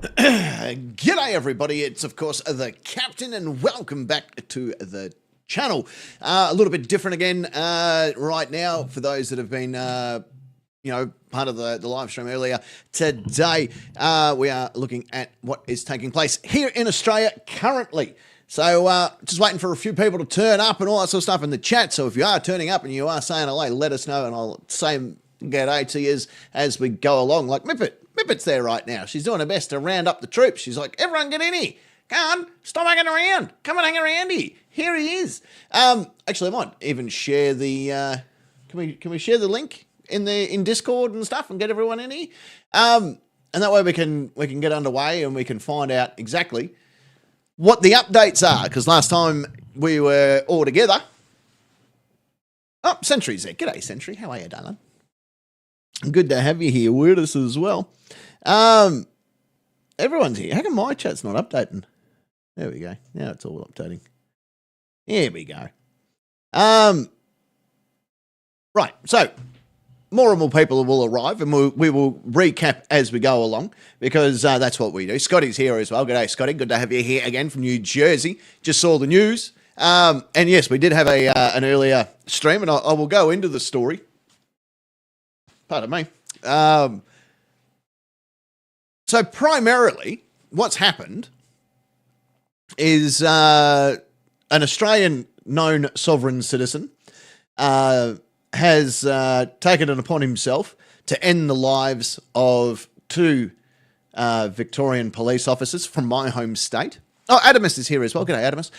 G'day, everybody. It's, of course, the Captain, and welcome back to the channel. A little bit different again right now for those that have been, part of the live stream earlier. Today, we are looking at what is taking place here in Australia currently. So just waiting for a few people to turn up and all that sort of stuff in the chat. So if you are turning up and you are saying hello, let us know, and I'll say g'day to you as we go along. Like Mippet's there right now. She's doing her best to round up the troops. She's like, everyone get in here. Come on, stop hanging around. Come and hang around here. Here he is. Actually, I might even share the. Can we share the link in Discord and stuff and get everyone in here? And that way we can get underway and we can find out exactly what the updates are. Because last time we were all together. Oh, Sentry's there. G'day, Sentry. How are you, darling? Good to have you here with us as well. Everyone's here. How come my chat's not updating? There we go. Now it's all updating. Here we go. Right. So more and more people will arrive, and we will recap as we go along, because that's what we do. Scotty's here as well. G'day, Scotty. Good to have you here again from New Jersey. Just saw the news. And yes, we did have an earlier stream, and I will go into the story. Pardon me. So primarily, what's happened is an Australian known sovereign citizen has taken it upon himself to end the lives of two Victorian police officers from my home state. Oh, Adamus is here as well. G'day, Adamus.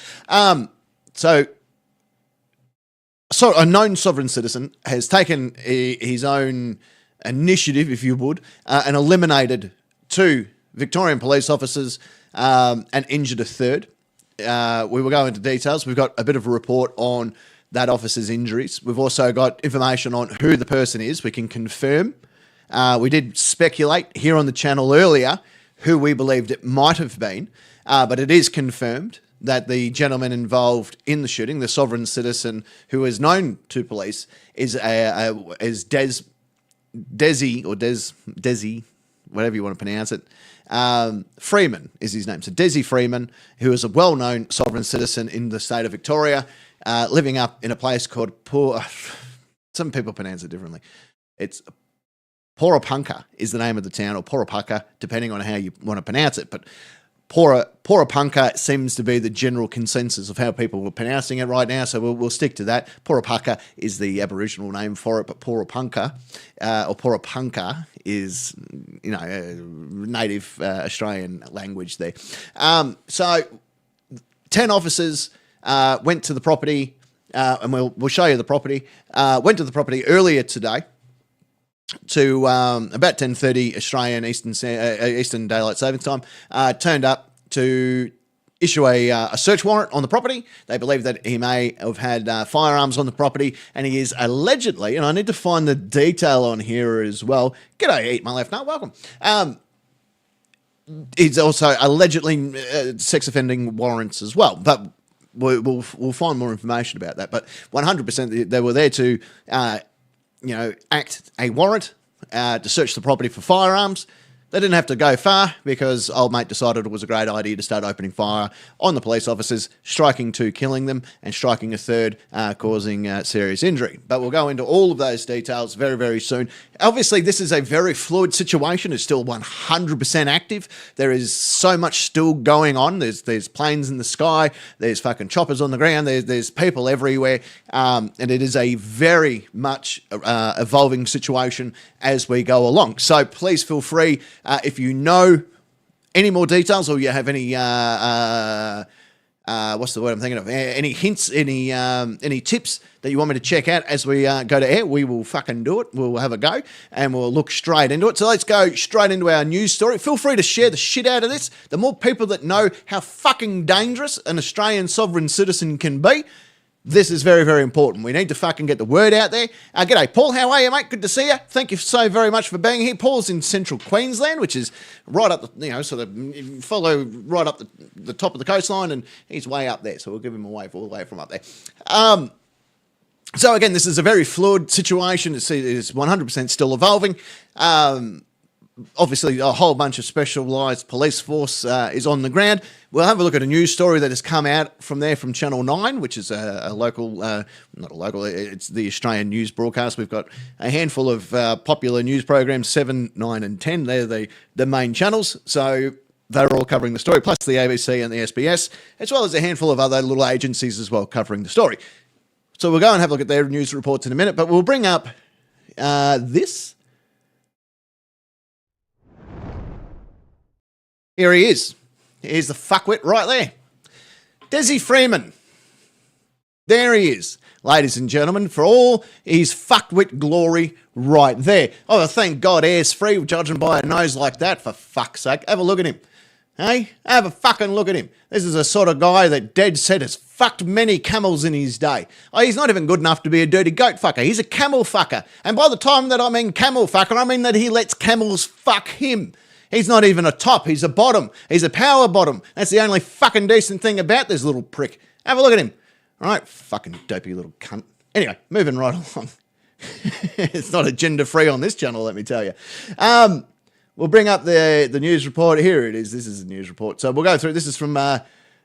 So a known sovereign citizen has taken his own initiative, if you would, and eliminated two Victorian police officers and injured a third. We will go into details. We've got a bit of a report on that officer's injuries. We've also got information on who the person is. We can confirm. We did speculate here on the channel earlier who we believed it might have been, but it is confirmed that the gentleman involved in the shooting, the sovereign citizen who is known to police, is Desi, whatever you want to pronounce it. Freeman is his name. So Desi Freeman, who is a well-known sovereign citizen in the state of Victoria, living up in a place called some people pronounce it differently. It's Porapunka is the name of the town, or Porapunka, depending on how you want to pronounce it. But Porapunka seems to be the general consensus of how people are pronouncing it right now, so we'll stick to that. Porapunka is the Aboriginal name for it, but Porapunka or Porapunka is, native Australian language there. So 10 officers went to the property, and we'll show you the property. Went to the property earlier today to about 10:30 Australian Eastern Daylight Savings Time, turned up to issue a search warrant on the property. They believe that he may have had firearms on the property, and he is allegedly, and I need to find the detail on here as well. G'day, Eat My Left Nut, welcome. He's also allegedly sex offending warrants as well, but we'll find more information about that. But 100% they were there to act a warrant to search the property for firearms. They didn't have to go far because old mate decided it was a great idea to start opening fire on the police officers, striking two, killing them, and striking a third, causing serious injury. But we'll go into all of those details very, very soon. Obviously, this is a very fluid situation. It's still 100% active. There is so much still going on. There's planes in the sky. There's fucking choppers on the ground. There's people everywhere. And it is a very much evolving situation as we go along. So please feel free, if you know any more details, or you have any what's the word I'm thinking of? Any hints, any tips that you want me to check out as we go to air, we will fucking do it. We'll have a go and we'll look straight into it. So let's go straight into our news story. Feel free to share the shit out of this. The more people that know how fucking dangerous an Australian sovereign citizen can be, this is very, very important. We need to fucking get the word out there. G'day, Paul. How are you, mate? Good to see you. Thank you so very much for being here. Paul's in central Queensland, which is right up the, sort of follow right up the top of the coastline, and he's way up there. So we'll give him a wave all the way from up there. So again, this is a very fluid situation. It's 100% still evolving. obviously a whole bunch of specialised police force is on the ground. We'll have a look at a news story that has come out from there from Channel 9, which is a local, not a local, it's the Australian news broadcast. We've got a handful of popular news programs, 7, 9 and 10. They're the main channels. So they're all covering the story, plus the ABC and the SBS, as well as a handful of other little agencies as well covering the story. So we'll go and have a look at their news reports in a minute, but we'll bring up this. Here he is. Here's the fuckwit right there. Desi Freeman. There he is, ladies and gentlemen, for all his fuckwit glory right there. Oh, thank God air's free, judging by a nose like that, for fuck's sake. Have a look at him. Hey, have a fucking look at him. This is the sort of guy that dead set has fucked many camels in his day. Oh, he's not even good enough to be a dirty goat fucker. He's a camel fucker. And by the time that I mean camel fucker, I mean that he lets camels fuck him. He's not even a top. He's a bottom. He's a power bottom. That's the only fucking decent thing about this little prick. Have a look at him. All right, fucking dopey little cunt. Anyway, moving right along. It's not a gender free on this channel, let me tell you. We'll bring up the news report. Here it is. This is the news report. So we'll go through. This is from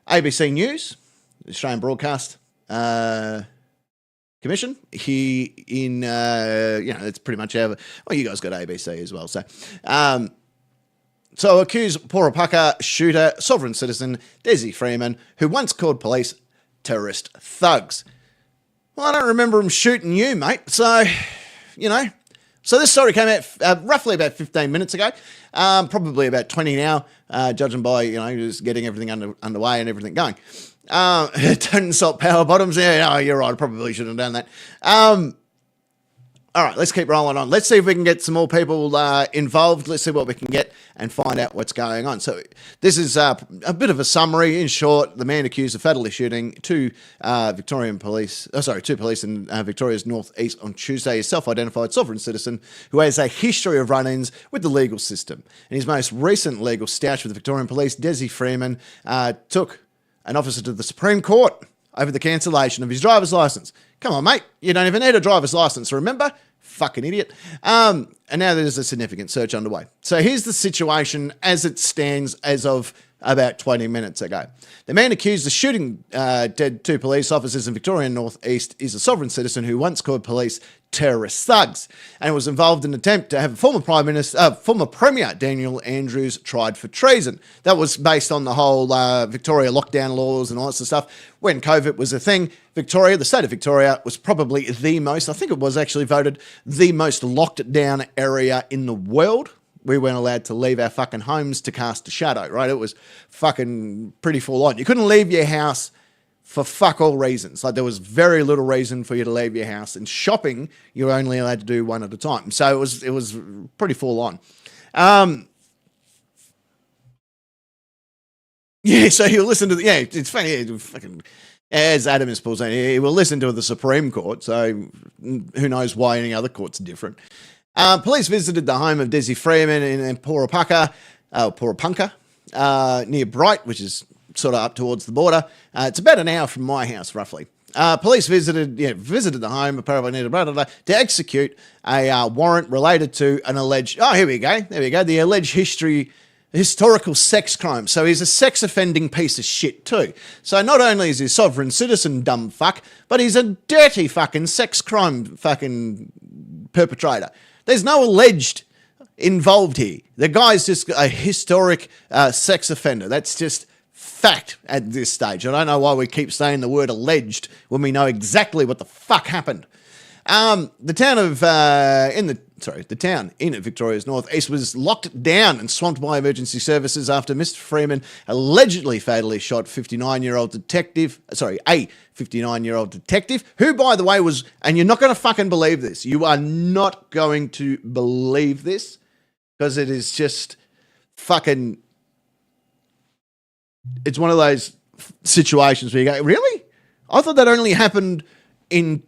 ABC News, Australian Broadcast Commission. It's pretty much well, you guys got ABC as well. So accused Porapaka shooter, sovereign citizen Desi Freeman, who once called police terrorist thugs. Well, I don't remember him shooting you, mate. So, So this story came out roughly about 15 minutes ago, probably about 20 now, judging by, just getting everything underway and everything going. Don't insult power bottoms. Yeah, no, you're right. I probably shouldn't have done that. All right, let's keep rolling on. Let's see if we can get some more people involved. Let's see what we can get and find out what's going on. So this is a bit of a summary. In short, the man accused of fatally shooting two police in Victoria's northeast on Tuesday is self-identified sovereign citizen who has a history of run-ins with the legal system. In his most recent legal stoush with the Victorian Police, Desi Freeman took an officer to the Supreme Court over the cancellation of his driver's licence. Come on, mate. You don't even need a driver's licence, remember? Fucking idiot. And now there's a significant search underway. So here's the situation as it stands as of about 20 minutes ago. The man accused of shooting dead two police officers in Victoria North East is a sovereign citizen who once called police terrorist thugs and was involved in an attempt to have former Premier Daniel Andrews tried for treason. That was based on the whole Victoria lockdown laws and all that sort of stuff. When COVID was a thing, Victoria, the state of Victoria, was probably I think it was actually voted the most locked down area in the world. We weren't allowed to leave our fucking homes to cast a shadow, right? It was fucking pretty full on. You couldn't leave your house for fuck all reasons. Like there was very little reason for you to leave your house, and shopping you were only allowed to do one at a time. So it was pretty full on. Yeah, so he'll listen to it's funny. Fucking, as Adam is saying, he will listen to the Supreme Court. So who knows why any other court's different. Police visited the home of Desi Freeman in Porapaka, near Bright, which is sort of up towards the border. It's about an hour from my house, roughly. Police visited the home to execute a warrant related to an alleged. Oh, here we go. There we go. The alleged historical sex crime. So he's a sex offending piece of shit too. So not only is he a sovereign citizen, dumb fuck, but he's a dirty fucking sex crime fucking perpetrator. There's no alleged involved here. The guy's just a historic sex offender. That's just fact at this stage. I don't know why we keep saying the word alleged when we know exactly what the fuck happened. The town in Victoria's northeast was locked down and swamped by emergency services after Mr. Freeman allegedly fatally shot a 59-year-old detective, who, by the way, was, and you're not going to fucking believe this. You are not going to believe this because it is just fucking, it's one of those situations where you go, really? I thought that only happened in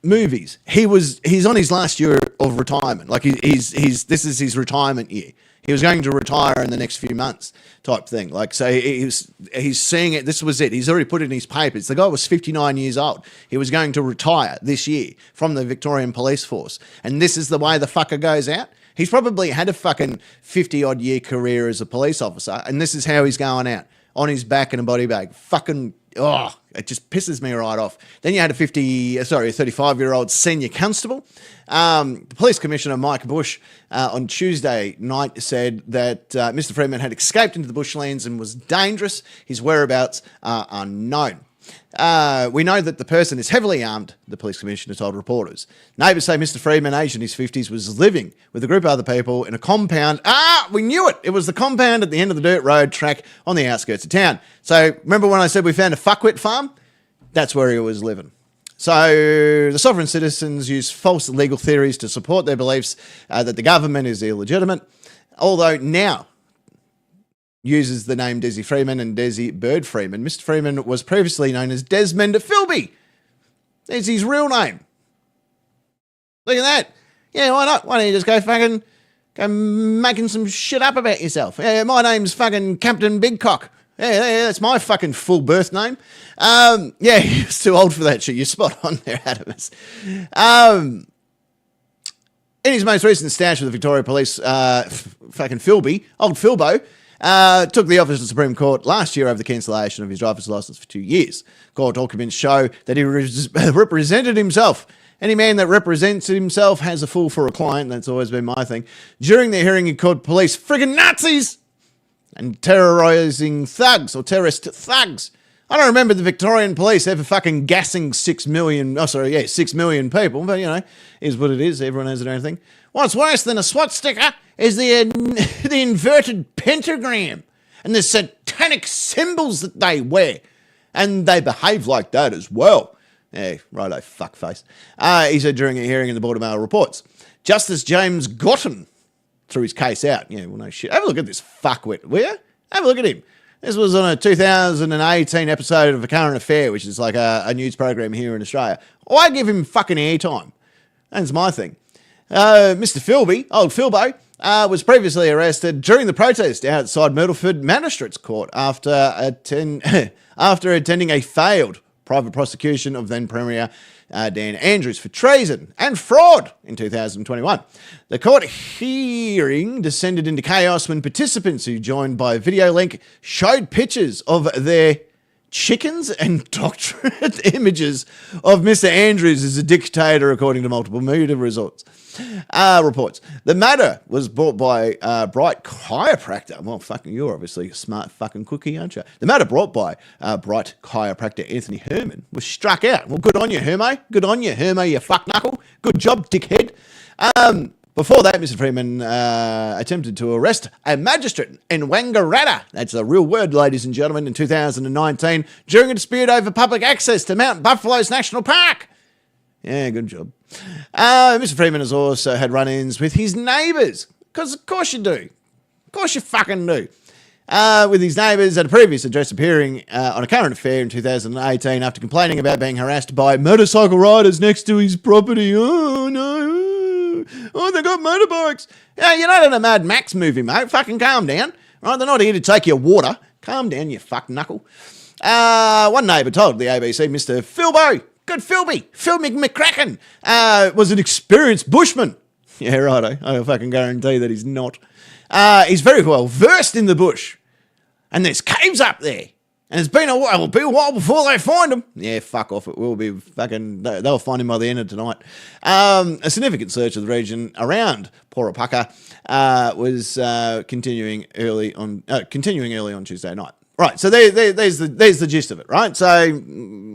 movies. He's on his last year of retirement. Like this is his retirement year. He was going to retire in the next few months type thing. Like, so he's seeing it. This was it. He's already put it in his papers. The guy was 59 years old. He was going to retire this year from the Victorian Police Force. And this is the way the fucker goes out. He's probably had a fucking 50-odd year career as a police officer, and this is how he's going out, on his back in a body bag. Fucking, it just pisses me right off. Then you had a 35-year-old senior constable. The police commissioner, Mike Bush, on Tuesday night said that Mr. Freeman had escaped into the bushlands and was dangerous. His whereabouts are unknown. We know that the person is heavily armed, the police commissioner told reporters. Neighbours say Mr. Freeman, aged in his 50s, was living with a group of other people in a compound. We knew it. It was the compound at the end of the dirt road track on the outskirts of town. So remember when I said we found a fuckwit farm? That's where he was living. So the sovereign citizens use false legal theories to support their beliefs that the government is illegitimate, although now uses the name Desi Freeman and Desi Bird Freeman. Mr. Freeman was previously known as Desmond Philby. There's his real name. Look at that. Yeah, why not? Why don't you just go making some shit up about yourself? Yeah, my name's fucking Captain Big Cock. Yeah, that's my fucking full birth name. Yeah, you're too old for that shit. You're spot on there, Adamus. In his most recent stash with the Victoria Police, fucking Philby, old Philbo, took the office of the Supreme Court last year over the cancellation of his driver's licence for 2 years. Court documents show that he represented himself. Any man that represents himself has a fool for a client. That's always been my thing. During the hearing, he called police friggin' Nazis and terrorising thugs or terrorist thugs. I don't remember the Victorian police ever fucking gassing 6 million people, but, you know, is what it is. Everyone has their own thing. What's worse than a SWAT sticker is the inverted pentagram and the satanic symbols that they wear. And they behave like that as well. Yeah, righto, fuckface. He said during a hearing in the Board of Mail reports. Justice James Gotten threw his case out. Yeah, well, no shit. Have a look at this fuckwit, will you? Have a look at him. This was on a 2018 episode of A Current Affair, which is like a news program here in Australia. Why give him fucking airtime? That's my thing. Mr. Philby, old Philbo, was previously arrested during the protest outside Myrtleford Magistrates Court after attending a failed private prosecution of then Premier Dan Andrews for treason and fraud in 2021. The court hearing descended into chaos when participants who joined by video link showed pictures of their chickens and doctorate images of Mr. Andrews as a dictator, according to multiple media reports. The matter was brought by Bright chiropractor. Well, fucking, you're obviously a smart fucking cookie, aren't you? The matter brought by Bright chiropractor Anthony Herman was struck out. Well, good on you, Hermo. Good on you, Hermo, you fuck knuckle. Good job, dickhead. Before that, Mr. Freeman attempted to arrest a magistrate in Wangaratta, that's a real word, ladies and gentlemen, in 2019 during a dispute over public access to Mount Buffalo's National Park. Yeah, good job. Mr. Freeman has also had run-ins with his neighbours, because of course you do. Of course you fucking do. With his neighbours at a previous address appearing on A Current Affair in 2018 after complaining about being harassed by motorcycle riders next to his property. Oh, no. Oh, they got motorbikes. Yeah, you're not in a Mad Max movie, mate. Fucking calm down. Right, they're not here to take your water. Calm down, you fuck knuckle. One neighbour told the ABC, Mr. Philbo, good Philby, Phil McCracken, was an experienced bushman. Yeah, righto. I fucking guarantee that he's not. He's very well versed in the bush. And there's caves up there. And it's been a while. It'll be a while before they find him. Yeah, fuck off. It will be fucking. They'll find him by the end of tonight. A significant search of the region around Porapaka was continuing early on Tuesday night. Right. So there's the gist of it. Right. So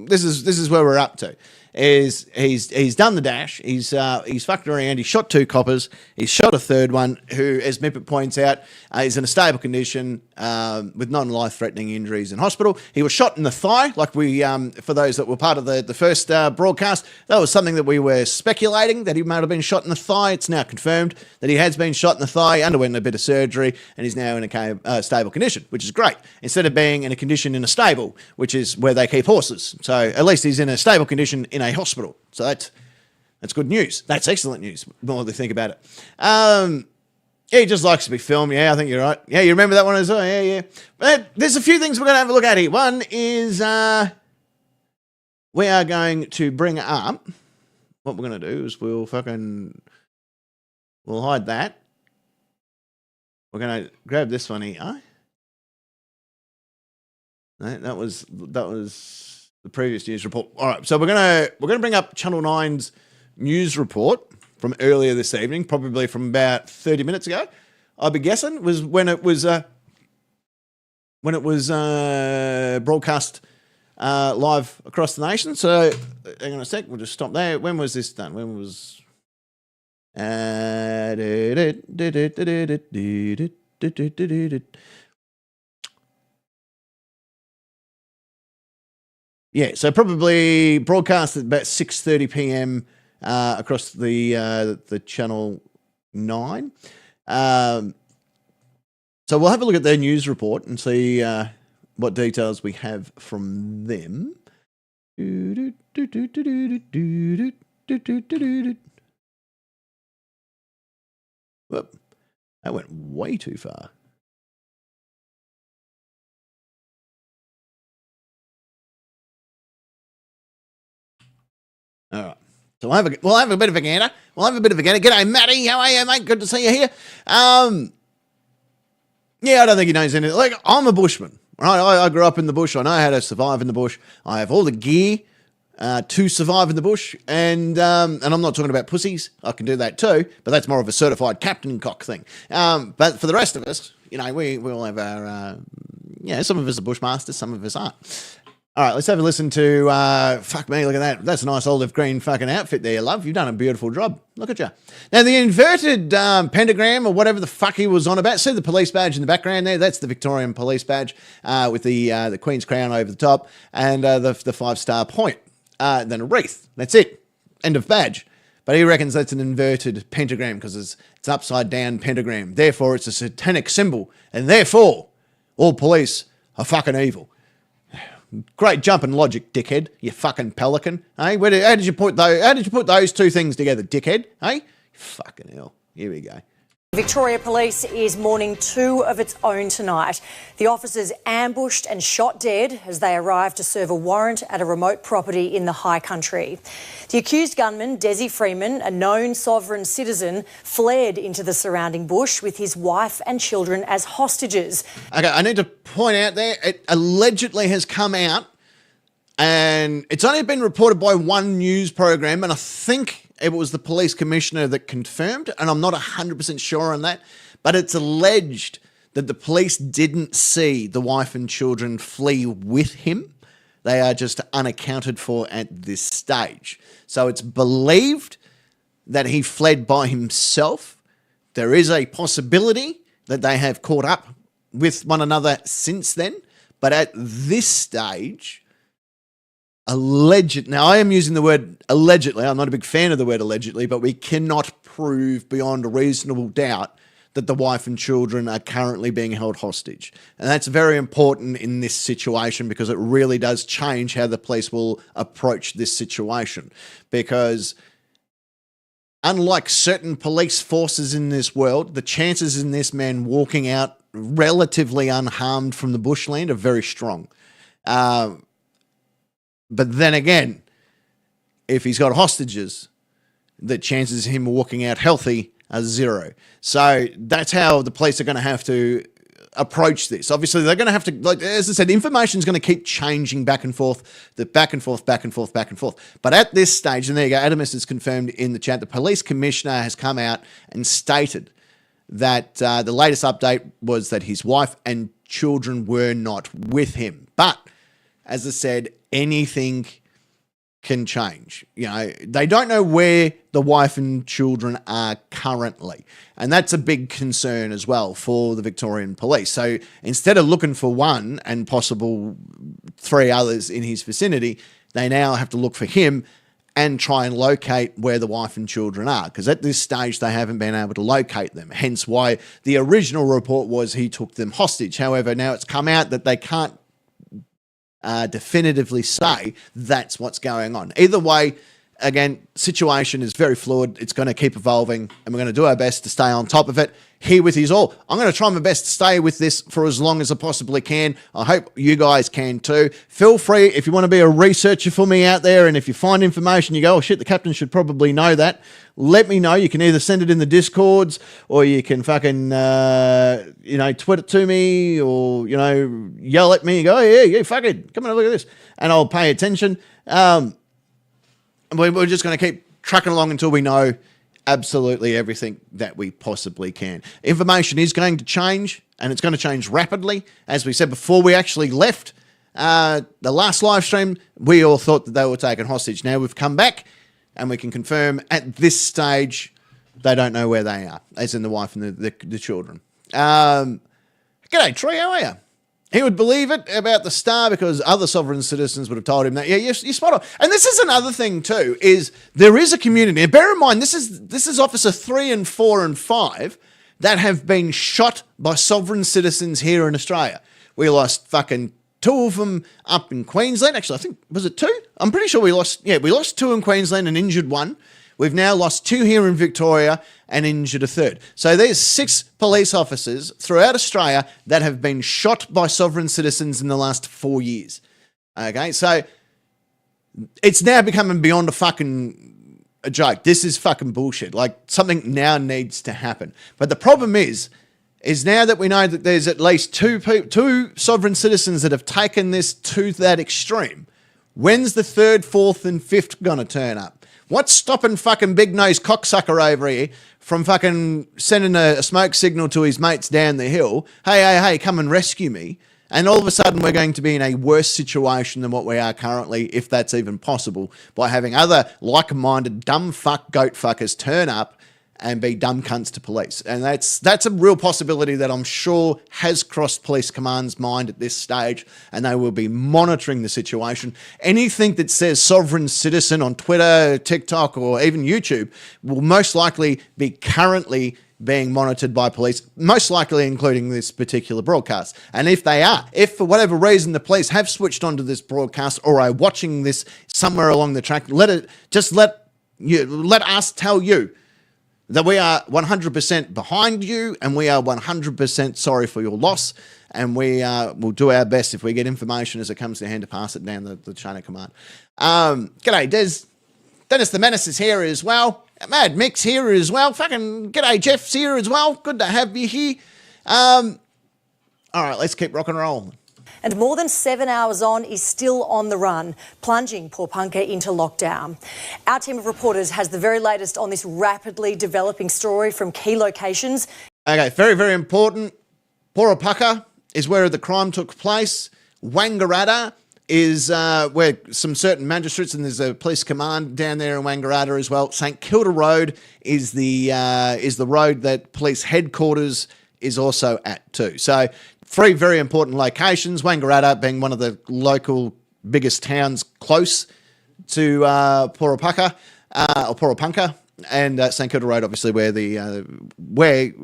this is where we're up to. Is he's done the dash. He's fucked around. He shot 2 coppers. He's shot a third one who, as Mippet points out, is in a stable condition with non-life-threatening injuries in hospital. He was shot in the thigh, like we for those that were part of the first broadcast. That was something that we were speculating that he might have been shot in the thigh. It's now confirmed that he has been shot in the thigh, underwent a bit of surgery, and is now in a stable condition, which is great. Instead of being in a condition in a stable, which is where they keep horses. So at least he's in a stable condition in a hospital. So that's good news. That's excellent news, the more they think about it. Yeah, he just likes to be filmed. Yeah, I think you're right. Yeah, you remember that one as well? Yeah. But there's a few things we're going to have a look at here. One is we are going to bring up, what we're going to do is we'll hide that. we're going to grab this one here. No, that was the previous news report. All right, so we're gonna bring up Channel 9's news report from earlier this evening, probably from about 30 minutes ago. I'd be guessing was when it was broadcast live across the nation. So hang on a sec, we'll just stop there. When was this done? When was yeah, so probably broadcast at about 6:30 p.m. Across the Channel 9. So we'll have a look at their news report and see what details we have from them. Whoop, that went way too far. All right. So we'll have a bit of a gander. G'day, Matty. How are you, mate? Good to see you here. Yeah, I don't think he knows anything. Like, I'm a bushman, right? I grew up in the bush. I know how to survive in the bush. I have all the gear to survive in the bush, and I'm not talking about pussies. I can do that too, but that's more of a certified captain cock thing. But for the rest of us, we all have our, some of us are bushmasters, some of us aren't. All right, let's have a listen to, fuck me, look at that. That's a nice olive green fucking outfit there, love. You've done a beautiful job. Look at you. Now, the inverted pentagram or whatever the fuck he was on about, see the police badge in the background there? That's the Victorian police badge with the Queen's crown over the top and the 5-star point. Then a wreath. That's it. End of badge. But he reckons that's an inverted pentagram because it's upside down pentagram. Therefore, it's a satanic symbol. And therefore, all police are fucking evil. Great jump in logic, dickhead. You fucking pelican. Hey, how did you put those two things together, dickhead? Hey, fucking hell. Here we go. Victoria Police is mourning two of its own tonight. The officers ambushed and shot dead as they arrived to serve a warrant at a remote property in the high country. The accused gunman, Desi Freeman, a known sovereign citizen, fled into the surrounding bush with his wife and children as hostages. Okay, I need to point out there, it allegedly has come out and it's only been reported by one news program, and I think it was the police commissioner that confirmed, and I'm not 100% sure on that, but it's alleged that the police didn't see the wife and children flee with him. They are just unaccounted for at this stage. So it's believed that he fled by himself. There is a possibility that they have caught up with one another since then, but at this stage, now I am using the word allegedly. I'm not a big fan of the word allegedly, but we cannot prove beyond a reasonable doubt that the wife and children are currently being held hostage. And that's very important in this situation because it really does change how the police will approach this situation. Because unlike certain police forces in this world, the chances in this man walking out relatively unharmed from the bushland are very strong. But then again, if he's got hostages, the chances of him walking out healthy are zero. So that's how the police are going to have to approach this. Obviously, they're going to have to, like as I said, information is going to keep changing back and forth. But at this stage, and there you go, Adamus has confirmed in the chat, the police commissioner has come out and stated that the latest update was that his wife and children were not with him. But as I said, anything can change. They don't know where the wife and children are currently. And that's a big concern as well for the Victorian police. So instead of looking for one and possible 3 others in his vicinity, they now have to look for him and try and locate where the wife and children are. Because at this stage, they haven't been able to locate them. Hence why the original report was he took them hostage. However, now it's come out that they can't definitively say that's what's going on. Either way, again, situation is very fluid. It's going to keep evolving, and we're going to do our best to stay on top of it. Here with you all. I'm going to try my best to stay with this for as long as I possibly can. I hope you guys can too. Feel free, if you want to be a researcher for me out there, and if you find information, you go, oh shit, the captain should probably know that. Let me know. You can either send it in the Discords, or you can fucking, tweet it to me, or, yell at me and go, oh, yeah, fuck it. Come and look at this. And I'll pay attention. We're just going to keep trucking along until we know absolutely everything that we possibly can. Information is going to change, and it's going to change rapidly. As we said before we actually left the last live stream, we all thought that they were taken hostage. Now we've come back, and we can confirm at this stage they don't know where they are, as in the wife and the children. G'day, Troy, how are you? He would believe it about the Star because other sovereign citizens would have told him that. Yeah, you're spot on. And this is another thing too, is there is a community. And bear in mind, this is Officer 3 and 4 and 5 that have been shot by sovereign citizens here in Australia. We lost fucking 2 of them up in Queensland. Actually, I think, was it 2? I'm pretty sure we lost 2 in Queensland and injured 1. We've now lost 2 here in Victoria and injured a 3rd. So there's 6 police officers throughout Australia that have been shot by sovereign citizens in the last 4 years. Okay, so it's now becoming beyond a joke. This is fucking bullshit. Like, something now needs to happen. But the problem is now that we know that there's at least 2 sovereign citizens that have taken this to that extreme, when's the 3rd, 4th and 5th going to turn up? What's stopping fucking big-nosed cocksucker over here from fucking sending a smoke signal to his mates down the hill? Hey, come and rescue me. And all of a sudden we're going to be in a worse situation than what we are currently, if that's even possible, by having other like-minded dumb fuck goat fuckers turn up and be dumb cunts to police. And that's a real possibility that I'm sure has crossed police command's mind at this stage, and they will be monitoring the situation. Anything that says sovereign citizen on Twitter, TikTok, or even YouTube will most likely be currently being monitored by police, most likely including this particular broadcast. And if for whatever reason the police have switched onto this broadcast or are watching this somewhere along the track, let us tell you that we are 100% behind you, and we are 100% sorry for your loss, and we will do our best if we get information as it comes to hand to pass it down the chain of command. G'day, Dennis the Menace is here as well. Mad Mix here as well. Fucking g'day, Jeff's here as well. Good to have you here. All right, let's keep rock and roll. And more than 7 hours on, is still on the run, plunging Porepunkah into lockdown. Our team of reporters has the very latest on this rapidly developing story from key locations. Okay, very, very important. Porepunkah is where the crime took place. Wangaratta is where some certain magistrates, and there's a police command down there in Wangaratta as well. St Kilda Road is the road that police headquarters is also at too. So 3 very important locations, Wangaratta being one of the local biggest towns close to Porepunkah, and St Kilda Road, obviously, where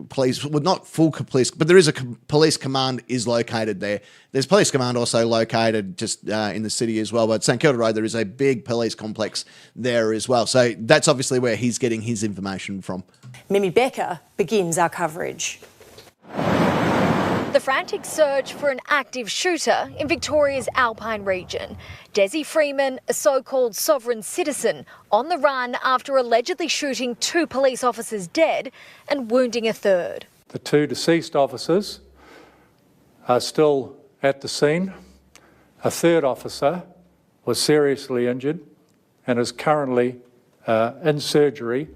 police, well, not full police, but there is a police command is located there. There's police command also located just in the city as well, but St Kilda Road, there is a big police complex there as well. So that's obviously where he's getting his information from. Mimi Becker begins our coverage. The frantic search for an active shooter in Victoria's Alpine region. Desi Freeman, a so-called sovereign citizen, on the run after allegedly shooting 2 police officers dead and wounding a 3rd. The 2 deceased officers are still at the scene. A 3rd officer was seriously injured and is currently in surgery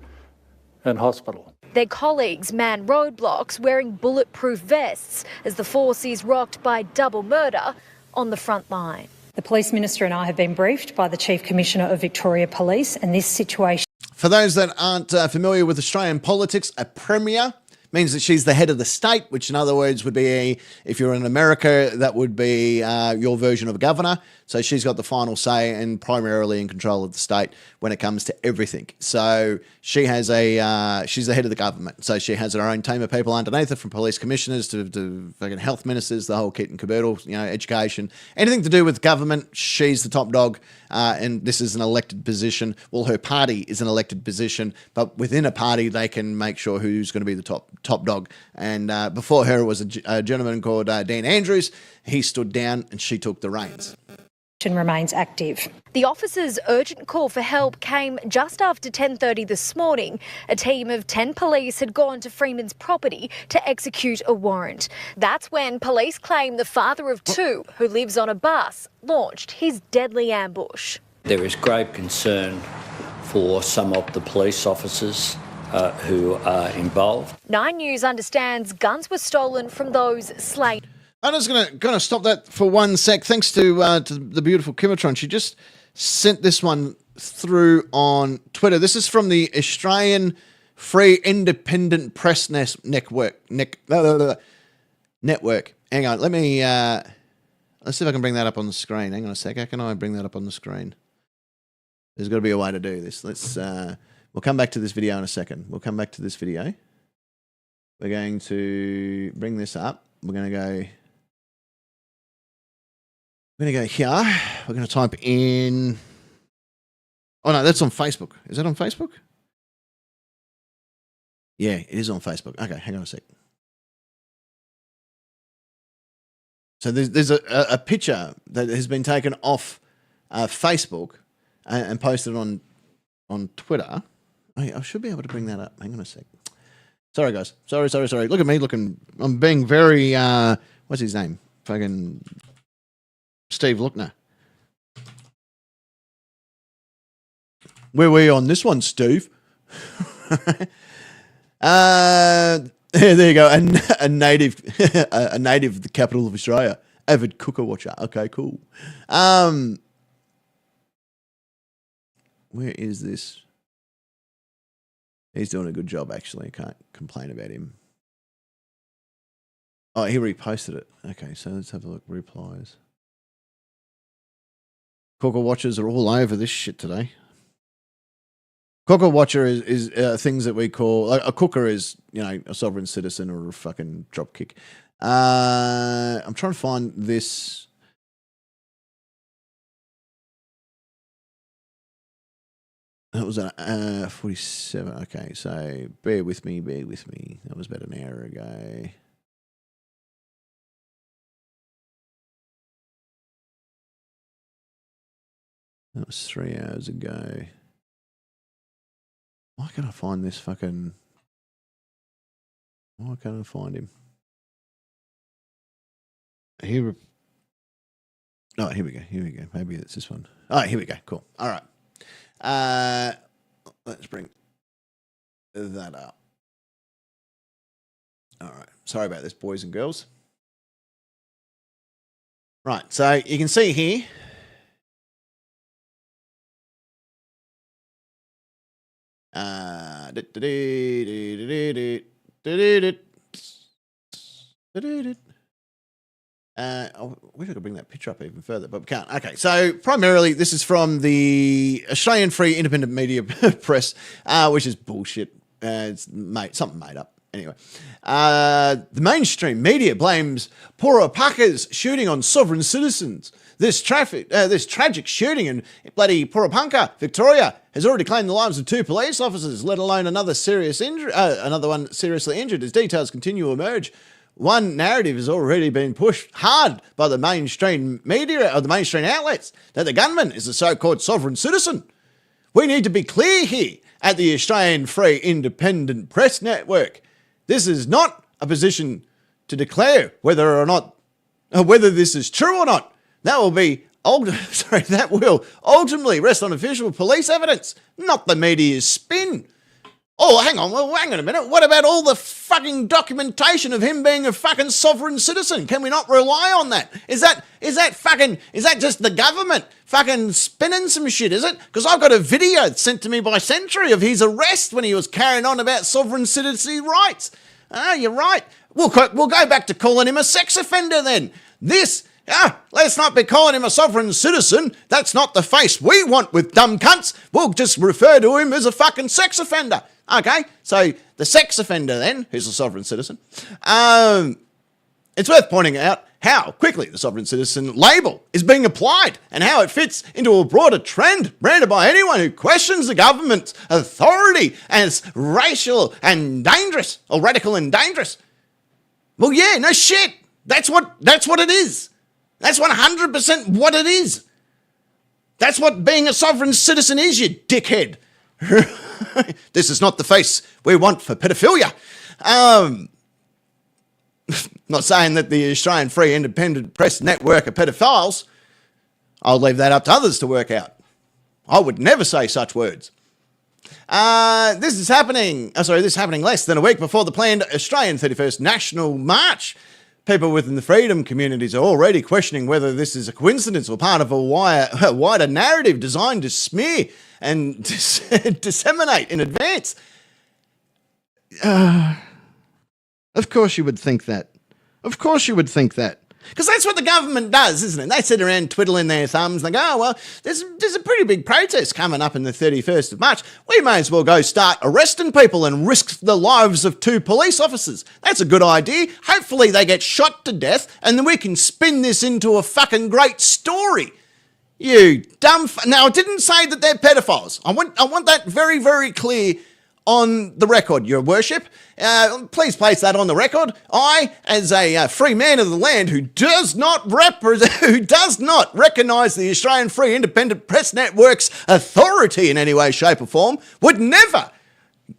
in hospital. Their colleagues man roadblocks wearing bulletproof vests as the force is rocked by double murder on the front line. The Police Minister and I have been briefed by the Chief Commissioner of Victoria Police, and this situation... For those that aren't familiar with Australian politics, a Premier means that she's the head of the state, which in other words would be, if you're in America, that would be your version of a governor. So she's got the final say and primarily in control of the state when it comes to everything. So she has she's the head of the government. So she has her own team of people underneath her, from police commissioners to fucking health ministers, the whole kit and caboodle, education, anything to do with government. She's the top dog. And this is an elected position. Well, her party is an elected position, but within a party, they can make sure who's going to be the top dog. And before her was a gentleman called Dan Andrews. He stood down and she took the reins. Remains active. The officers' urgent call for help came just after 10:30 this morning. A team of 10 police had gone to Freeman's property to execute a warrant. That's when police claim the father of two, who lives on a bus, launched his deadly ambush. There is grave concern for some of the police officers who are involved. 9 News understands guns were stolen from those slain. I'm just going to stop that for 1 sec. Thanks to the beautiful Kimatron. She just sent this one through on Twitter. This is from the Australian Free Independent Press Network. Hang on. Let me... let's see if I can bring that up on the screen. Hang on a sec. How can I bring that up on the screen? There's got to be a way to do this. Let's... we'll come back to this video in a second. We're going to bring this up. We're going to go... We're going to go here. We're going to type in... Oh, no, that's on Facebook. Is that on Facebook? Yeah, it is on Facebook. Okay, hang on a sec. So there's a picture that has been taken off Facebook and posted on Twitter. I should be able to bring that up. Hang on a sec. Sorry, guys. Sorry. Look at me looking... I'm being very... what's his name? Fucking... Steve Lookner. Where were you on this one, Steve? There you go. A native of the capital of Australia. Avid cooker watcher. Okay, cool. Where is this? He's doing a good job, actually. I can't complain about him. Oh, he reposted it. Okay, so let's have a look. Replies. Cooker watchers are all over this shit today. Cooker watcher is things that we call... a cooker is, a sovereign citizen or a fucking dropkick. I'm trying to find this... That was 47. Okay, so bear with me. That was about an hour ago. That was 3 hours ago. Why can't I find this fucking... Why can't I find him? Here we go. Maybe it's this one. Oh, here we go. Cool. All right. Let's bring that up. All right. Sorry about this, boys and girls. Right. So you can see here... we could bring that picture up even further, but we can't. Okay, so primarily this is from the Australian Free Independent Media Press, which is bullshit. It's something made up. Anyway, the mainstream media blames Porapunkah's shooting on sovereign citizens. This tragic shooting in bloody Porapunkah, Victoria, has already claimed the lives of 2 police officers, let alone another one seriously injured. As details continue to emerge, one narrative has already been pushed hard by the mainstream media or the mainstream outlets that the gunman is a so-called sovereign citizen. We need to be clear here at the Australian Free Independent Press Network. This is not a position to declare whether this is true or not. That will ultimately rest on official police evidence, not the media's spin. Oh, hang on a minute. What about all the fucking documentation of him being a fucking sovereign citizen? Can we not rely on that? Is that just the government fucking spinning some shit, is it? Because I've got a video sent to me by Century of his arrest when he was carrying on about sovereign citizen rights. You're right. We'll go back to calling him a sex offender then. Let's not be calling him a sovereign citizen. That's not the face we want with dumb cunts. We'll just refer to him as a fucking sex offender. Okay, so the sex offender then, who's a sovereign citizen, it's worth pointing out how quickly the sovereign citizen label is being applied and how it fits into a broader trend branded by anyone who questions the government's authority as racial and dangerous, or radical and dangerous. Well, yeah, no shit. That's what it is. That's 100% what it is. That's what being a sovereign citizen is, you dickhead. This is not the face we want for pedophilia. Not saying that the Australian Free Independent Press Network are pedophiles. I'll leave that up to others to work out. I would never say such words. This is happening less than a week before the planned Australian 31st National March. People within the freedom communities are already questioning whether this is a coincidence or part of a wider narrative designed to smear and disseminate in advance. Of course you would think that. Of course you would think that. Because that's what the government does, isn't it? They sit around twiddling their thumbs and they go, oh, well, there's a pretty big protest coming up in the 31st of March. We may as well go start arresting people and risk the lives of 2 police officers. That's a good idea. Hopefully they get shot to death and then we can spin this into a fucking great story. You dumb... Now, I didn't say that they're pedophiles. I want that very, very clear on the record, Your Worship. Please place that on the record. I, as a free man of the land who does not recognise the Australian Free Independent Press Network's authority in any way, shape or form, would never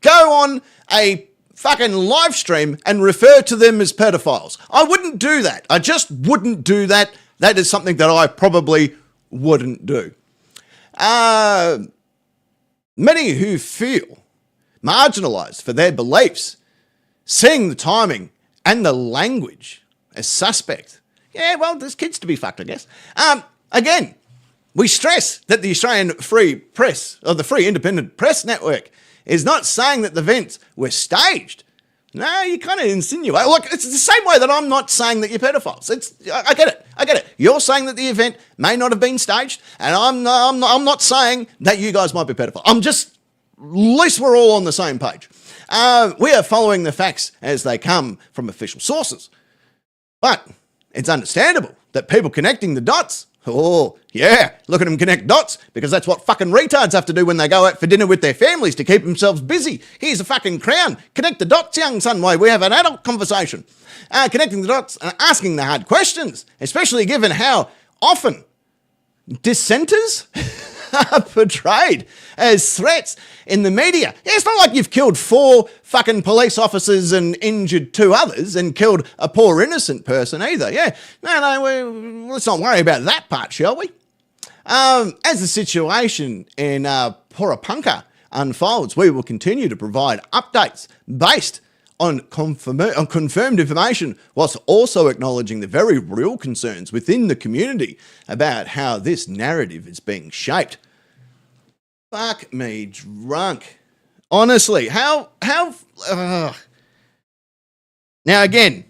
go on a fucking live stream and refer to them as pedophiles. I wouldn't do that. I just wouldn't do that. That is something that I probably wouldn't do. Many who feel marginalised for their beliefs, seeing the timing and the language as suspect. Yeah, well, there's kids to be fucked, I guess. Again, we stress that the Australian Free Press, or the Free Independent Press Network, is not saying that the events were staged. No, you kind of insinuate. Look, it's the same way that I'm not saying that you're pedophiles. I get it. You're saying that the event may not have been staged, and I'm not saying that you guys might be pedophiles. At least we're all on the same page. We are following the facts as they come from official sources. But it's understandable that people connecting the dots, oh, yeah, look at them connect dots, because that's what fucking retards have to do when they go out for dinner with their families to keep themselves busy. Here's a fucking crown. Connect the dots, young son, while we have an adult conversation. Connecting the dots and asking the hard questions, especially given how often dissenters are portrayed as threats in the media. Yeah, it's not like you've killed 4 fucking police officers and injured 2 others and killed a poor innocent person either. Yeah, no, let's not worry about that part, shall we? As the situation in Porapunka unfolds, we will continue to provide updates based on confirmed information, whilst also acknowledging the very real concerns within the community about how this narrative is being shaped. Fuck me drunk. Honestly, how... Now again,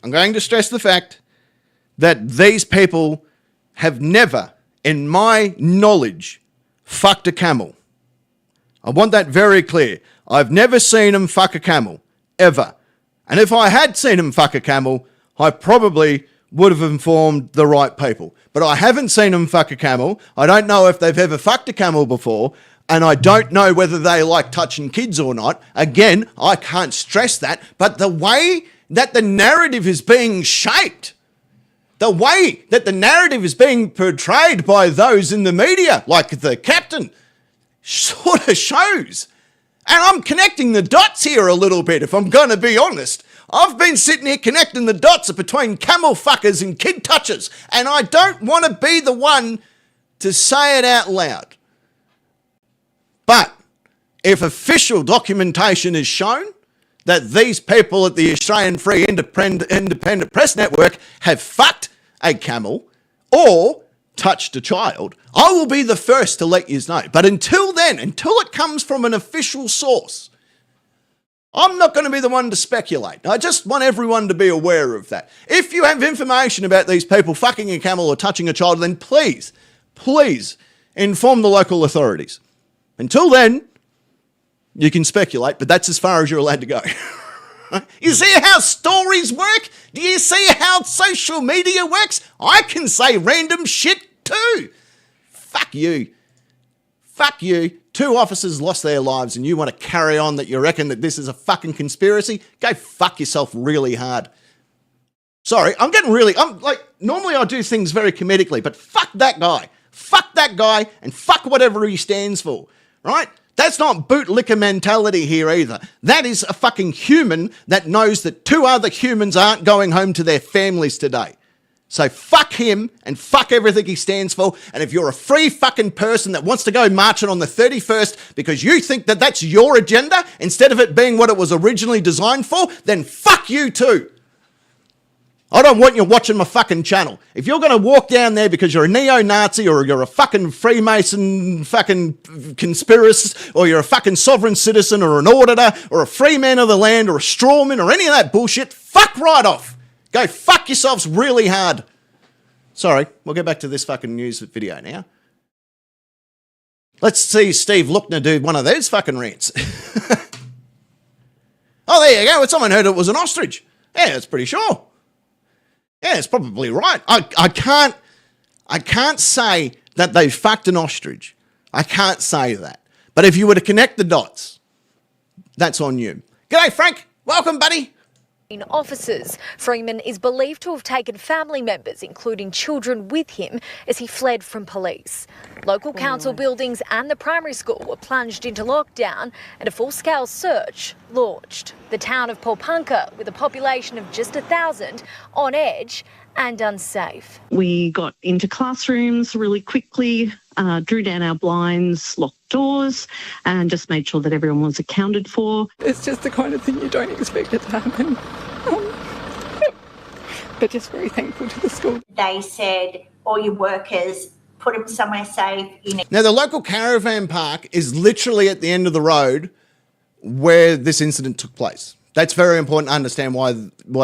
I'm going to stress the fact that these people have never, in my knowledge, fucked a camel. I want that very clear. I've never seen them fuck a camel. Ever. And if I had seen him fuck a camel, I probably would have informed the right people. But I haven't seen him fuck a camel. I don't know if they've ever fucked a camel before, and I don't know whether they like touching kids or not. Again, I can't stress that, but the way that the narrative is being shaped, the way that the narrative is being portrayed by those in the media, like the captain, sort of shows. And I'm connecting the dots here a little bit, if I'm going to be honest. I've been sitting here connecting the dots between camel fuckers and kid touchers, and I don't want to be the one to say it out loud. But if official documentation is shown that these people at the Australian Free Independent Press Network have fucked a camel or touched a child, I will be the first to let you know. But until then, until it comes from an official source, I'm not going to be the one to speculate. I just want everyone to be aware of that. If you have information about these people fucking a camel or touching a child, then please inform the local authorities. Until then, you can speculate, but that's as far as you're allowed to go. You see how stories work? Do you see how social media works? I can say random shit too. Fuck you. Fuck you. 2 officers lost their lives and you want to carry on that you reckon that this is a fucking conspiracy? Go fuck yourself really hard. Sorry, I'm like, normally I do things very comedically, but fuck that guy. Fuck that guy and fuck whatever he stands for, right? That's not bootlicker mentality here either. That is a fucking human that knows that 2 other humans aren't going home to their families today. So fuck him and fuck everything he stands for. And if you're a free fucking person that wants to go marching on the 31st because you think that that's your agenda instead of it being what it was originally designed for, then fuck you too. I don't want you watching my fucking channel. If you're going to walk down there because you're a neo-Nazi or you're a fucking Freemason fucking conspiracist or you're a fucking sovereign citizen or an auditor or a free man of the land or a strawman or any of that bullshit, fuck right off. Go fuck yourselves really hard. Sorry, we'll get back to this fucking news video now. Let's see Steve Lookner do one of those fucking rants. Oh, there you go. Someone heard it was an ostrich. Yeah, that's pretty sure. Yeah, it's probably right. I can't say that they fucked an ostrich. I can't say that. But if you were to connect the dots, that's on you. G'day, Frank. Welcome, buddy. Officers. Freeman is believed to have taken family members, including children, with him as he fled from police. Local council buildings and the primary school were plunged into lockdown and a full-scale search launched. The town of Paulpunka, with a population of just 1,000, on edge and unsafe. We got into classrooms really quickly, drew down our blinds, locked doors, and just made sure that everyone was accounted for. It's just the kind of thing you don't expect it to happen. But just very thankful to the school. They said, all your workers, put them somewhere safe. Now, the local caravan park is literally at the end of the road where this incident took place. That's very important to understand why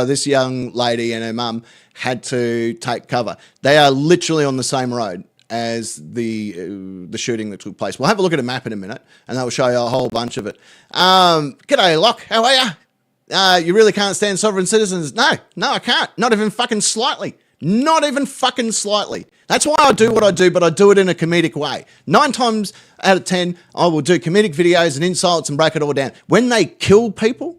this young lady and her mum had to take cover. They are literally on the same road as the shooting that took place. We'll have a look at a map in a minute, and that will show you a whole bunch of it. G'day, Locke. How are you? You really can't stand sovereign citizens? No, I can't. Not even fucking slightly. Not even fucking slightly. That's why I do what I do, but I do it in a comedic way. 9 times out of 10, I will do comedic videos and insults and break it all down. When they kill people,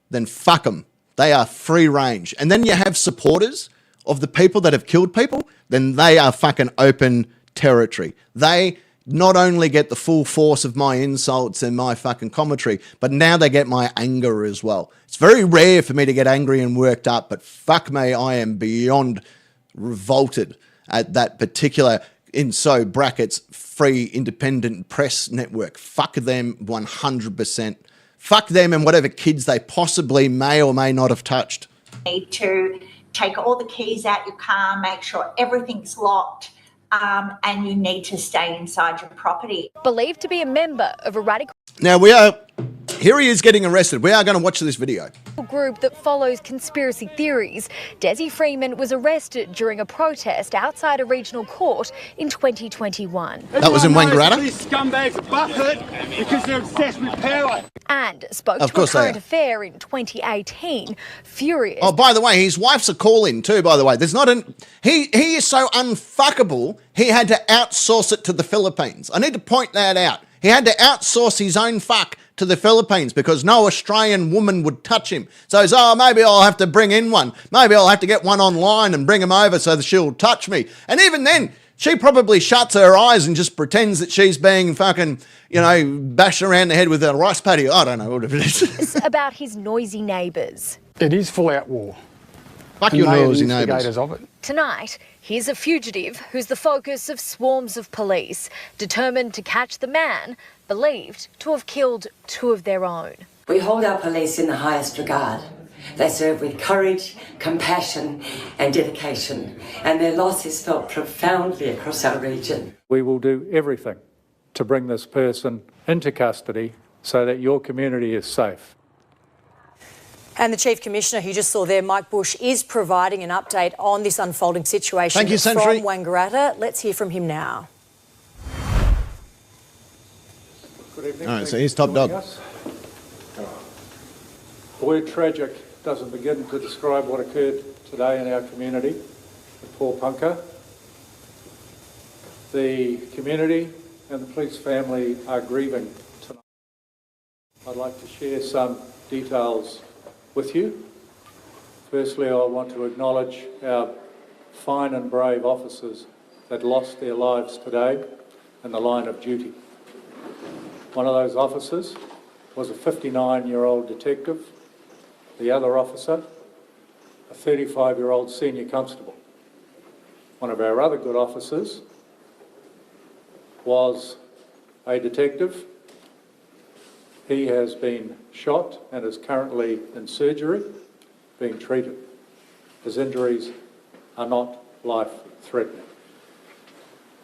then fuck them. They are free range. And then you have supporters of the people that have killed people, then they are fucking open territory. They not only get the full force of my insults and my fucking commentary, but now they get my anger as well. It's very rare for me to get angry and worked up, but fuck me, I am beyond revolted at that particular, in so brackets, free independent press network. Fuck them 100%. Fuck them and whatever kids they possibly may or may not have touched. Need to take all the keys out your car, make sure everything's locked, and you need to stay inside your property. Believed to be a member of a radical Now here he is getting arrested. We are going to watch this video. group that follows conspiracy theories. Desi Freeman was arrested during a protest outside a regional court in 2021. That was in Wangaratta? These scumbags are butthurt because they're obsessed with power. And spoke to a current affair in 2018, furious. Oh, by the way, his wife's a call-in too, by the way. He is so unfuckable, he had to outsource it to the Philippines. I need to point that out. He had to outsource his own fuck to the Philippines because no Australian woman would touch him. So he's, maybe I'll have to bring in one. Maybe I'll have to get one online and bring him over so that she'll touch me. And even then, she probably shuts her eyes and just pretends that she's being fucking, bashed around the head with a rice paddy. I don't know what it is. It's about his noisy neighbours. It is full-out war. Fuck your noisy neighbours. Of it. Tonight, here's a fugitive who's the focus of swarms of police, determined to catch the man believed to have killed 2 of their own. We hold our police in the highest regard. They serve with courage, compassion and dedication, and their loss is felt profoundly across our region. We will do everything to bring this person into custody so that your community is safe. And the Chief Commissioner, who you just saw there, Mike Bush, is providing an update on this unfolding situation Thank you, from Sentry. Wangaratta. Let's hear from him now. Good evening. All right, so he's top dog. The word tragic doesn't begin to describe what occurred today in our community at Paul Punker. The community and the police family are grieving tonight. I'd like to share some details with you. Firstly, I want to acknowledge our fine and brave officers that lost their lives today in the line of duty. One of those officers was a 59-year-old detective. The other officer, a 35-year-old senior constable. One of our other good officers was a detective. He has been shot and is currently in surgery, being treated. His injuries are not life-threatening.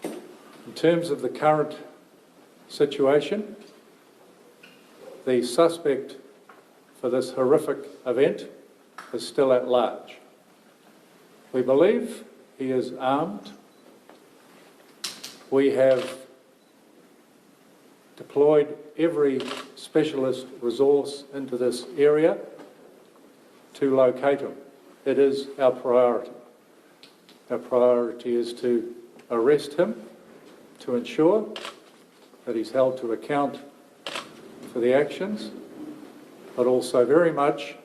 In terms of the current situation, the suspect for this horrific event is still at large. We believe he is armed. We have deployed every specialist resource into this area to locate him. It is our priority. Our priority is to arrest him, to ensure that he's held to account for the actions, but also very much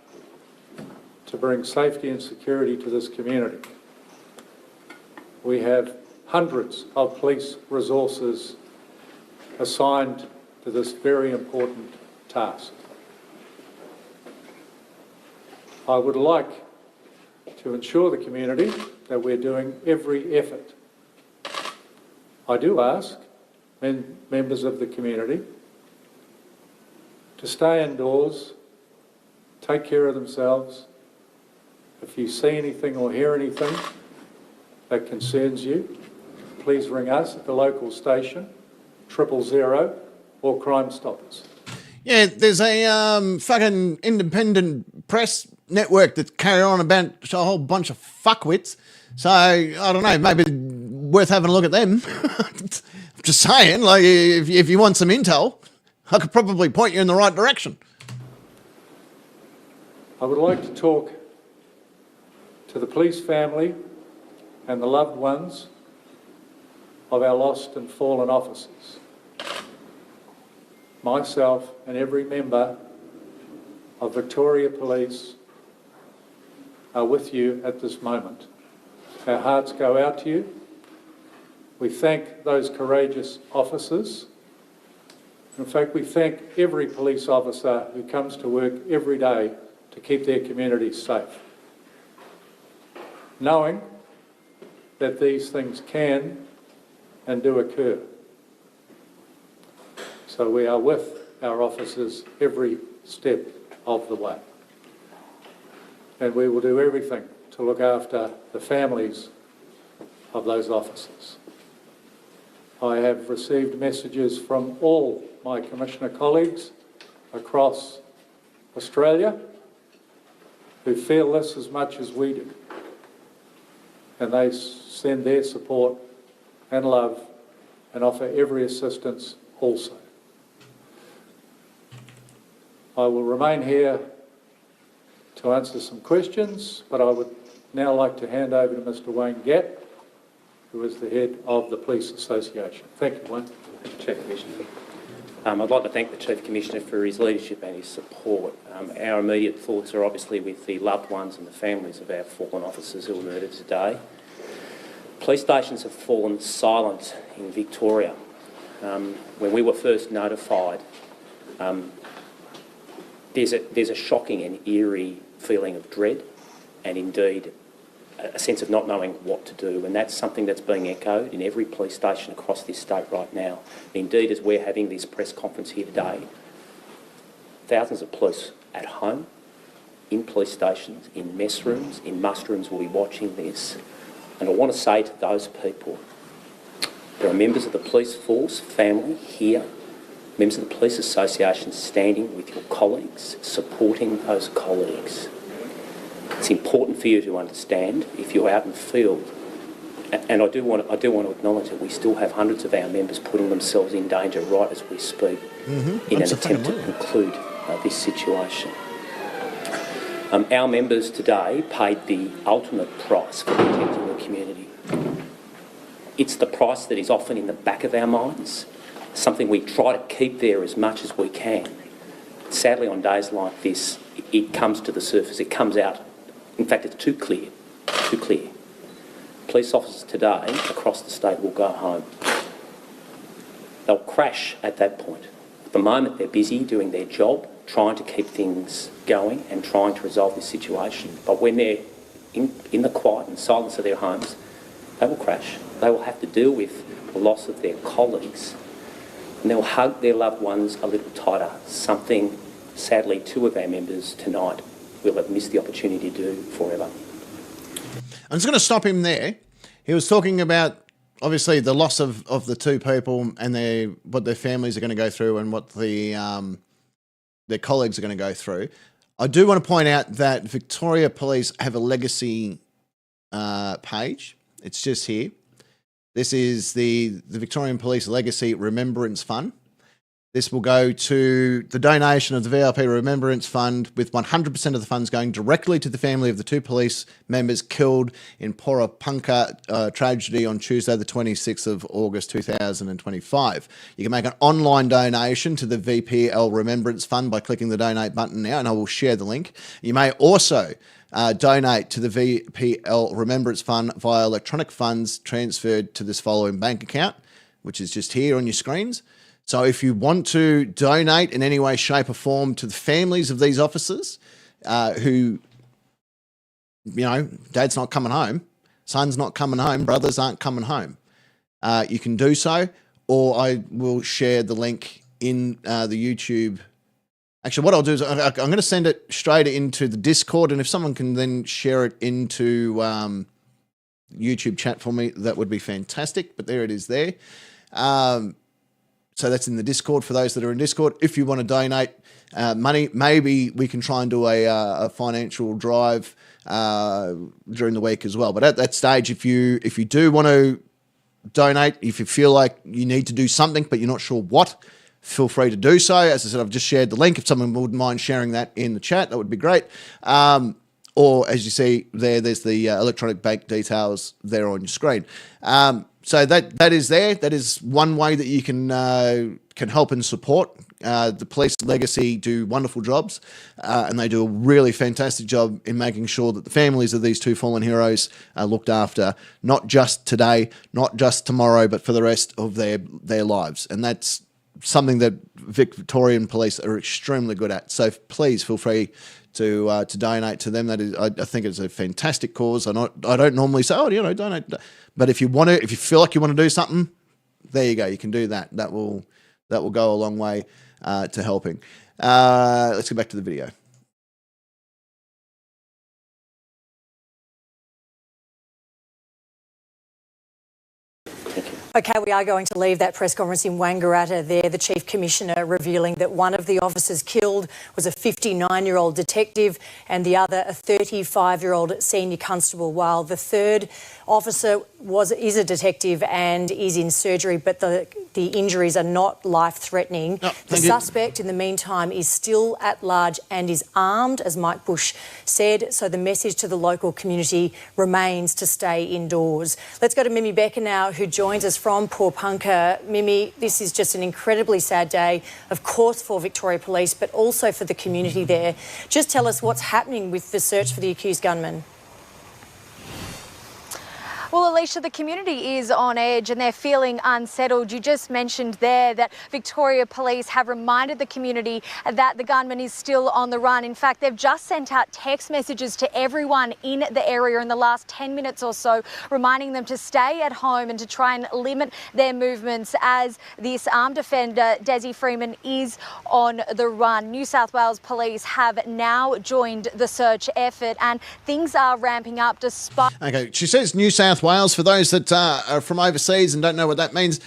to bring safety and security to this community. We have hundreds of police resources assigned to this very important task. I would like to ensure the community that we're doing every effort. I do ask members of the community to stay indoors, take care of themselves. If you see anything or hear anything that concerns you, please ring us at the local station, 000 or Crime Stoppers. Yeah, there's a fucking independent press network that carry on about a whole bunch of fuckwits. So, I don't know, maybe worth having a look at them. I'm just saying, like, if you want some intel, I could probably point you in the right direction. I would like to talk to the police family and the loved ones of our lost and fallen officers. Myself and every member of Victoria Police are with you at this moment. Our hearts go out to you. We thank those courageous officers. In fact, we thank every police officer who comes to work every day to keep their communities safe, knowing that these things can and do occur. So we are with our officers every step of the way. And we will do everything to look after the families of those officers. I have received messages from all my Commissioner colleagues across Australia who feel this as much as we do. And they send their support and love and offer every assistance also. I will remain here to answer some questions, but I would now like to hand over to Mr. Wayne Gatt, who is the head of the Police Association. Thank you, Wayne. Thank you, Chief Commissioner. I'd like to thank the Chief Commissioner for his leadership and his support. Our immediate thoughts are obviously with the loved ones and the families of our fallen officers who were murdered today. Police stations have fallen silent in Victoria. When we were first notified, there's a shocking and eerie feeling of dread and indeed a sense of not knowing what to do, and that's something that's being echoed in every police station across this state right now. Indeed, as we're having this press conference here today, thousands of police at home, in police stations, in mess rooms, in mustrooms will be watching this. And I want to say to those people, there are members of the police force, family here, Members of the Police Association standing with your colleagues, supporting those colleagues. It's important for you to understand if you're out in the field, and I do want to acknowledge that we still have hundreds of our members putting themselves in danger right as we speak in an attempt to conclude this situation. Our members today paid the ultimate price for protecting the community. It's the price that is often in the back of our minds, something we try to keep there as much as we can. Sadly, on days like this, it comes to the surface, it comes out. In fact, it's too clear, too clear. Police officers today across the state will go home. They'll crash at that point. At the moment, they're busy doing their job, trying to keep things going and trying to resolve this situation. But when they're in the quiet and silence of their homes, they will crash. They will have to deal with the loss of their colleagues, and they'll hug their loved ones a little tighter, something, sadly, 2 of our members tonight will have missed the opportunity to do forever. I'm just going to stop him there. He was talking about, obviously, the loss of the 2 people and what their families are going to go through and what their colleagues are going to go through. I do want to point out that Victoria Police have a legacy page. It's just here. This is the Victorian Police Legacy Remembrance Fund. This will go to the donation of the VIP Remembrance Fund, with 100% of the funds going directly to the family of the 2 police members killed in Porapunka tragedy on Tuesday, the 26th of August 2025. You can make an online donation to the VPL Remembrance Fund by clicking the donate button now, and I will share the link. You may also donate to the VPL Remembrance Fund via electronic funds transferred to this following bank account, which is just here on your screens. So if you want to donate in any way, shape or form to the families of these officers who, dad's not coming home, son's not coming home, brothers aren't coming home, you can do so, or I will share the link in the YouTube. Actually, what I'll do is I'm going to send it straight into the Discord, and if someone can then share it into YouTube chat for me, that would be fantastic. But there it is there. So that's in the Discord for those that are in Discord. If you want to donate money, maybe we can try and do a financial drive during the week as well. But at that stage, if you do want to donate, if you feel like you need to do something but you're not sure what, feel free to do so. As I said, I've just shared the link. If someone wouldn't mind sharing that in the chat, that would be great. Or as you see there's the electronic bank details there on your screen. So that is there. That is one way that you can help and support. The Police Legacy do wonderful jobs, and they do a really fantastic job in making sure that the families of these 2 fallen heroes are looked after, not just today, not just tomorrow, but for the rest of their lives. And that's something that Victorian Police are extremely good at. So please feel free to donate to them. That is, I think it's a fantastic cause. I don't normally say, donate. But if you feel like you want to do something, there you go. You can do that. That will go a long way to helping. Let's get back to the video. Okay, we are going to leave that press conference in Wangaratta there. The Chief Commissioner revealing that one of the officers killed was a 59-year-old detective and the other a 35-year-old senior constable, while the third officer is a detective and is in surgery, but the injuries are not life-threatening. The suspect, in the meantime, is still at large and is armed, as Mike Bush said, so the message to the local community remains to stay indoors. Let's go to Mimi Becker now, who joins us from Porapunka. Mimi, this is just an incredibly sad day, of course, for Victoria Police, but also for the community there. Just tell us what's happening with the search for the accused gunman. Well, Alicia, the community is on edge and they're feeling unsettled. You just mentioned there that Victoria Police have reminded the community that the gunman is still on the run. In fact, they've just sent out text messages to everyone in the area in the last 10 minutes or so, reminding them to stay at home and to try and limit their movements as this armed offender, Desi Freeman, is on the run. New South Wales Police have now joined the search effort and things are ramping up despite... Okay, she says New South Wales. For those that are from overseas and don't know what that means,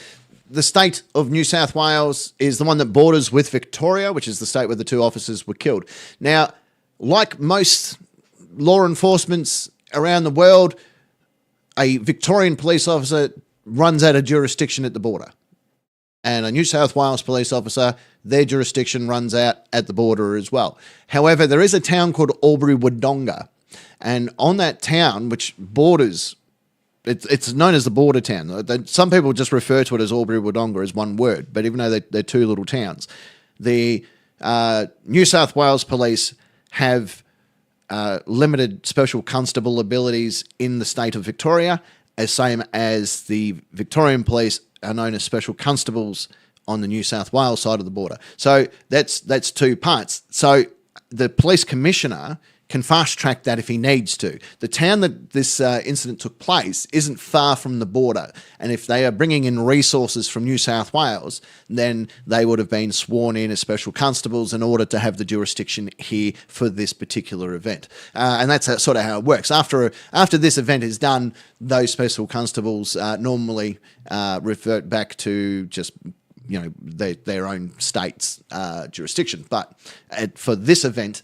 the state of New South Wales is the one that borders with Victoria, which is the state where the two officers were killed. Now, like most law enforcements around the world, a Victorian police officer runs out of jurisdiction at the border. And a New South Wales police officer, their jurisdiction runs out at the border as well. However, there is a town called Albury-Wodonga. And on that town, which borders, it's known as the border town. Some people just refer to it as Albury-Wodonga as one word, but even though they're two little towns, the New South Wales police have limited special constable abilities in the state of Victoria, as same as the Victorian police are known as special constables on the New South Wales side of the border. So that's two parts. So the police commissioner can fast track that if he needs to. The town that this incident took place isn't far from the border, and if they are bringing in resources from New South Wales, then they would have been sworn in as special constables in order to have the jurisdiction here for this particular event. And that's sort of how it works. After this event is done, those special constables normally revert back to just their own state's jurisdiction. But for this event,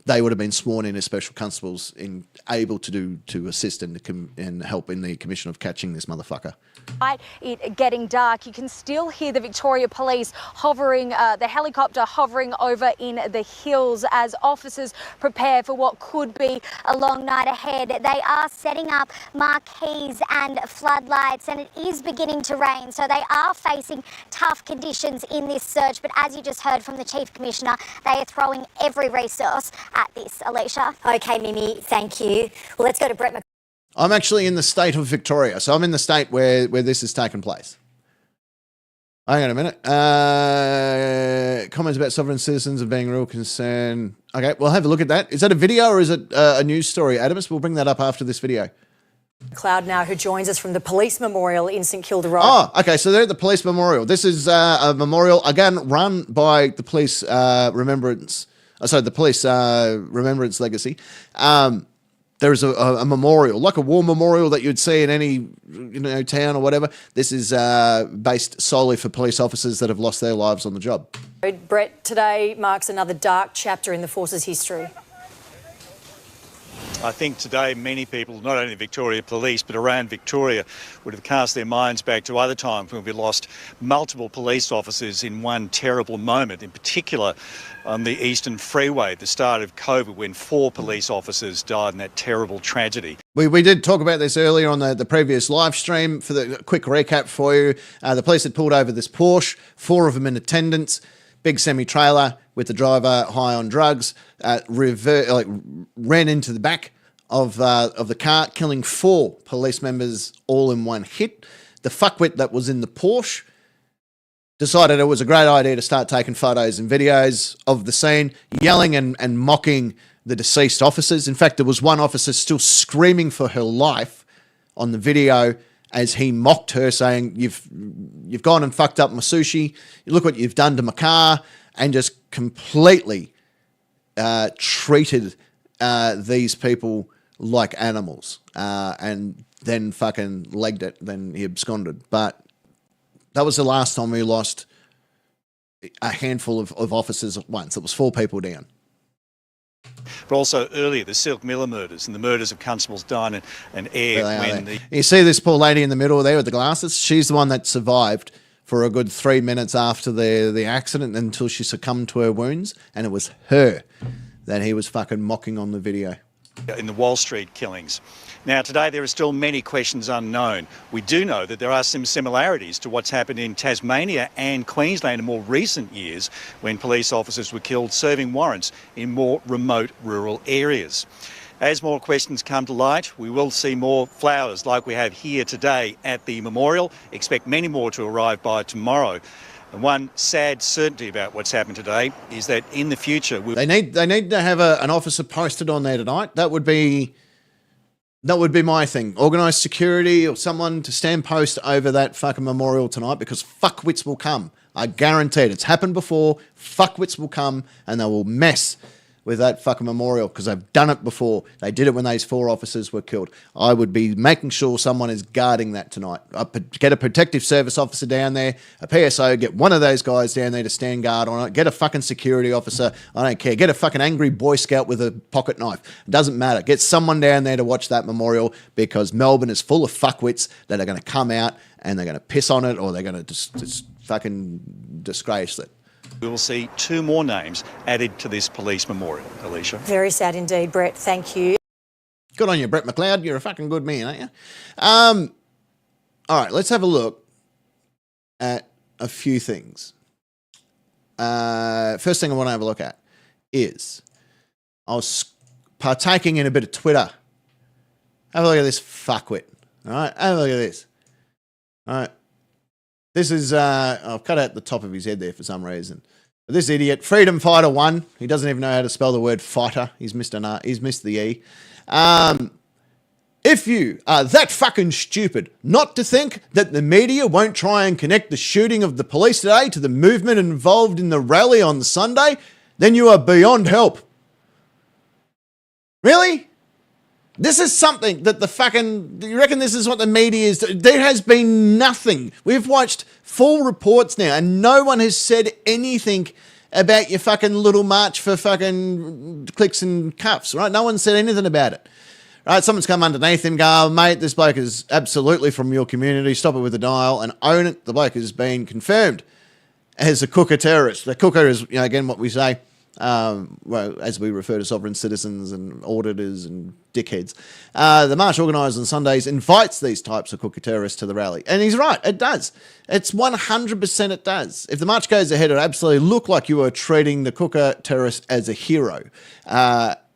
they would have been sworn in as special constables and able to assist and help in the commission of catching this motherfucker. Despite it getting dark, you can still hear the Victoria Police hovering, the helicopter hovering over in the hills as officers prepare for what could be a long night ahead. They are setting up marquees and floodlights, and it is beginning to rain, so they are facing tough conditions in this search. But as you just heard from the Chief Commissioner, they are throwing every resource at this, Alicia. Okay, Mimi, thank you. Well, let's go to Brett. I'm actually in the state of Victoria, so I'm in the state where this has taken place. Hang on a minute. Comments about sovereign citizens of being real concern. Okay, we'll have a look at that. Is that a video or is it a news story, Adamus? We'll bring that up after this video. Cloud now, who joins us from the Police Memorial in St Kilda Road. Oh, okay, so they're at the Police Memorial. This is a memorial, again, run by the Police Remembrance Legacy. There is a memorial, like a war memorial that you'd see in any town or whatever. This is based solely for police officers that have lost their lives on the job. Brett, today marks another dark chapter in the Force's history. I think today many people, not only Victoria Police but around Victoria, would have cast their minds back to other times when we lost multiple police officers in one terrible moment, in particular on the Eastern Freeway at the start of COVID when 4 police officers died in that terrible tragedy. We did talk about this earlier on the previous live stream. For the quick recap for you, the police had pulled over this Porsche, 4 of them in attendance, big semi-trailer with the driver high on drugs, ran into the back of the car, killing 4 police members all in one hit. The fuckwit that was in the Porsche decided it was a great idea to start taking photos and videos of the scene, yelling and mocking the deceased officers. In fact, there was one officer still screaming for her life on the video as he mocked her, saying, you've gone and fucked up my sushi, look what you've done to my car, and just completely treated these people like animals, and then fucking legged it. Then he absconded. But that was the last time we lost a handful of officers at once. It was 4 people down. But also earlier, the Silk Miller murders and the murders of Constables Dine and Eyre. You see this poor lady in the middle there with the glasses? She's the one that survived for a good 3 minutes after the accident until she succumbed to her wounds, and it was her that he was fucking mocking on the video. In the Wall Street killings. Now, today there are still many questions unknown. We do know that there are some similarities to what's happened in Tasmania and Queensland in more recent years when police officers were killed serving warrants in more remote rural areas. As more questions come to light, we will see more flowers like we have here today at the memorial. Expect many more to arrive by tomorrow. And one sad certainty about what's happened today is that in the future... They need to have an officer posted on there tonight. That would be my thing. Organised security or someone to stand post over that fucking memorial tonight, because fuckwits will come. I guarantee it. It's happened before. Fuckwits will come and they will mess with that fucking memorial because they've done it before. They did it when those 4 officers were killed. I would be making sure someone is guarding that tonight. Get a protective service officer down there, a PSO, get one of those guys down there to stand guard on it. Get a fucking security officer. I don't care. Get a fucking angry Boy Scout with a pocket knife. It doesn't matter. Get someone down there to watch that memorial because Melbourne is full of fuckwits that are going to come out and they're going to piss on it or they're going to just fucking disgrace it. We will see 2 more names added to this police memorial, Alicia. Very sad indeed, Brett. Thank you. Good on you, Brett McLeod. You're a fucking good man, aren't you? All right, let's have a look at a few things. First thing I want to have a look at is I was partaking in a bit of Twitter. Have a look at this fuckwit. All right, have a look at this. All right. This is, I've cut out the top of his head there for some reason. But this idiot, Freedom Fighter 1, he doesn't even know how to spell the word fighter. He's missed the E. If you are that fucking stupid not to think that the media won't try and connect the shooting of the police today to the movement involved in the rally on Sunday, then you are beyond help. Really? This is something that you reckon this is what the media is? There has been nothing. We've watched full reports now and no one has said anything about your fucking little march for fucking clicks and cuffs, right? No one said anything about it. Right, someone's come underneath him, go, mate, this bloke is absolutely from your community, stop it with a dial and own it. The bloke has been confirmed as a cooker terrorist. The cooker is, again, what we say, well, as we refer to sovereign citizens and auditors and dickheads. The march organised on Sundays invites these types of cooker terrorists to the rally. And he's right, it does. It's 100% it does. If the march goes ahead, it absolutely look like you are treating the cooker terrorist as a hero.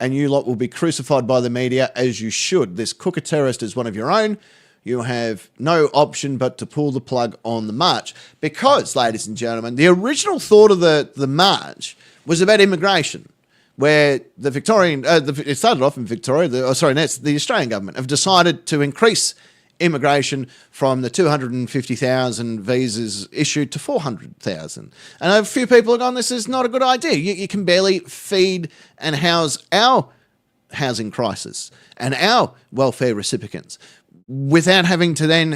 And you lot will be crucified by the media as you should. This cooker terrorist is one of your own. You have no option but to pull the plug on the march. Because, ladies and gentlemen, the original thought of the march was about immigration, where the Victorian, it started off in Victoria, the Australian government have decided to increase immigration from the 250,000 visas issued to 400,000. And a few people have gone, this is not a good idea. You can barely feed and house our housing crisis and our welfare recipients without having to then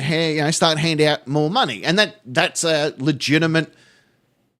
start handing out more money. And that's a legitimate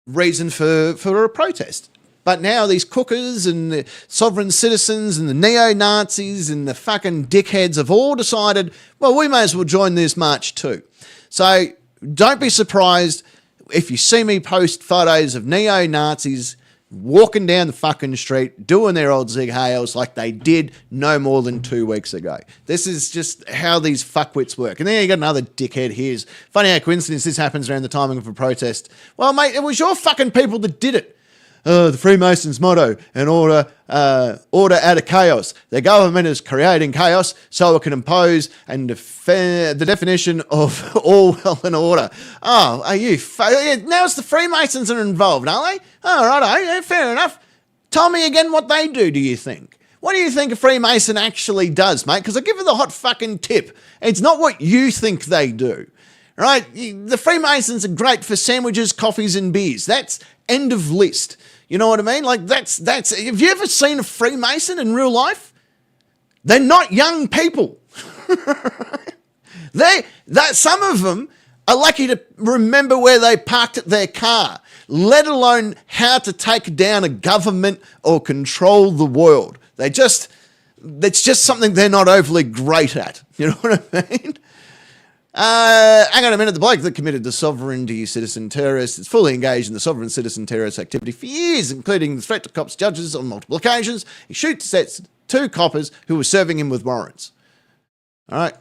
reason for a protest. But now these cookers and the sovereign citizens and the neo-Nazis and the fucking dickheads have all decided, well, we may as well join this march too. So don't be surprised if you see me post photos of neo-Nazis walking down the fucking street doing their old Zig Heils like they did no more than 2 weeks ago. This is just how these fuckwits work. And then you got another dickhead here. Funny how coincidence this happens around the timing of a protest. Well, mate, it was your fucking people that did it. The Freemasons' motto, and order out of chaos. Their government is creating chaos so it can impose and defend the definition of all well and order. Oh, are you... now it's the Freemasons that are involved, aren't they? Oh, right, fair enough. Tell me again what they do you think? What do you think a Freemason actually does, mate? Because I give you the hot fucking tip. It's not what you think they do. Right? The Freemasons are great for sandwiches, coffees, and beers. That's end of list. You know what I mean? Like that's. Have you ever seen a Freemason in real life? They're not young people. Some of them are lucky to remember where they parked their car, let alone how to take down a government or control the world. It's just something they're not overly great at. You know what I mean? Hang on a minute. The bloke that committed the sovereignty citizen terrorist is fully engaged in the sovereign citizen terrorist activity for years, including the threat to cops, judges on multiple occasions. He shoots at 2 coppers who were serving him with warrants. All right.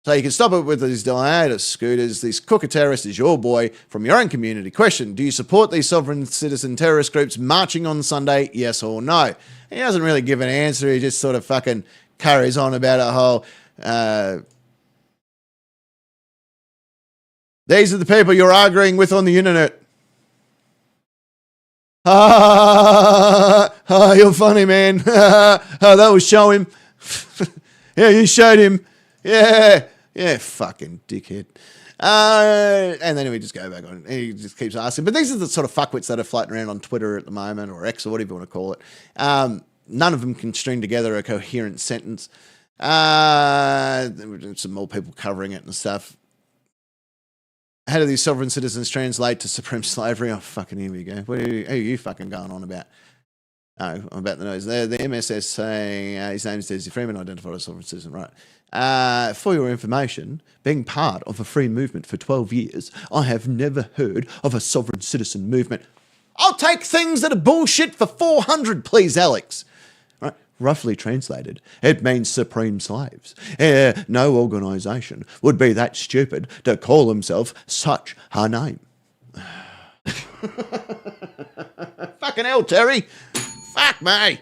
So you can stop it with these Diana scooters. This cooker terrorist is your boy from your own community. Question, do you support these sovereign citizen terrorist groups marching on Sunday? Yes or no? He doesn't really give an answer. He just sort of fucking carries on about a whole... These are the people you're arguing with on the internet. You're funny, man. That was show him. Yeah, you showed him. Yeah, fucking dickhead. And then we just go back on. He just keeps asking. But these are the sort of fuckwits that are floating around on Twitter at the moment, or X, or whatever you want to call it. None of them can string together a coherent sentence. Some more people covering it and stuff. How do these sovereign citizens translate to supreme slavery? Oh, fucking here we go. Who are you fucking going on about? Oh, about the nose. The MSS saying his name is Desi Freeman, identified as sovereign citizen, right. For your information, being part of a free movement for 12 years, I have never heard of a sovereign citizen movement. I'll take things that are bullshit for 400, please, Alex. Right. Roughly translated, it means supreme slaves. No organisation would be that stupid to call themselves such a name. Fucking hell, Terry. Fuck me.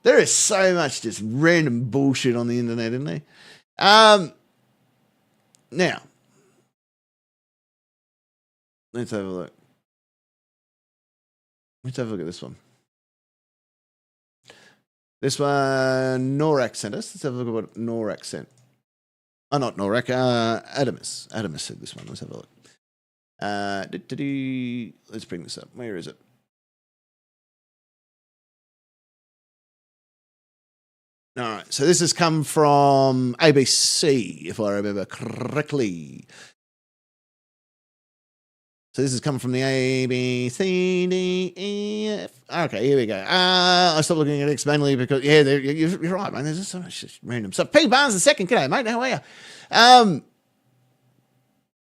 There is so much just random bullshit on the internet, isn't there? Now, let's have a look. Let's have a look at this one. This one, Norak sent us. Let's have a look at what Norak sent. Oh, not Norak, Adamus. Adamus said this one. Let's have a look. Let's bring this up. Where is it? All right, so this has come from ABC, if I remember correctly. So this has come from the ABCDEF. Okay, here we go. I stopped looking at X mainly because, yeah, you're right, man. There's just so much just random stuff. P. Barnes II, g'day, mate. How are you?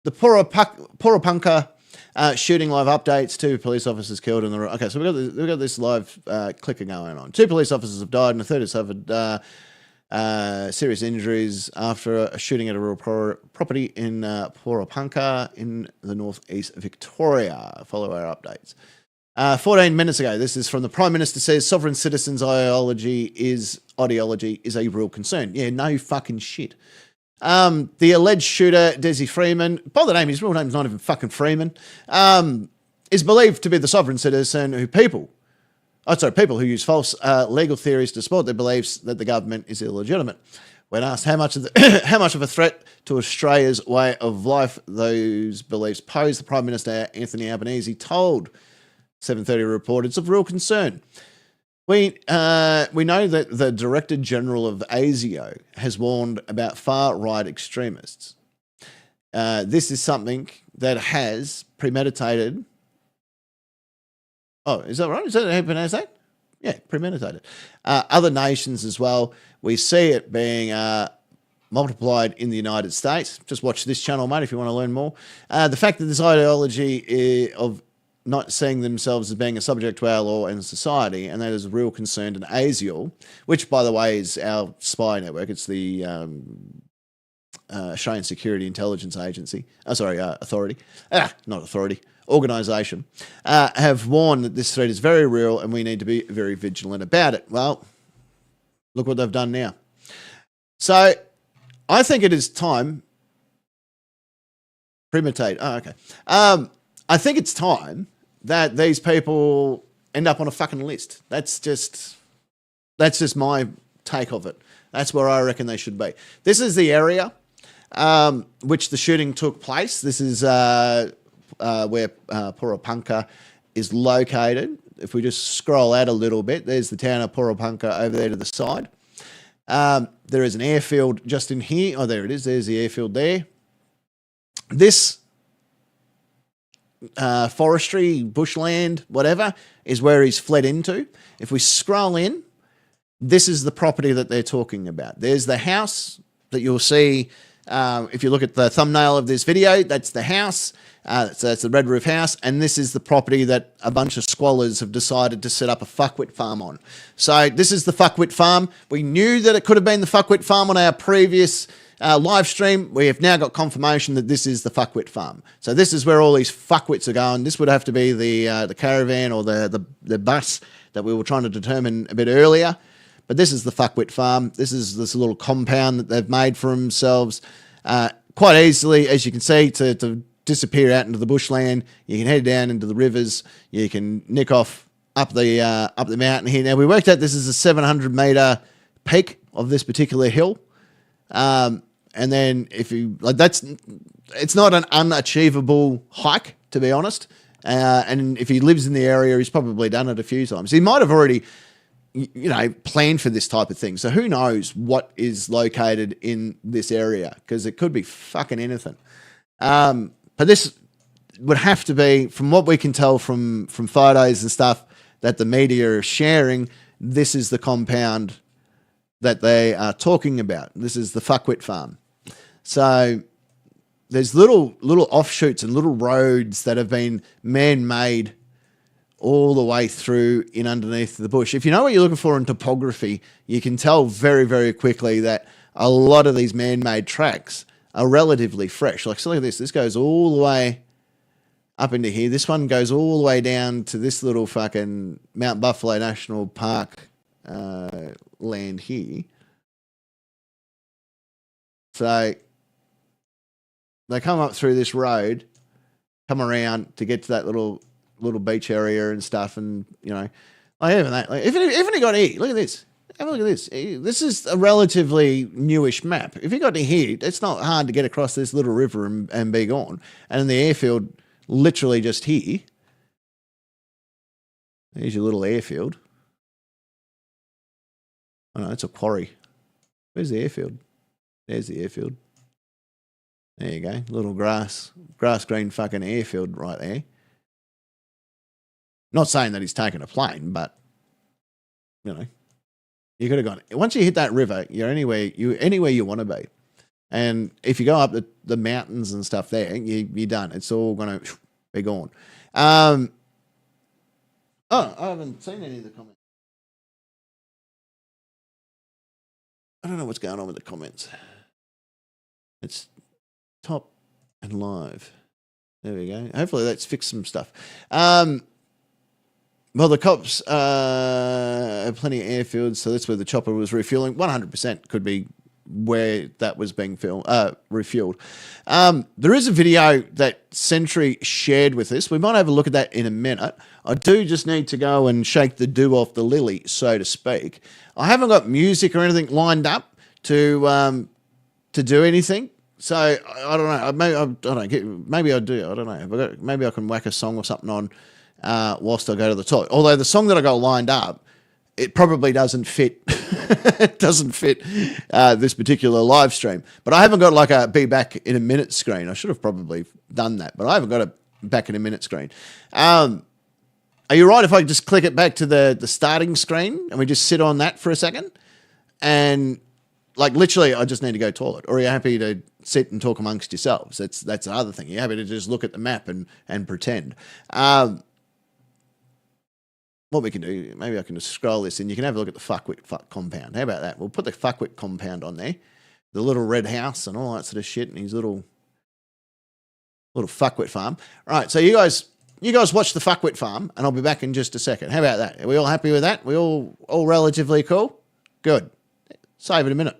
The Porapunka shooting live updates. 2 police officers killed in the... Okay, so we've got this live clicker going on. 2 police officers have died and a third has suffered serious injuries after a shooting at a rural property in Porapunka in the northeast Victoria. Follow our updates. 14 minutes ago, this is from the Prime Minister says sovereign citizens' ideology is a real concern. Yeah, no fucking shit. The alleged shooter, Desi Freeman, by the name, his real name's not even fucking Freeman, is believed to be the sovereign citizen who people who use false legal theories to support their beliefs that the government is illegitimate. When asked how much of a threat to Australia's way of life those beliefs pose, the Prime Minister, Anthony Albanese, told 7:30 Report it's of real concern. We know that the Director General of ASIO has warned about far-right extremists. This is something that has premeditated. Oh, is that right? Is that how you pronounce that? Yeah, premeditated. Other nations as well. We see it being multiplied in the United States. Just watch this channel, mate, if you want to learn more. The fact that this ideology of not seeing themselves as being a subject to our law and society, and that is a real concern in ASIO, which, by the way, is our spy network. It's the Australian Security Intelligence Agency. Authority. Not authority. Organisation. Have warned that this threat is very real and we need to be very vigilant about it. Well, look what they've done now. So, I think it is time... Premeditate. Oh, okay. I think it's time that these people end up on a fucking list. That's just my take of it. That's where I reckon they should be. This is the area which the shooting took place. This is where Porapunka is located. If we just scroll out a little bit, there's the town of Porapunka over there to the side. There is an airfield just in here. Oh, there it is. There's the airfield there. This forestry, bushland, whatever, is where he's fled into. If we scroll in, this is the property that they're talking about. There's the house that you'll see. If you look at the thumbnail of this video, that's the house. So that's the red roof house. And this is the property that a bunch of squalors have decided to set up a fuckwit farm on. So this is the fuckwit farm. We knew that it could have been the fuckwit farm on our previous live stream. We have now got confirmation that this is the fuckwit farm. So this is where all these fuckwits are going. This would have to be the caravan or the bus that we were trying to determine a bit earlier. But this is the fuckwit farm. This is this little compound that they've made for themselves. Quite easily, as you can see, to disappear out into the bushland. You can head down into the rivers. You can nick off up the mountain here. Now, we worked out this is a 700-metre peak of this particular hill. And then if you like, it's not an unachievable hike, to be honest. And if he lives in the area, he's probably done it a few times. He might have already, planned for this type of thing. So who knows what is located in this area, because it could be fucking anything. But this would have to be, from what we can tell from photos and stuff that the media are sharing, this is the compound that they are talking about. This is the Fuckwit farm. So there's little offshoots and little roads that have been man-made all the way through in underneath the bush. If you know what you're looking for in topography, you can tell very, very quickly that a lot of these man-made tracks are relatively fresh. Like, so look at this. This goes all the way up into here. This one goes all the way down to this little fucking Mount Buffalo National Park land here. So they come up through this road, come around to get to that little beach area and stuff, and like even that, like even he got here, look at this. Have a look at this. This is a relatively newish map. If you got to here, it's not hard to get across this little river and be gone. And in the airfield, literally just here. There's your little airfield. Oh no, it's a quarry. Where's the airfield? There's the airfield. There you go. Little grass green fucking airfield right there. Not saying that he's taken a plane, but you could have gone. Once you hit that river, you're anywhere you want to be. And if you go up the mountains and stuff there, you're done. It's all going to be gone. I haven't seen any of the comments. I don't know what's going on with the comments. It's top and live. There we go. Hopefully that's fixed some stuff. Well, the cops have plenty of airfields, so that's where the chopper was refueling. 100% could be where that was being refueled. There is a video that Sentry shared with us. We might have a look at that in a minute. I do just need to go and shake the dew off the lily, so to speak. I haven't got music or anything lined up to do anything. So I don't know. Maybe I do. I don't know. Maybe I can whack a song or something on whilst I go to the toilet. Although the song that I got lined up, it probably doesn't fit. It doesn't fit this particular live stream. But I haven't got like a be back in a minute screen. I should have probably done that, but I haven't got a back in a minute screen. Are you right if I just click it back to the starting screen and we just sit on that for a second? And like literally, I just need to go toilet. Or are you happy to sit and talk amongst yourselves? That's the other thing. You're happy to just look at the map and pretend. What we can do, maybe I can just scroll this and you can have a look at the Fuckwit compound. How about that? We'll put the Fuckwit compound on there. The little red house and all that sort of shit and his little Fuckwit farm. All right, so you guys watch the Fuckwit farm and I'll be back in just a second. How about that? Are we all happy with that? We all relatively cool? Good. Save it a minute.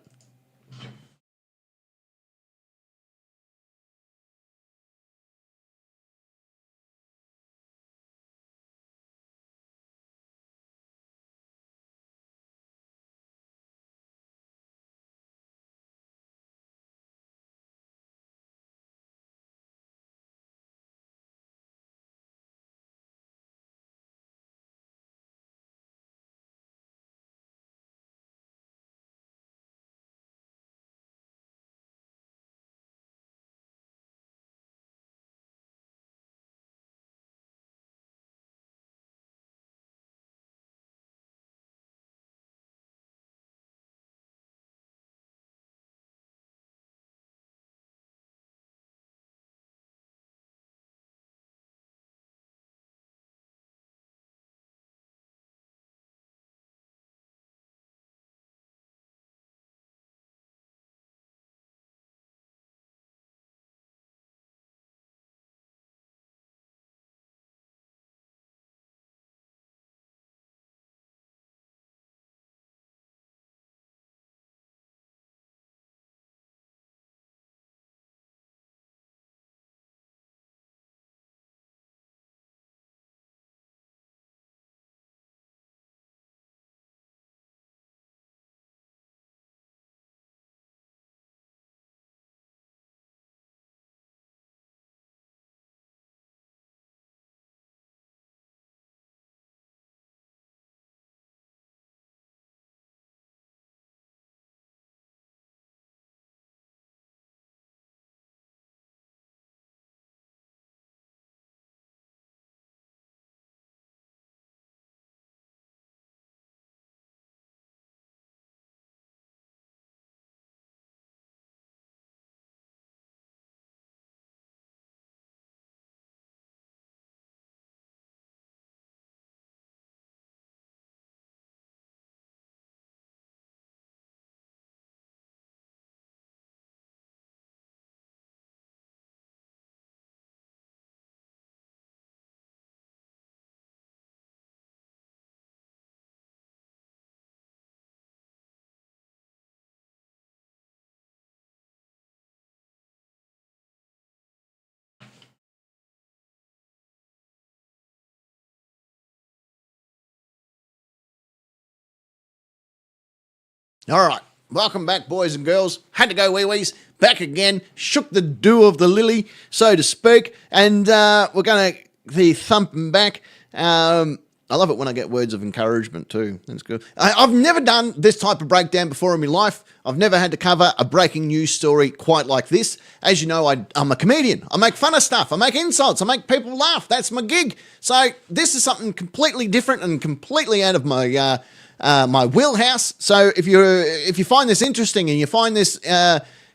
All right. Welcome back, boys and girls. Had to go wee-wees. Back again. Shook the dew of the lily, so to speak. And we're going to be thumping back. I love it when I get words of encouragement too. That's good. I've never done this type of breakdown before in my life. I've never had to cover a breaking news story quite like this. As you know, I'm a comedian. I make fun of stuff. I make insults. I make people laugh. That's my gig. So this is something completely different and completely out of my my wheelhouse. So if you find this interesting and you find this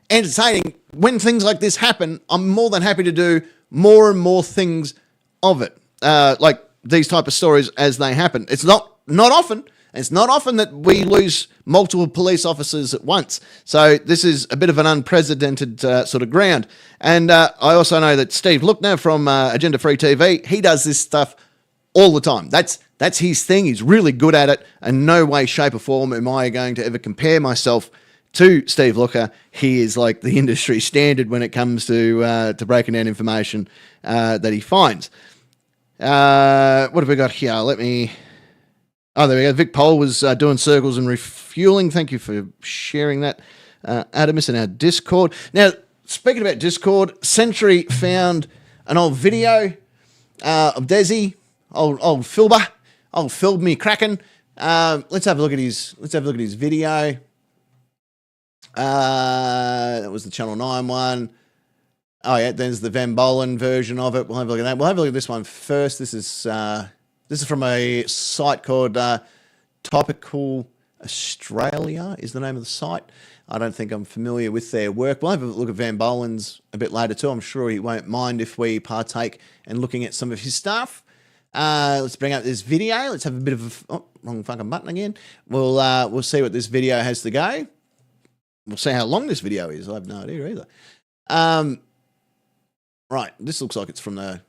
entertaining, when things like this happen, I'm more than happy to do more and more things of it. Like these type of stories as they happen. It's not often. It's not often that we lose multiple police officers at once. So this is a bit of an unprecedented sort of ground. And I also know that Steve Lookner from Agenda Free TV, he does this stuff all the time. That's his thing. He's really good at it. And no way, shape or form am I going to ever compare myself to Steve Looker. He is like the industry standard when it comes to breaking down information that he finds. What have we got here? Oh, there we go. Vic Pole was doing circles and refueling. Thank you for sharing that, Adam. It's in our Discord. Now, speaking about Discord, Sentry found an old video of Desi, old Philba, old Phil me cracking. Let's have a look at his video. That was the Channel 9 one. Oh yeah, there's the Van Bolen version of it. We'll have a look at that. We'll have a look at this one first. This is from a site called Topical Australia is the name of the site. I don't think I'm familiar with their work. We'll have a look at Van Bolen's a bit later too. I'm sure he won't mind if we partake in looking at some of his stuff. Let's bring up this video. Let's have a bit of wrong fucking button again. We'll see what this video has to go. We'll see how long this video is. I have no idea either. Right, this looks like it's from the...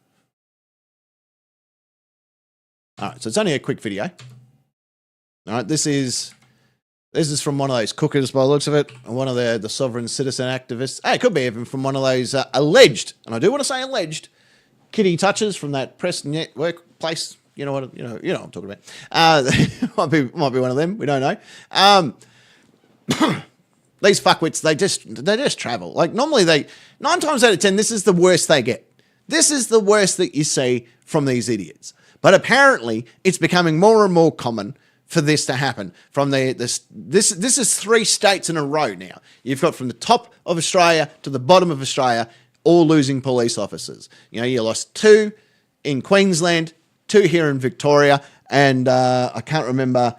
All right, so it's only a quick video. All right, this is from one of those cookers by the looks of it, one of the sovereign citizen activists. Hey, it could be even from one of those alleged, and I do want to say alleged, kitty touches from that press net workplace. You know what I'm talking about. Might be one of them. We don't know. These fuckwits, they just travel. Like normally 9 times out of 10, this is the worst they get. This is the worst that you see from these idiots. But apparently, it's becoming more and more common for this to happen. From this is 3 states in a row now. You've got from the top of Australia to the bottom of Australia, all losing police officers. You know, you lost 2 in Queensland, 2 here in Victoria, and I can't remember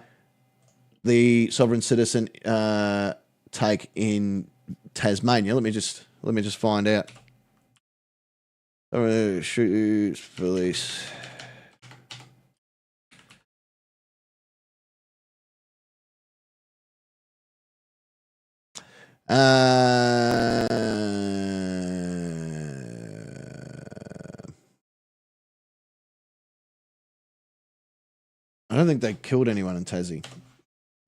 the sovereign citizen take in Tasmania. Let me just find out. Shoots police. I don't think they killed anyone in Tassie.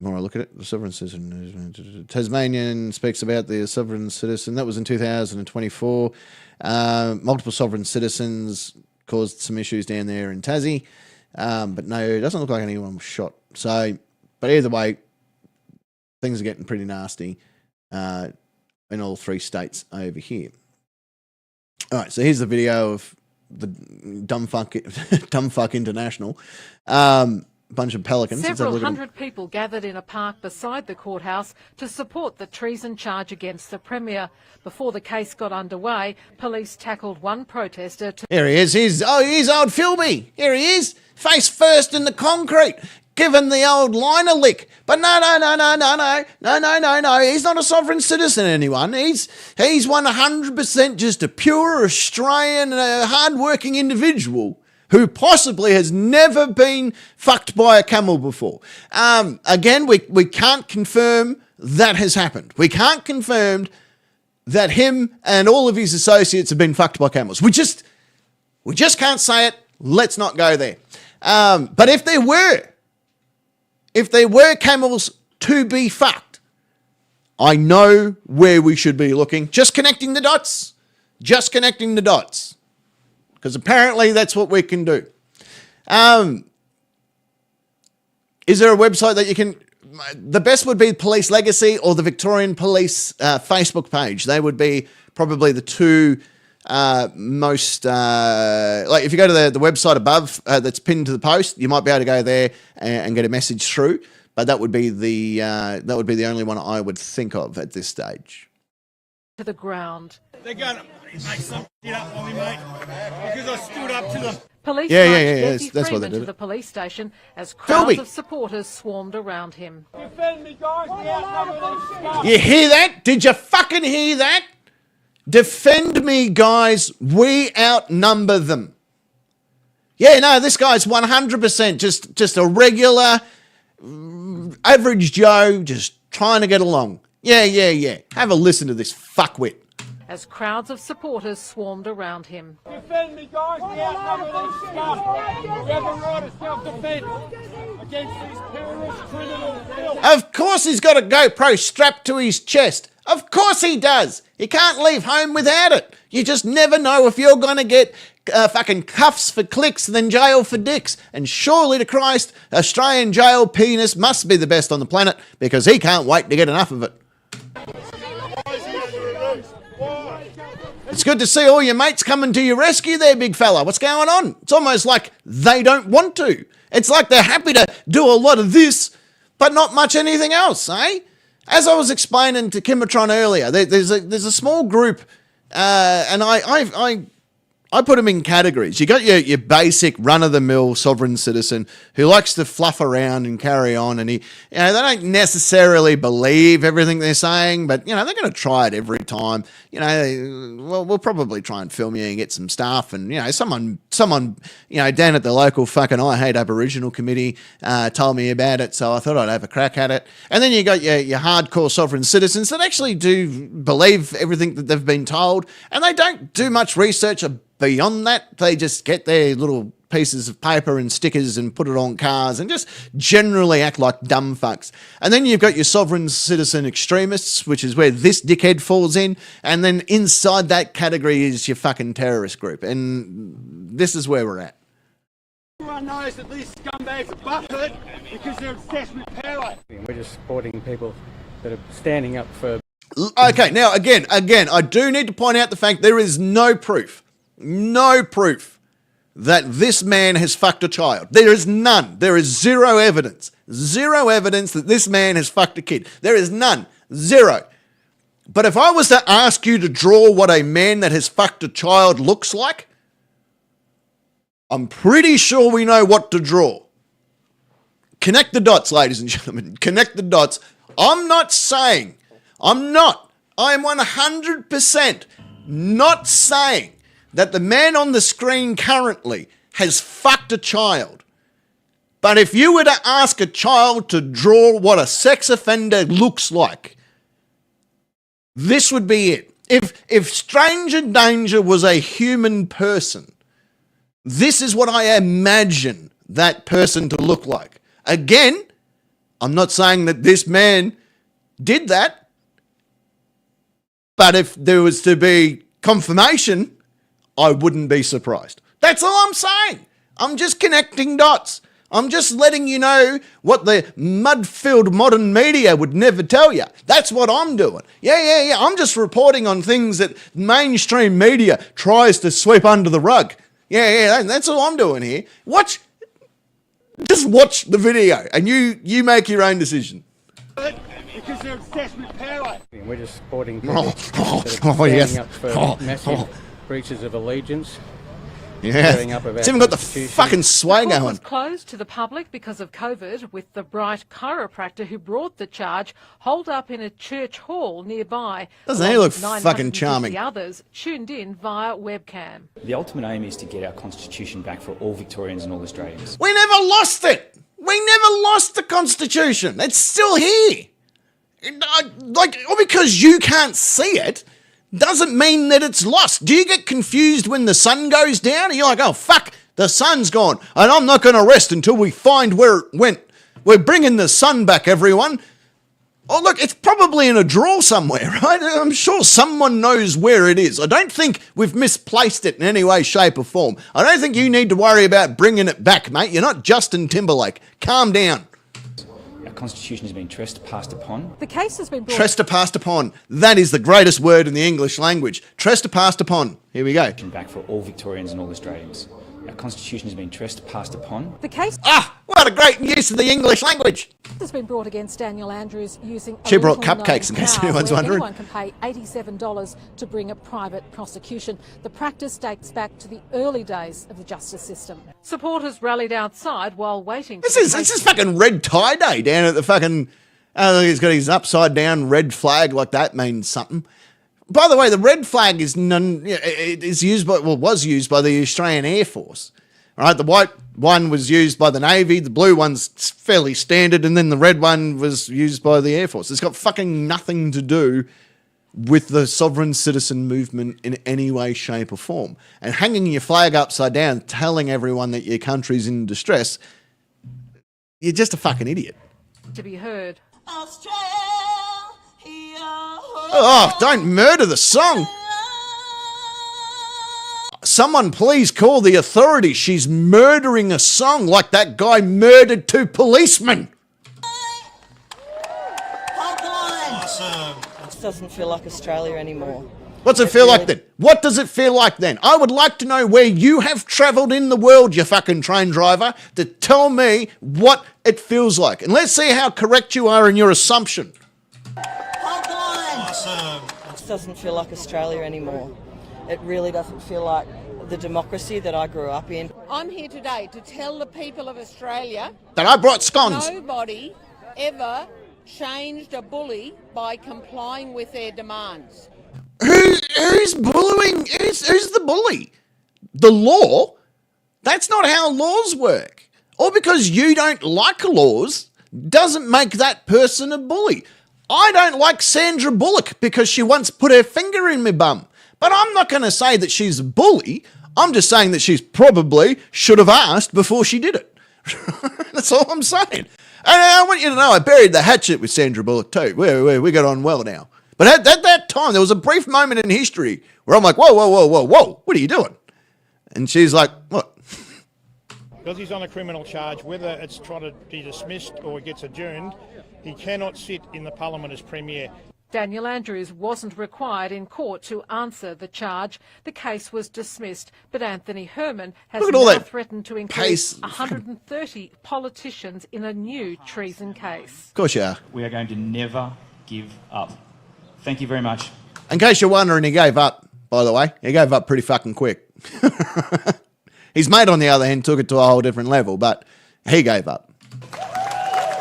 The more I look at it, the sovereign citizen. Tasmanian speaks about the sovereign citizen. That was in 2024. Multiple sovereign citizens caused some issues down there in Tassie. But no, it doesn't look like anyone was shot. So, but either way, things are getting pretty nasty in all 3 states over here. All right, so here's the video of the Dumbfuck International. Bunch of pelicans. Several hundred people gathered in a park beside the courthouse to support the treason charge against the Premier. Before the case got underway, police tackled one protester. Here he is. He's old Philby. Here he is. Face first in the concrete. Giving the old line a lick. But no. He's not a sovereign citizen, anyone. He's 100% just a pure Australian, hard-working individual who possibly has never been fucked by a camel before. Again, we can't confirm that has happened. We can't confirm that him and all of his associates have been fucked by camels. We just can't say it. Let's not go there. But if there were camels to be fucked, I know where we should be looking. Just connecting the dots. Because apparently that's what we can do. Is there a website that you can the best would be Police Legacy or the Victorian Police Facebook page. They would be probably the two most like if you go to the website above that's pinned to the post, you might be able to go there and get a message through. But that would be the only one I would think of at this stage. To the ground. They're going to make some shit up on me, mate, because I stood up to them. Police Yeah. marched Desi That's why they Freeman did to it. the police station as Philby. crowds of supporters swarmed around him. Defend me, guys. We outnumber them scum. You hear that? Did you fucking hear that? Defend me, guys. We outnumber them. Yeah, no, this guy's 100% just a regular, average Joe, just trying to get along. Yeah. Have a listen to this fuckwit. As crowds of supporters swarmed around him. Defend me, guys. We outnumber them scum. We have a right of self-defense against these terrorist criminals. Of course he's got a GoPro strapped to his chest. Of course he does. He can't leave home without it. You just never know if you're going to get fucking cuffs for clicks and then jail for dicks. And surely to Christ, Australian jail penis must be the best on the planet because he can't wait to get enough of it. It's good to see all your mates coming to your rescue there, big fella. What's going on? It's almost like they don't want to. It's like they're happy to do a lot of this, but not much anything else, eh? As I was explaining to Kimatron earlier, there's a small group, and I put them in categories. You got your basic run-of-the-mill sovereign citizen who likes to fluff around and carry on, and they don't necessarily believe everything they're saying, but they're going to try it every time. We'll probably try and film you and get some stuff, and someone down at the local fucking I Hate Aboriginal committee told me about it, so I thought I'd have a crack at it. And then you got your hardcore sovereign citizens that actually do believe everything that they've been told, and they don't do much research beyond that. They just get their little pieces of paper and stickers and put it on cars and just generally act like dumb fucks. And then you've got your sovereign citizen extremists, which is where this dickhead falls in. And then inside that category is your fucking terrorist group. And this is where we're at. Everyone knows that these scumbags are butthurt because they're obsessed with power. We're just supporting people that are standing up for... Okay, now again, I do need to point out the fact there is no proof that this man has fucked a child. There is none. There is zero evidence. Zero evidence that this man has fucked a kid. There is none. Zero. But if I was to ask you to draw what a man that has fucked a child looks like, I'm pretty sure we know what to draw. Connect the dots, ladies and gentlemen. Connect the dots. I am 100% not saying that the man on the screen currently has fucked a child. But if you were to ask a child to draw what a sex offender looks like, this would be it. If Stranger Danger was a human person, this is what I imagine that person to look like. Again, I'm not saying that this man did that, but if there was to be confirmation, I wouldn't be surprised. That's all I'm saying. I'm just connecting dots. I'm just letting you know what the mud-filled modern media would never tell you. That's what I'm doing. Yeah. I'm just reporting on things that mainstream media tries to sweep under the rug. Yeah, that's all I'm doing here. Just watch the video and you make your own decision. Because they're obsessed with power. We're just supporting people that are standing up for massive breaches of allegiance. Yeah, it's even got the fucking sway The court going. was closed to the public because of COVID, with the bright chiropractor who brought the charge holed up in a church hall nearby. Doesn't he look fucking 950 charming? Others tuned in via webcam. The ultimate aim is to get our constitution back for all Victorians and all Australians. We never lost it. We never lost the Constitution. It's still here. Because you can't see it doesn't mean that it's lost. Do you get confused when the sun goes down? And you're like, oh, fuck, the sun's gone, and I'm not going to rest until we find where it went. We're bringing the sun back, everyone. Oh, look, it's probably in a drawer somewhere, right? I'm sure someone knows where it is. I don't think we've misplaced it in any way, shape, or form. I don't think you need to worry about bringing it back, mate. You're not Justin Timberlake. Calm down. Our Our constitution has been trespassed upon. The case has been brought... Trespassed upon. That is the greatest word in the English language. Trespassed upon. Here we go. Back for all Victorians and all Australians. Our constitution has been trespassed upon. The case... What a great use of the English language. has been brought against Daniel Andrews using She a brought little-known cupcakes, in case power anyone's where wondering. Anyone can pay $87 to bring a private prosecution. The practice dates back to the early days of the justice system. Supporters rallied outside while waiting. This is fucking red tie day down at the fucking... he's got his upside down red flag like that means something. By the way, the red flag is was used by the Australian Air Force. All right, the white one was used by the Navy, the blue one's fairly standard, and then the red one was used by the Air Force. It's got fucking nothing to do with the sovereign citizen movement in any way, shape, or form. And hanging your flag upside down, telling everyone that your country's in distress, you're just a fucking idiot. To be heard. Oh, don't murder the song. Someone please call the authorities. She's murdering a song like that guy murdered two policemen. This doesn't feel like Australia anymore. What's it feel like then? What does it feel like then? I would like to know where you have travelled in the world, you fucking train driver, to tell me what it feels like. And let's see how correct you are in your assumption. This doesn't feel like Australia anymore. It really doesn't feel like the democracy that I grew up in. I'm here today to tell the people of Australia that I brought scones. Nobody ever changed a bully by complying with their demands. Who's bullying? Who's the bully? The law? That's not how laws work. Or because you don't like laws doesn't make that person a bully. I don't like Sandra Bullock because she once put her finger in my bum. But I'm not going to say that she's a bully. I'm just saying that she's probably should have asked before she did it. That's all I'm saying. And I want you to know I buried the hatchet with Sandra Bullock too. We got on well now. But at that time, there was a brief moment in history where I'm like, whoa, what are you doing? And she's like, what? Because he's on a criminal charge, whether it's trying to be dismissed or it gets adjourned, he cannot sit in the Parliament as Premier. Daniel Andrews wasn't required in court to answer the charge. The case was dismissed, but Anthony Herman has now threatened to include 130 politicians in a new treason case. Of course you are. We are going to never give up. Thank you very much. In case you're wondering, he gave up, by the way. He gave up pretty fucking quick. His mate, on the other hand, took it to a whole different level, but he gave up.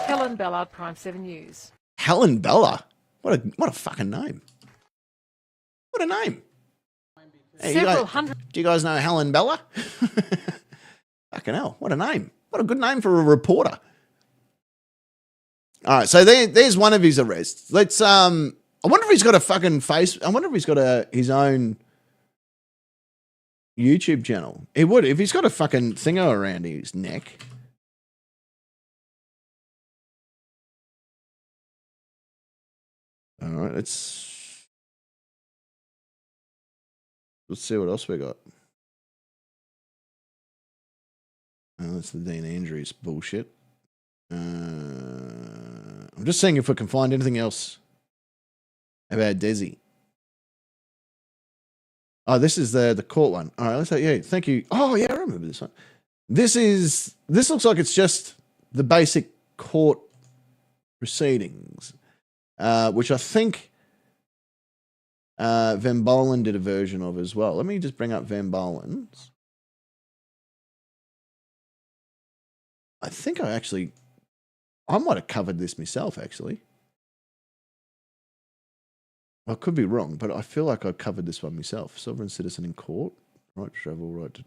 Helen Ballard, Prime 7 News. Helen Bella? What a fucking name. What a name. Hey, do you guys know Helen Bella? Fucking hell, what a name. What a good name for a reporter. All right, so there's one of his arrests. Let's, I wonder if he's got a fucking face. I wonder if he's got his own YouTube channel. He would, if he's got a fucking thingo around his neck. All right, let's see what else we got. Oh, that's the Dean Andrews bullshit. I'm just seeing if we can find anything else about Desi. Oh, this is the court one. All right, let's say, yeah, thank you. Oh, yeah, I remember this one. This looks like it's just the basic court proceedings. Which I think Van Bolen did a version of as well. Let me just bring up Van Bolen's. I think I might have covered this myself, actually. I could be wrong, but I feel like I covered this one myself. Sovereign citizen in court. Right, travel, right.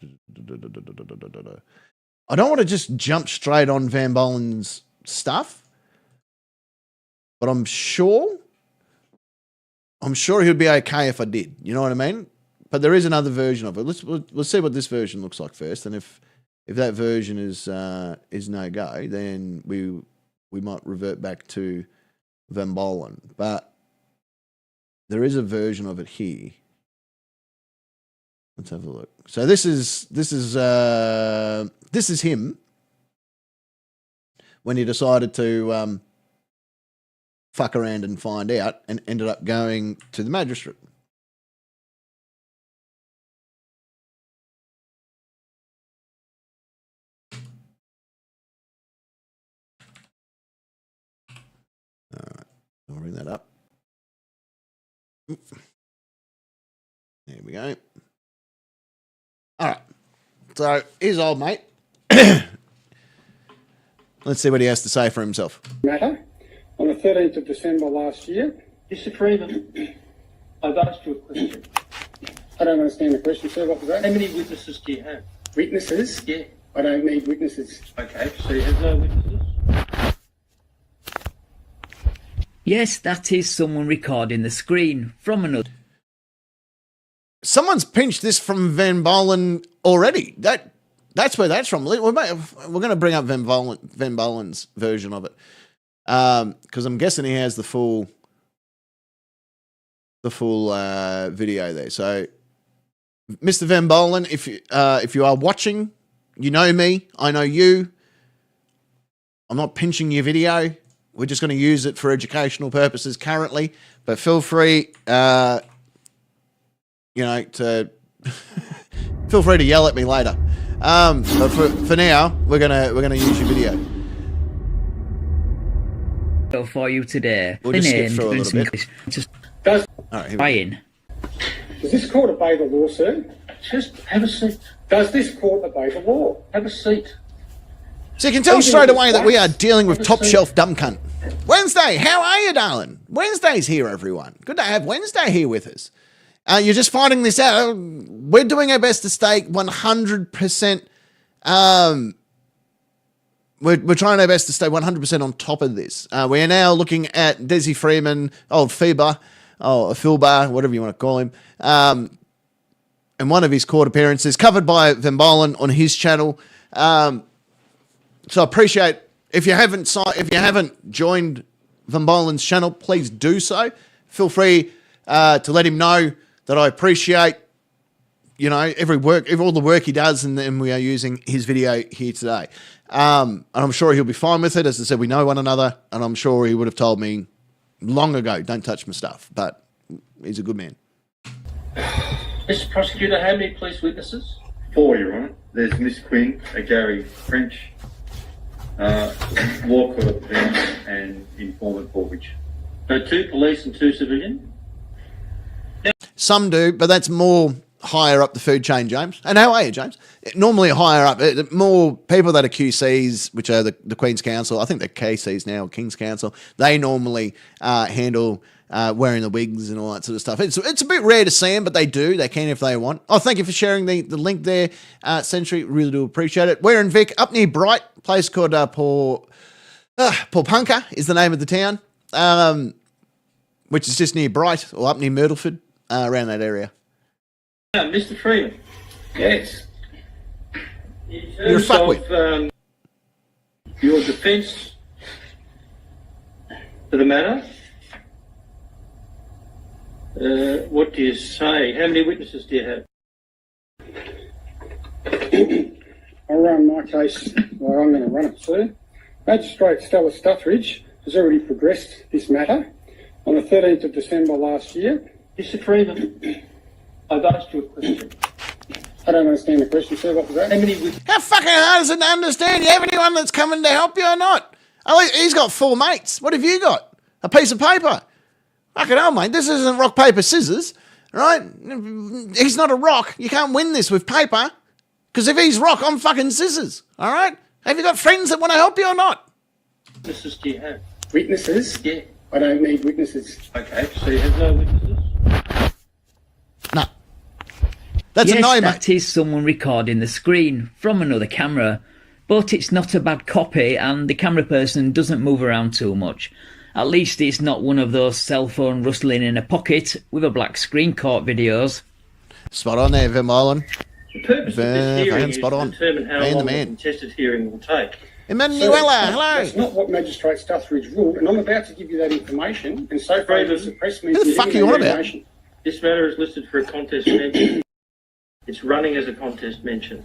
I don't want to just jump straight on Van Bolen's stuff. But I'm sure he'd be okay if I did. You know what I mean? But there is another version of it. Let's see what this version looks like first. And if that version is no go, then we might revert back to Van Bolen. But there is a version of it here. Let's have a look. So this is him when he decided to fuck around and find out, and ended up going to the magistrate. All right, I'll bring that up. There we go. All right. So here's old mate. Let's see what he has to say for himself. Matter. On the 13th of December last year. Mr. Freeman, I've asked you a question. I don't understand the question, sir. What was that? How many witnesses do you have? Witnesses? Yeah. I don't need witnesses. Okay, so you have no witnesses? Yes, that is someone recording the screen from another. Someone's pinched this from Van Bolen already. That's where that's from. We're going to bring up Van Bolen's version of it, because I'm guessing he has the full video there. So, Mr. Van Bolen, if you are watching, you know me, I know you. I'm not pinching your video. We're just going to use it for educational purposes currently, but feel free, to feel free to yell at me later. But for now, we're gonna use your video. For you today. We'll just skip through a little bit. Does this court obey the law, sir? Just have a seat. Does this court obey the law? Have a seat. So you can tell straight away that we are dealing with top shelf dumb cunt. Wednesday, how are you, darling? Wednesday's here, everyone. Good to have Wednesday here with us. You're just finding this out. We're doing our best to stay 100%. We're trying our best to stay 100% on top of this. We are now looking at Desi Freeman, Filbar, whatever you want to call him, and one of his court appearances covered by Van Bolen on his channel. So I appreciate if you haven't joined Van Bolen's channel, please do so. Feel free to let him know that I appreciate, all the work he does, and then we are using his video here today. And I'm sure he'll be fine with it. As I said, we know one another, and I'm sure he would have told me long ago, don't touch my stuff, but he's a good man. Mr. Prosecutor, how many police witnesses? 4, Your Honour. There's Miss Quinn, Gary French, Walker Vance, and informant Borwich. So 2 police and 2 civilian? Some do, but that's more higher up the food chain, James. And how are you, James? Normally higher up, more people that are QCs, which are the Queen's Council, I think they're KCs now, King's Council, they normally handle wearing the wigs and all that sort of stuff. It's a bit rare to see them, but they do. They can if they want. Oh, thank you for sharing the link there, Century. Really do appreciate it. We're in Vic, up near Bright, place called Paul Punker is the name of the town, which is just near Bright, or up near Myrtleford, around that area. Mr. Freeman. Yes. You're a fuckwit. Your defence to the matter. What do you say? How many witnesses do you have? I'll run my case where I'm going to run it, sir. Magistrate Stella Stuthridge has already progressed this matter. On the 13th of December last year. Mr. Freeman, I've asked you a question. I don't understand the question, sir. What was that? How fucking hard is it to understand? Do you have anyone that's coming to help you or not? He's got 4 mates. What have you got? A piece of paper. Fucking hell, mate. This isn't rock, paper, scissors, right? He's not a rock. You can't win this with paper. Because if he's rock, I'm fucking scissors, all right? Have you got friends that want to help you or not? Witnesses do you have? Witnesses? Yeah. I don't need witnesses. Okay, so you have no witnesses? No. That's yes, a no, mate. That is someone recording the screen from another camera, but it's not a bad copy and the camera person doesn't move around too much. At least it's not one of those cell phone rustling in a pocket with a black screen caught videos. Spot on there, Van Bolen. The purpose of this hearing is to determine how long the contested hearing will take. Emanuela, hello. That's not what Magistrate Stuthridge ruled, and I'm about to give you that information, and so far the suppress me. Who the fuck are you on about? This matter is listed for a contest mention. It's running as a contest mention.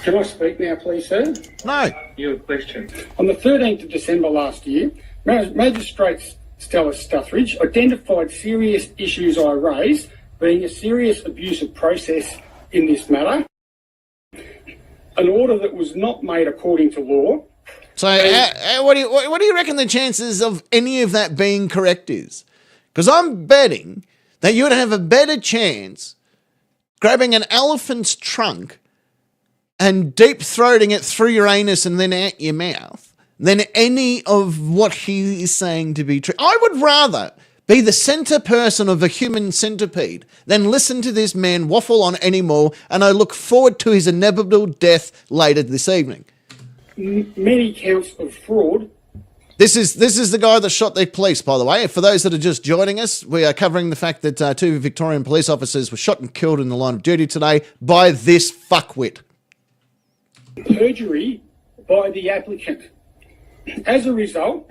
Can I speak now, please, sir? No. Your question. On the 13th of December last year, Magistrate Stella Stuthridge identified serious issues I raised, being a serious abuse of process in this matter, an order that was not made according to law. So what do you reckon the chances of any of that being correct is? Because I'm betting that you would have a better chance grabbing an elephant's trunk and deep-throating it through your anus and then out your mouth than any of what he is saying to be true. I would rather be the centre person of a human centipede than listen to this man waffle on anymore, and I look forward to his inevitable death later this evening. Many counts of fraud. This is the guy that shot the police, by the way. For those that are just joining us, we are covering the fact that 2 Victorian police officers were shot and killed in the line of duty today by this fuckwit. Perjury by the applicant. As a result,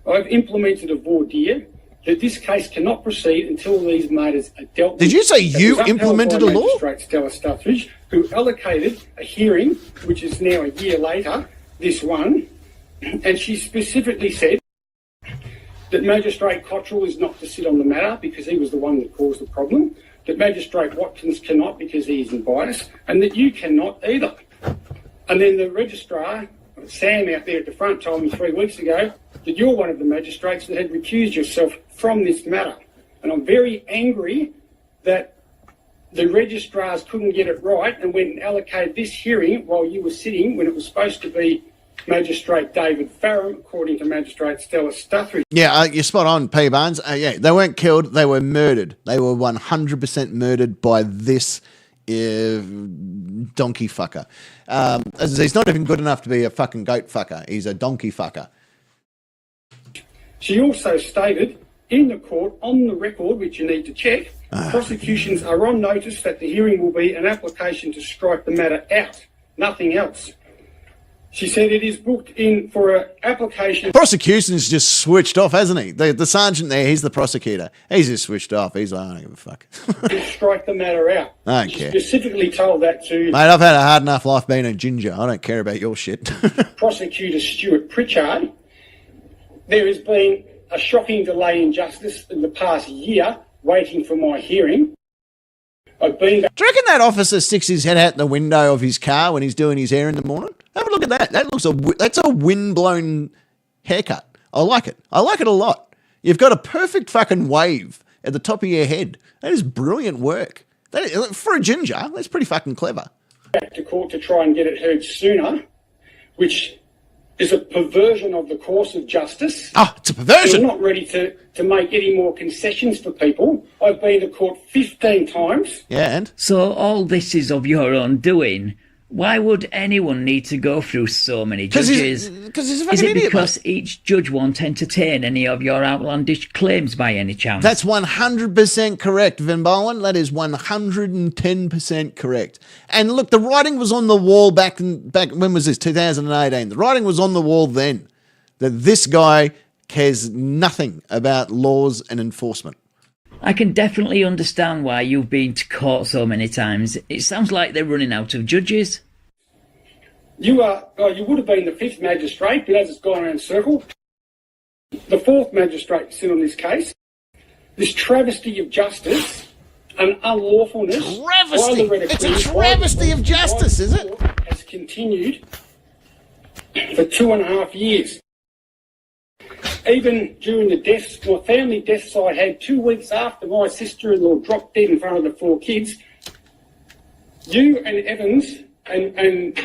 I've implemented a voir dire that this case cannot proceed until these matters are dealt with. Did you say you implemented a law? Magistrate Stella Stuthridge, who allocated a hearing, which is now a year later, this one, and she specifically said that Magistrate Cottrell is not to sit on the matter because he was the one that caused the problem, that Magistrate Watkins cannot because he isn't biased, and that you cannot either. And then the registrar, Sam out there at the front, told me 3 weeks ago that you're one of the magistrates that had recused yourself from this matter. And I'm very angry that the registrars couldn't get it right and went and allocated this hearing while you were sitting when it was supposed to be Magistrate David Farram, according to Magistrate Stella Stuthridge. Yeah, you're spot on, P. Barnes. Yeah, they weren't killed, they were murdered. They were 100% murdered by this donkey fucker. He's not even good enough to be a fucking goat fucker. He's a donkey fucker. She also stated in the court, on the record, which you need to check, prosecutions are on notice that the hearing will be an application to strike the matter out, nothing else. She said it is booked in for an application. Prosecution's just switched off, hasn't he? The sergeant there, he's the prosecutor. He's just switched off. He's like, I don't give a fuck. To strike the matter out. I don't She care. specifically told that to... Mate, I've had a hard enough life being a ginger. I don't care about your shit. Prosecutor Stuart Pritchard. There has been a shocking delay in justice in the past year waiting for my hearing. I've been... Do you reckon that officer sticks his head out the window of his car when he's doing his hair in the morning? Have a look at that. That's a wind-blown haircut. I like it. I like it a lot. You've got a perfect fucking wave at the top of your head. That is brilliant work. For a ginger, that's pretty fucking clever. Back to court to try and get it heard sooner, which is a perversion of the course of justice. Oh, it's a perversion. I'm not ready to make any more concessions for people. I've been to court 15 times. Yeah, and? So all this is of your own doing. Why would anyone need to go through so many judges? Because he's a fucking Is it idiot, because mate. each judge won't entertain any of your outlandish claims by any chance? That's 100% correct, Van Bolen. That is 110% correct. And look, the writing was on the wall back when was this? 2018. The writing was on the wall then that this guy cares nothing about laws and enforcement. I can definitely understand why you've been to court so many times. It sounds like they're running out of judges. You would have been the 5th magistrate, but as it's gone around in circle, the 4th magistrate to sit on this case. This travesty of justice and unlawfulness. Travesty! It's a travesty of justice, is it? Has continued for 2.5 years. Even during the deaths, my family deaths I had 2 weeks after my sister-in-law dropped dead in front of the 4 kids, you and Evans and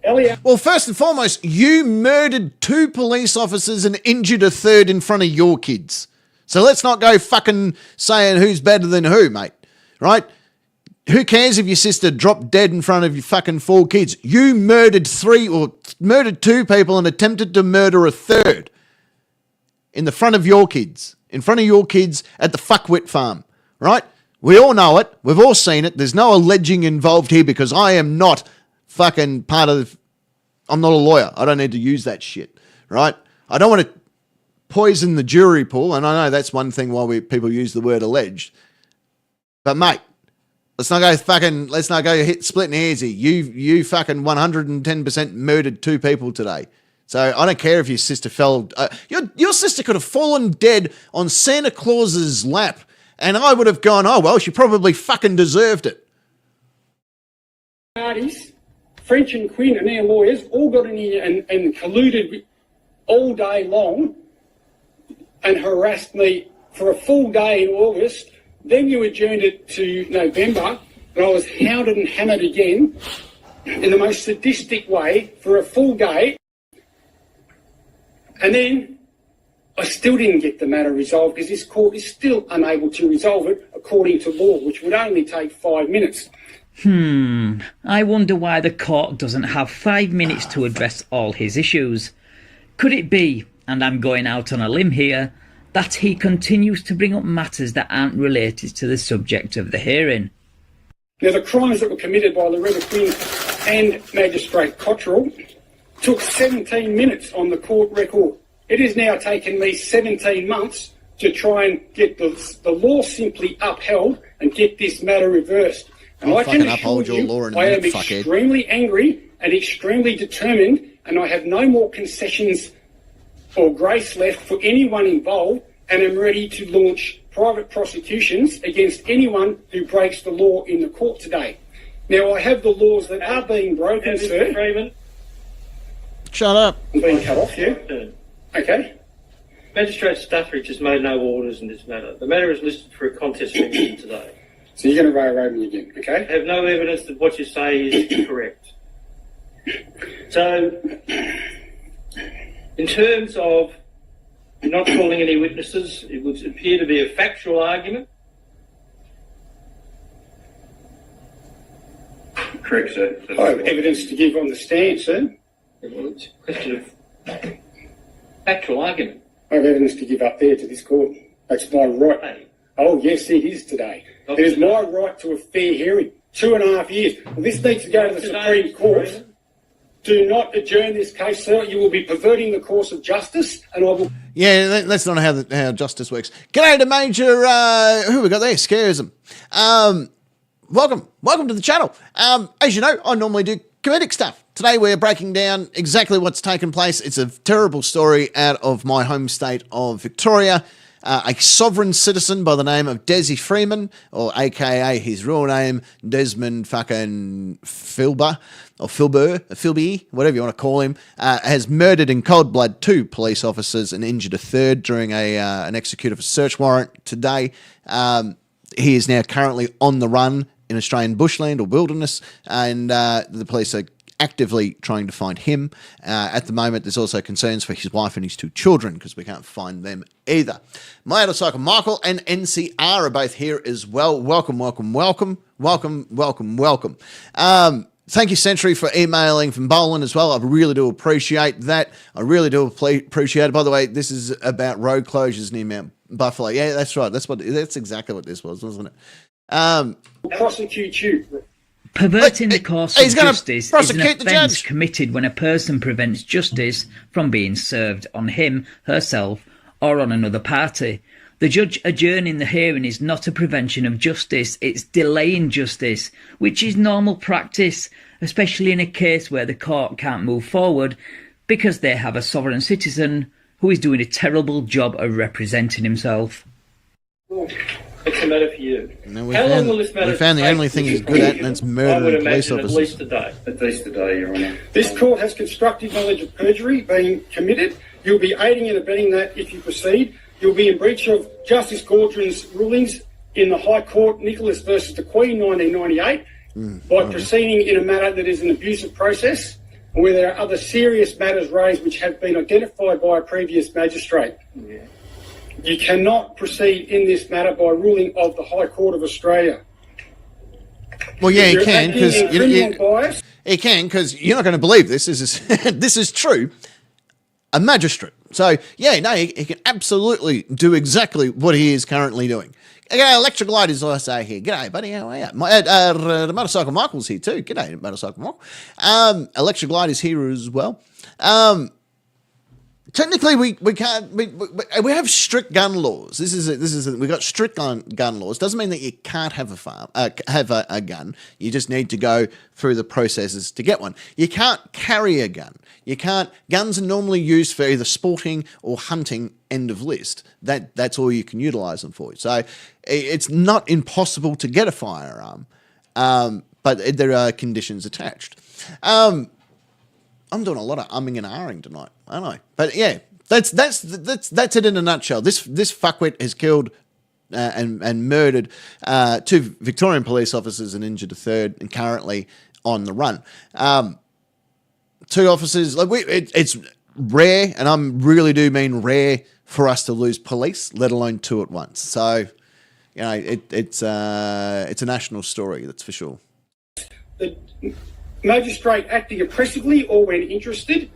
Elliot... Well, first and foremost, you murdered 2 police officers and injured a 3rd in front of your kids. So let's not go fucking saying who's better than who, mate. Right? Who cares if your sister dropped dead in front of your fucking 4 kids? You murdered 2 people and attempted to murder a 3rd. In the front of your kids. In front of your kids at the fuckwit farm. Right? We all know it. We've all seen it. There's no alleging involved here because I am not fucking part of... I'm not a lawyer. I don't need to use that shit. Right? I don't want to poison the jury pool. And I know that's one thing why people use the word alleged. But mate, let's not go hit splitting hairs here. You fucking 110% murdered 2 people today. So I don't care if your sister fell. Your sister could have fallen dead on Santa Claus's lap, and I would have gone, oh, well, she probably fucking deserved it. Parties, French and Quinn and their lawyers all got in here and colluded all day long and harassed me for a full day in August. Then you adjourned it to November, and I was hounded and hammered again in the most sadistic way for a full day. And then I still didn't get the matter resolved because this court is still unable to resolve it according to law, which would only take 5 minutes. I wonder why the court doesn't have 5 minutes to address all his issues. Could it be, and I'm going out on a limb here, that he continues to bring up matters that aren't related to the subject of the hearing? Now, the crimes that were committed by Loretta Quinn and Magistrate Cottrell took 17 minutes on the court record. It has now taken me 17 months to try and get the law simply upheld and get this matter reversed. And I can assure you, I am extremely angry and extremely determined, and I have no more concessions or grace left for anyone involved, and am ready to launch private prosecutions against anyone who breaks the law in the court today. Now, I have the laws that are being broken, sir. Freeman. Shut up. I'm being cut off, yeah? Okay. Magistrate Stuffridge has made no orders in this matter. The matter is listed for a contest revision today. So you're going to railroad me again, okay? I have no evidence that what you say is correct. So, in terms of not calling any witnesses, it would appear to be a factual argument. Correct, sir. I have evidence to give on the stand, sir. Well, it's a question of factual argument. I have evidence to give up there to this court. That's my right. Hey. Oh, yes, it is today. It is my right to a fair hearing. 2.5 years. Well, this needs to go to the Supreme Court. Do not adjourn this case, sir. You will be perverting the course of justice, and I will... Yeah, that's not how justice works. G'day to Major... who we got there? Scarism. Welcome to the channel. As you know, I normally do comedic stuff. Today we're breaking down exactly what's taken place. It's a terrible story out of my home state of Victoria. A sovereign citizen by the name of Desi Freeman, or AKA his real name, Desmond fucking Philber, or Philby, whatever you want to call him, has murdered in cold blood 2 police officers and injured a third during an execute of a search warrant today. He is now currently on the run in Australian bushland or wilderness, and the police are actively trying to find him. At the moment, there's also concerns for his wife and his 2 children because we can't find them either. My motorcycle Michael and NCR are both here as well. Welcome. Thank you, Century, for emailing from Boland as well. I really do appreciate that. I really do appreciate it. By the way, this is about road closures near Mount Buffalo. Yeah, that's right. That's exactly what this was, wasn't it? Prosecute you. Perverting the course of justice is an offence committed when a person prevents justice from being served on him, herself, or on another party. The judge adjourning the hearing is not a prevention of justice, it's delaying justice, which is normal practice, especially in a case where the court can't move forward because they have a sovereign citizen who is doing a terrible job of representing himself. What's the matter for you? No, How long will this matter? We found the only thing he's good at, and that's murdering police officers. At least a day. At least a day, Your Honour. This court has constructive knowledge of perjury being committed. You'll be aiding and abetting that if you proceed. You'll be in breach of Justice Gaudron's rulings in the High Court, Nicholas versus the Queen, 1998, by proceeding in a matter that is an abusive process, and where there are other serious matters raised which have been identified by a previous magistrate. Yeah. You cannot proceed in this matter by ruling of the High Court of Australia. Well, yeah, he can, because you're not going to believe this. This is true. A magistrate. So, yeah, no, he can absolutely do exactly what he is currently doing. Okay, Electric Light is what I say here. G'day, buddy, how are you? The Motorcycle Michael's here too. G'day, Motorcycle Michael. Electric Light is here as well. Technically, we can't. We have strict gun laws. We got strict gun laws. Doesn't mean that you can't have a gun. You just need to go through the processes to get one. You can't carry a gun. You can't. Guns are normally used for either sporting or hunting. End of list. That's all you can utilize them for. So it's not impossible to get a firearm, but there are conditions attached. I'm doing a lot of umming and ahhing tonight, aren't I? But yeah, that's it in a nutshell. This fuckwit has killed and murdered 2 Victorian police officers and injured a third, and currently on the run. 2 officers. It's rare, and I really do mean rare, for us to lose police, let alone 2 at once. So, you know, it's a national story, that's for sure. The magistrate acting oppressively or when interested.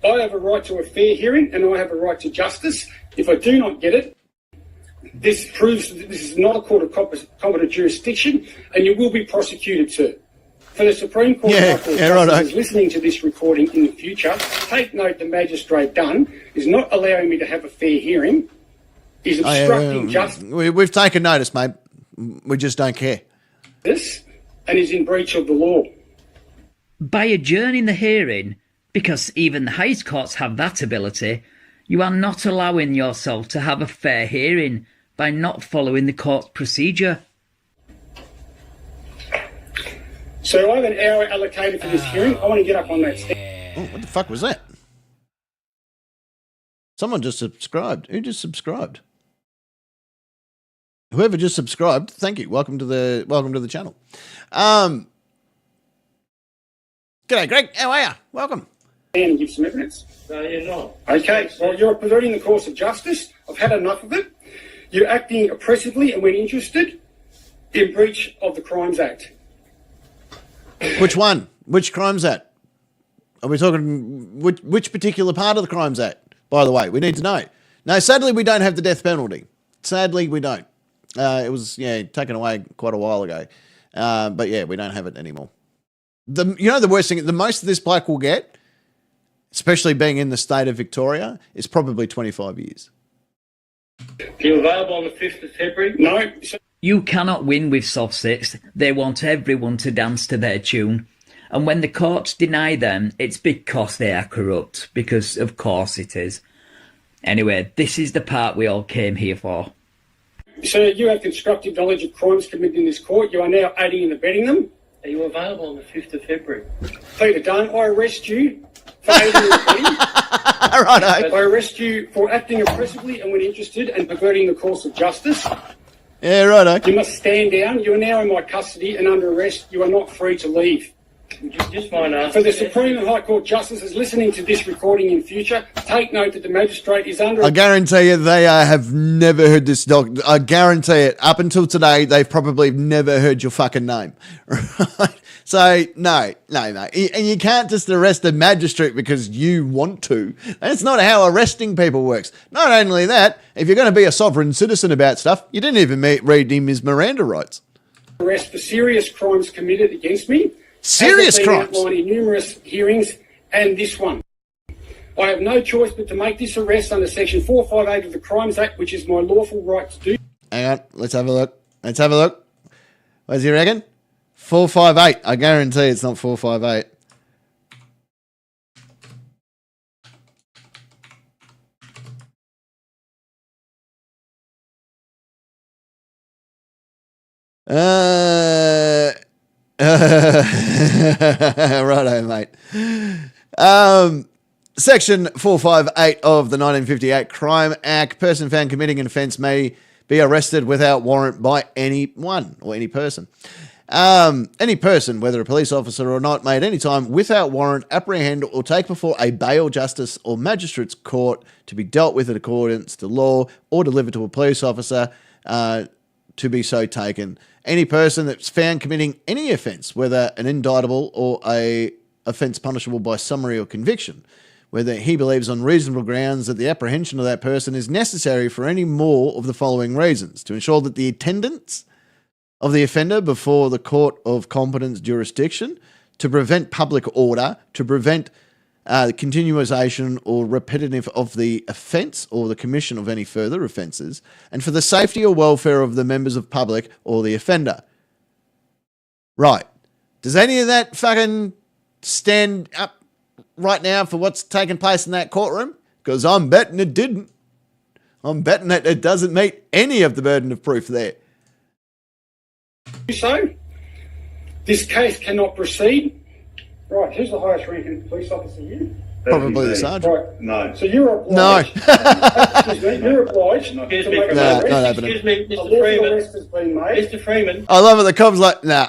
I have a right to a fair hearing and I have a right to justice. If I do not get it, this proves that this is not a court of competent jurisdiction and you will be prosecuted, sir. For the Supreme Court is listening to this recording in the future, take note the magistrate Dunn is not allowing me to have a fair hearing, is obstructing justice. We've taken notice, mate. We just don't care. And is in breach of the law. By adjourning the hearing, because even the highest courts have that ability, you are not allowing yourself to have a fair hearing by not following the court procedure. So I have an hour allocated for this hearing. I want to get up on that stand. Oh, what the fuck was that? Someone just subscribed. Who just subscribed? Whoever just subscribed, thank you. Welcome to the channel. G'day, Greg. How are you? Welcome. And give some evidence. No, you're not. Okay, well, you're perverting the course of justice. I've had enough of it. You're acting oppressively and when interested, in breach of the Crimes Act. Which one? Which Crimes Act? Are we talking which particular part of the Crimes Act? By the way, we need to know. No, sadly, we don't have the death penalty. Sadly, we don't. It was taken away quite a while ago. But yeah, we don't have it anymore. The worst thing, the most this bloke will get, especially being in the state of Victoria, is probably 25 years. Are you available on the 5th of February? No. You cannot win with soft sits. They want everyone to dance to their tune. And when the courts deny them, it's because they are corrupt. Because of course it is. Anyway, this is the part we all came here for. So you have constructive knowledge of crimes committed in this court. You are now aiding and abetting them. Are you available on the 5th of February? Peter Dunn, I arrest you for aiding and abetting. I arrest you for acting oppressively and when interested and perverting the course of justice. Yeah, righto. You must stand down. You are now in my custody and under arrest. You are not free to leave. Just mind asking. For the Supreme and High Court Justices listening to this recording in future, take note that the magistrate is under... I guarantee you they have never heard this dog. I guarantee it. Up until today, they've probably never heard your fucking name. Right? So, no, mate. And you can't just arrest a magistrate because you want to. That's not how arresting people works. Not only that, if you're going to be a sovereign citizen about stuff, you didn't even read him his Miranda rights. Arrest for serious crimes committed against me. Serious crimes? Outlined in numerous hearings and this one. I have no choice but to make this arrest under Section 458 of the Crimes Act, which is my lawful right to do. Hang on, let's have a look. What does he reckon? 458. I guarantee it's not 458. Righto, mate. Section 458 of the 1958 Crime Act. Person found committing an offence may be arrested without warrant by anyone or any person. Any person, whether a police officer or not, may at any time without warrant apprehend or take before a bail, justice or magistrate's court to be dealt with in accordance to law or delivered to a police officer to be so taken. Any person that's found committing any offence, whether an indictable or a offence punishable by summary or conviction, whether he believes on reasonable grounds that the apprehension of that person is necessary for any more of the following reasons: to ensure that the attendance of the offender before the court of competence jurisdiction, to prevent public order, to prevent the continuation or repetitive of the offence or the commission of any further offences, and for the safety or welfare of the members of public or the offender. Right. Does any of that fucking stand up right now for what's taking place in that courtroom? Because I'm betting it didn't. I'm betting that it doesn't meet any of the burden of proof there. So, this case cannot proceed. Right, who's the highest ranking police officer here? Probably the sergeant. Right. No. So you're obliged. Excuse me, you're obliged to make an arrest. Excuse me, A Mr. lawful Freeman. arrest has been made. Mr. Freeman. I love it. The cop's like, nah.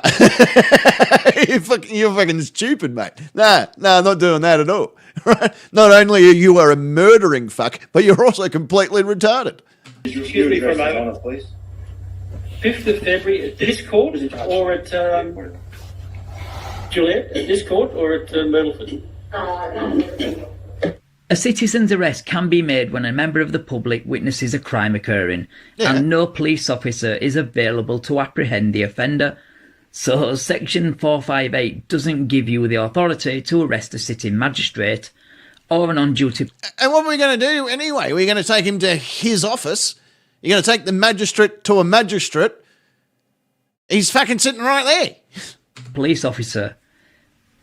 you're fucking stupid, mate. Nah, I'm not doing that at all. Right? Not only are you a murdering fuck, but you're also completely retarded. Excuse me for a moment. Please. 5th of February at this court or at Juliet, at this court or at Myrtleford? A citizen's arrest can be made when a member of the public witnesses a crime occurring and no police officer is available to apprehend the offender. So Section 458 doesn't give you the authority to arrest a sitting magistrate or an on-duty... And what are we going to do anyway? We're going to take him to his office. You're going to take the magistrate to a magistrate. He's fucking sitting right there. Police officer.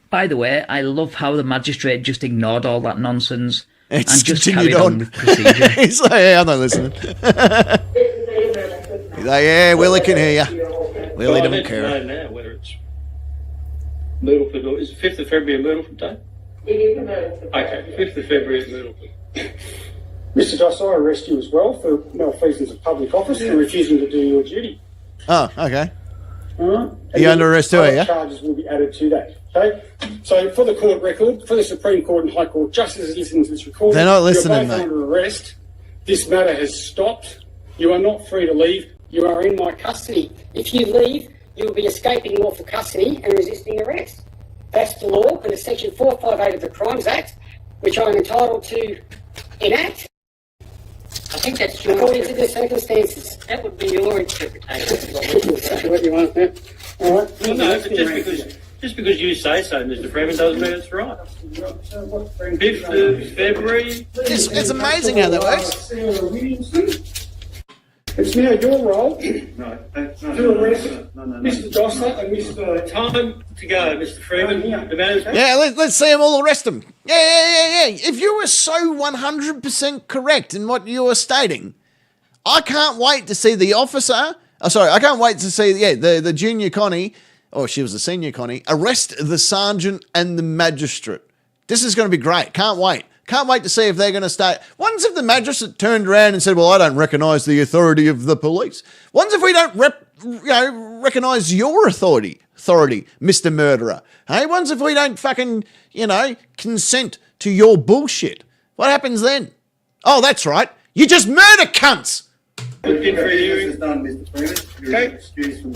By the way, I love how the magistrate just ignored all that nonsense and just carried on with procedure. He's like, yeah, I'm not listening. He's like, yeah, Willie can hear you. Willie don't care. I don't know now whether it's Myrtleford or is it 5th of February Myrtleford Day? Okay, 5th of February at Myrtleford. Mr. Doss, I arrest you as well for malfeasance of public office and refusing to do your duty. Oh, okay. All right. Are you under arrest too, are you? Charges will be added to that. Okay. So for the court record, for the Supreme Court and High Court, just as it is in this recording, they're not listening, you're both mate. under arrest. This matter has stopped. You are not free to leave. You are in my custody. If you leave, you will be escaping lawful custody and resisting arrest. That's the law under Section 458 of the Crimes Act, which I am entitled to enact. I think that's your according to the circumstances. That would be your interpretation. What you want, yeah? All right. Well, no, but just because you say so, Mr. Freeman, doesn't mean it's right. 5th of February. It's amazing how that works. It's now your role to arrest No. Mr. Dosser and Mr. Time to go, Mr. Freeman. The matters. Yeah, let's see them all arrest them. Yeah. If you were so 100% correct in what you were stating, I can't wait to see the officer. I can't wait to see the junior Connie, or she was a senior Connie, arrest the sergeant and the magistrate. This is going to be great. Can't wait. Can't wait to see if they're going to stay. Once if the magistrate turned around and said, well, I don't recognise the authority of the police. Once if we don't recognise your authority, Mr. Murderer. Hey, once if we don't fucking, consent to your bullshit. What happens then? Oh, that's right. You just murder cunts. Okay.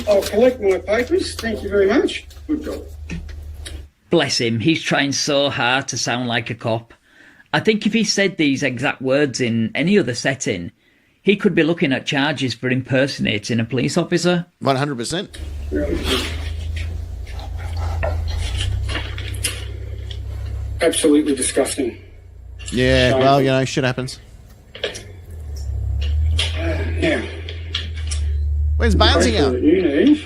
I'll collect my papers. Thank you very much. Good job. Bless him, he's trying so hard to sound like a cop. I think if he said these exact words in any other setting, he could be looking at charges for impersonating a police officer. 100%. Absolutely disgusting. Yeah, well, shit happens. Now, where's Barnesy going? You need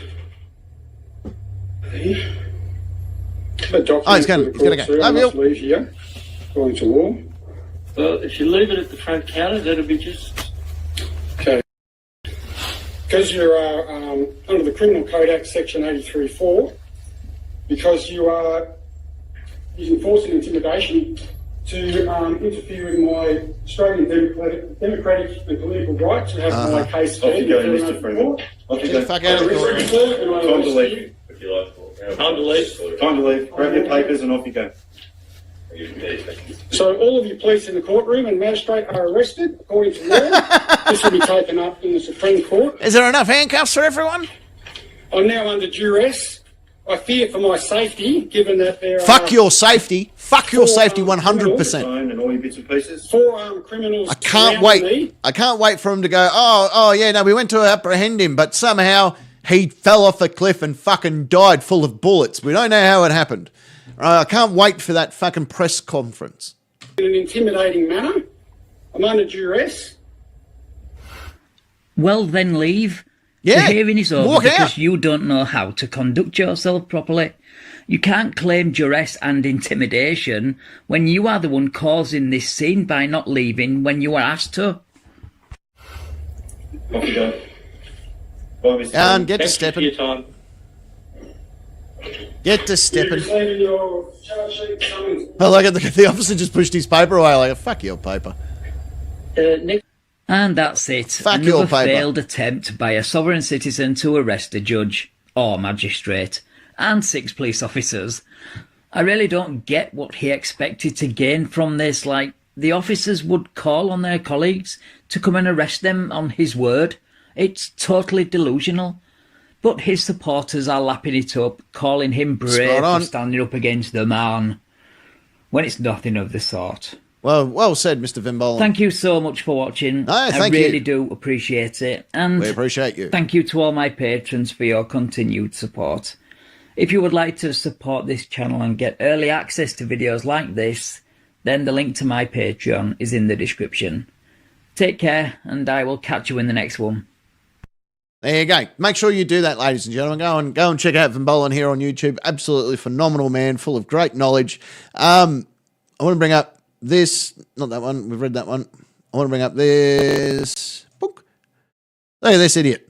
the document. Oh, he's going to go. I must leave here, according to law. Well, if you leave it at the front counter, that'll be just... Okay. Because you are under the Criminal Code Act, Section 83(4), because you are using force and intimidation to interfere with my Australian democratic and political right to have my case heard. Off you go, Mr. Freeman. Off you go. Fuck out of court. Time to leave. Time to leave. Time to leave. Grab your papers and off you go. So all of you police in the courtroom and magistrate are arrested according to law. This will be taken up in the Supreme Court. Is there enough handcuffs for everyone? I'm now under duress. I fear for my safety, given that there are... Fuck your safety. Fuck your safety 100%. And all your bits and pieces. 4 armed criminals. I can't wait. I can't wait for him to go, we went to apprehend him, but somehow he fell off a cliff and fucking died full of bullets. We don't know how it happened. I can't wait for that fucking press conference. In an intimidating manner. I'm under duress. Well, then leave. Yeah, the hearing is over walk because out. you don't know how to conduct yourself properly. You can't claim duress and intimidation when you are the one causing this scene by not leaving when you are asked to. Off you go. Well, Mr. And get to thank you for stepping. your time. Get to stepping. Receiving your charge sheet summons. Oh, look at the officer just pushed his paper away like, fuck your paper. And that's it. Fuck your Another paper. failed attempt by a sovereign citizen to arrest a judge or magistrate and 6 police officers. I really don't get what he expected to gain from this. Like, the officers would call on their colleagues to come and arrest them on his word. It's totally delusional. But his supporters are lapping it up, calling him brave for standing up against the man, when it's nothing of the sort. Well said, Mr. Vimbolen. Thank you so much for watching. I really do appreciate it. And we appreciate you. Thank you to all my patrons for your continued support. If you would like to support this channel and get early access to videos like this, then the link to my Patreon is in the description. Take care, and I will catch you in the next one. There you go. Make sure you do that, ladies and gentlemen. Go and check out Vimbolen here on YouTube. Absolutely phenomenal man, full of great knowledge. I want to bring up this, not that one. We've read that one. I want to bring up this book. Look at this idiot.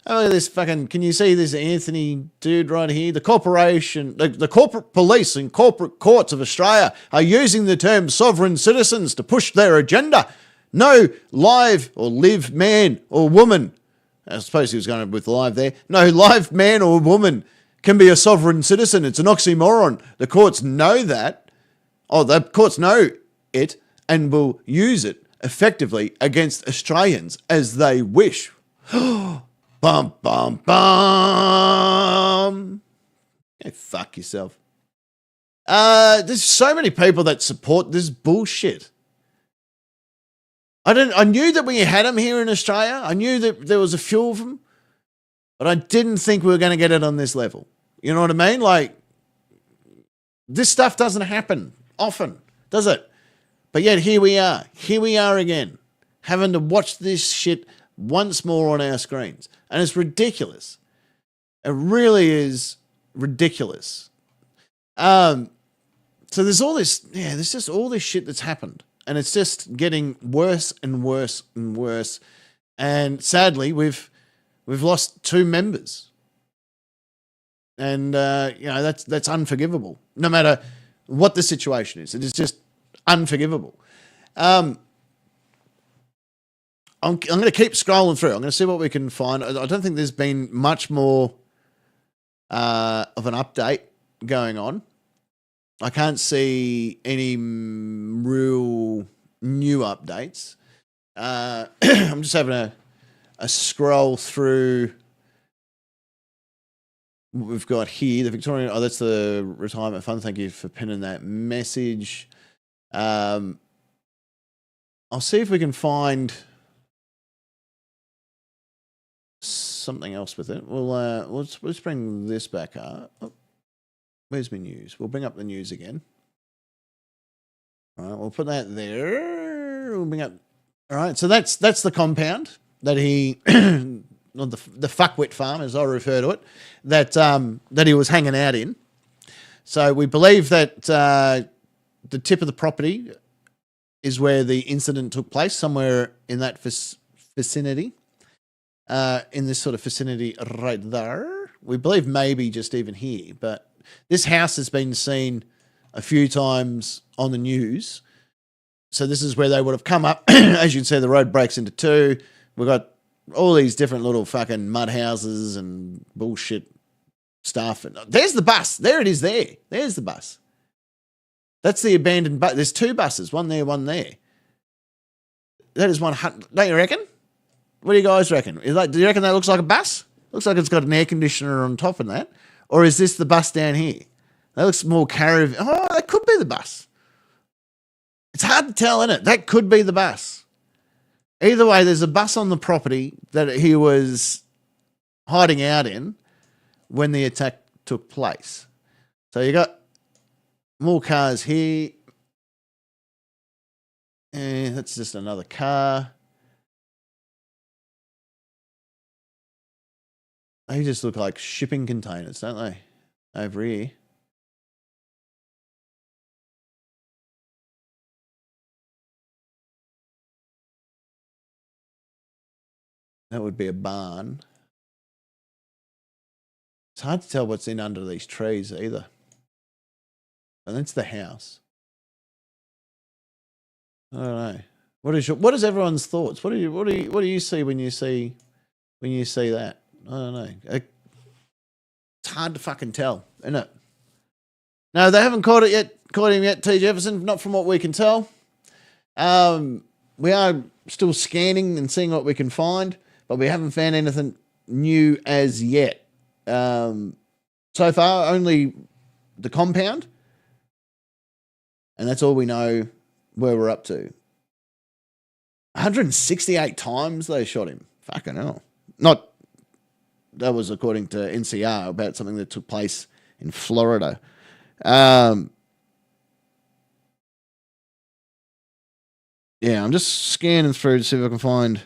Oh, look at this fucking, can you see this Anthony dude right here? The corporation, the corporate police and corporate courts of Australia are using the term sovereign citizens to push their agenda. No live or live man or woman, I suppose he was going with live there. No live man or woman can be a sovereign citizen. It's an oxymoron. The courts know that. Oh, the courts know it and will use it effectively against Australians as they wish. Bum, bum, bum. Go fuck yourself. There's so many people that support this bullshit. I knew that we had them here in Australia. I knew that there was a few of them, but I didn't think we were going to get it on this level. You know what I mean? Like, this stuff doesn't happen often, does it? But yet here we are. Here we are again, having to watch this shit once more on our screens. And it's ridiculous. It really is ridiculous. So there's all this, there's just all this shit that's happened. And it's just getting worse and worse and worse. And sadly, we've lost 2 members. And, that's unforgivable. No matter what the situation is. It is just unforgivable. I'm going to keep scrolling through. I'm going to see what we can find. I don't think there's been much more of an update going on. I can't see any real new updates. I'm just having a scroll through what we've got here. The Victorian, that's the retirement fund. Thank you for pinning that message. I'll see if we can find something else with it. Let's bring this back up. Oh, where's my news? We'll bring up the news again. All right, we'll put that there. We'll bring up. All right, so that's the compound that he, not the fuckwit farm as I refer to it, that he was hanging out in. So we believe that the tip of the property is where the incident took place, somewhere in that vicinity. In this sort of vicinity right there. We believe maybe just even here, but this house has been seen a few times on the news. So this is where they would have come up. As you can see, the road breaks into 2. We've got all these different little fucking mud houses and bullshit stuff. And there's the bus. There it is there. There's the bus. That's the abandoned bus. There's 2 buses, one there, one there. That is one. Don't you reckon? What do you guys reckon? Do you reckon that looks like a bus? Looks like it's got an air conditioner on top of that. Or is this the bus down here? That looks more caravan. Oh, that could be the bus. It's hard to tell, isn't it? That could be the bus. Either way, there's a bus on the property that he was hiding out in when the attack took place. So you got More cars here. That's just another car. They just look like shipping containers, don't they? Over here. That would be a barn. It's hard to tell what's in under these trees either. And that's the house. I don't know. What is everyone's thoughts? What do you see when you see that? I don't know. It's hard to fucking tell, isn't it? No, they haven't caught him yet, T. Jefferson, not from what we can tell. We are still scanning and seeing what we can find, but we haven't found anything new as yet. So far, only the compound, and that's all we know where we're up to. 168 times they shot him. Fucking hell. That was according to NCR about something that took place in Florida. Yeah, I'm just scanning through to see if I can find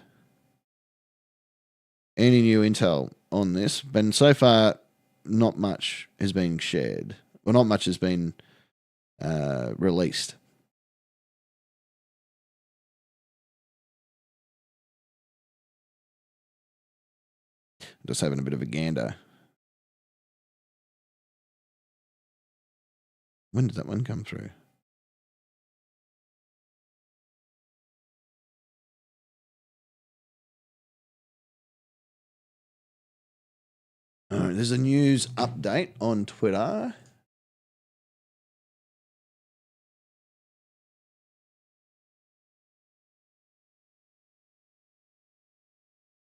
any new intel on this. But so far, not much has been shared. Well, not much has been released. Just having a bit of a gander. When did that one come through? All right, there's a news update on Twitter.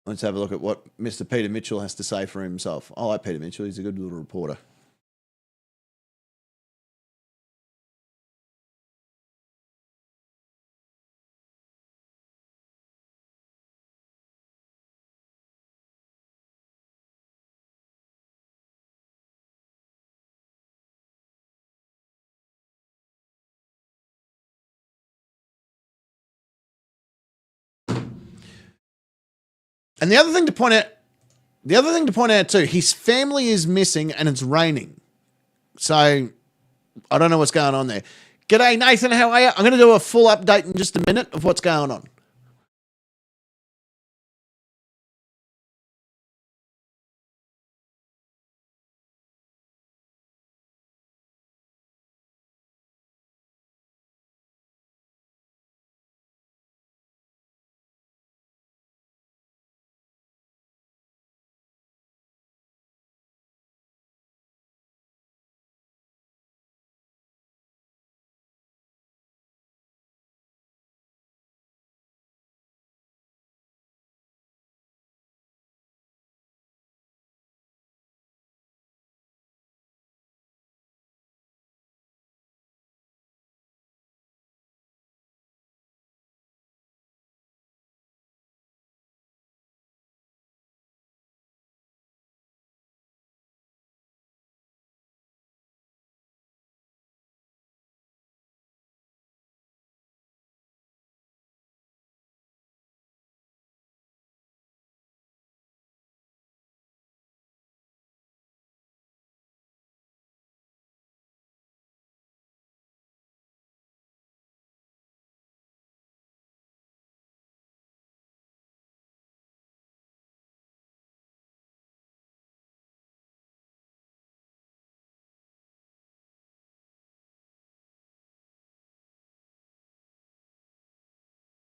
Let's have a look at what Mr. Peter Mitchell has to say for himself. I like Peter Mitchell. He's a good little reporter. And the other thing to point out too, his family is missing and it's raining. So I don't know what's going on there. G'day, Nathan. How are you? I'm going to do a full update in just a minute of what's going on.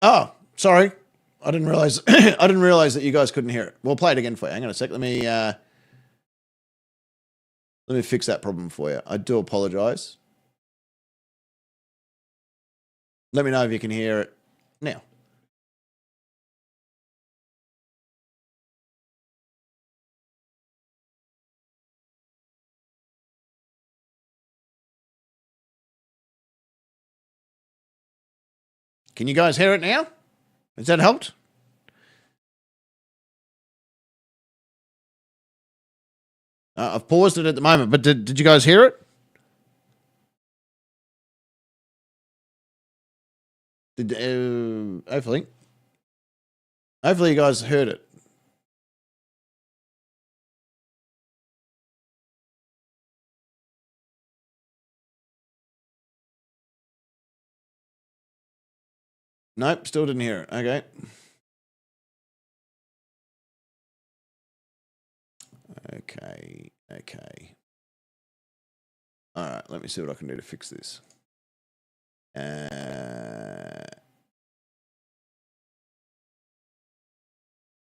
Oh, sorry. I didn't realize that you guys couldn't hear it. We'll play it again for you. Hang on a sec. Let me fix that problem for you. I do apologize. Let me know if you can hear it now. Can you guys hear it now? Has that helped? I've paused it at the moment, but did you guys hear it? Hopefully you guys heard it. Nope, still didn't hear it. Okay. Okay. All right, let me see what I can do to fix this.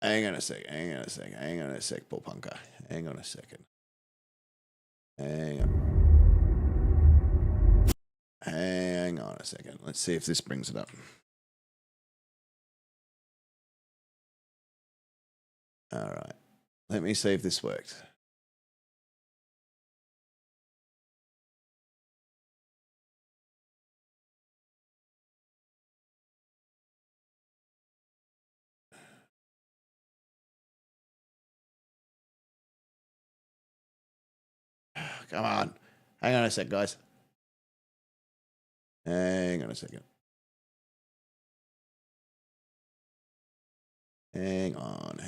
Hang on a sec, Paul Punker. Hang on a second. Hang on a second. Let's see if this brings it up. All right. Let me see if this worked. Come on. Hang on a sec, guys. Hang on a second. Hang on.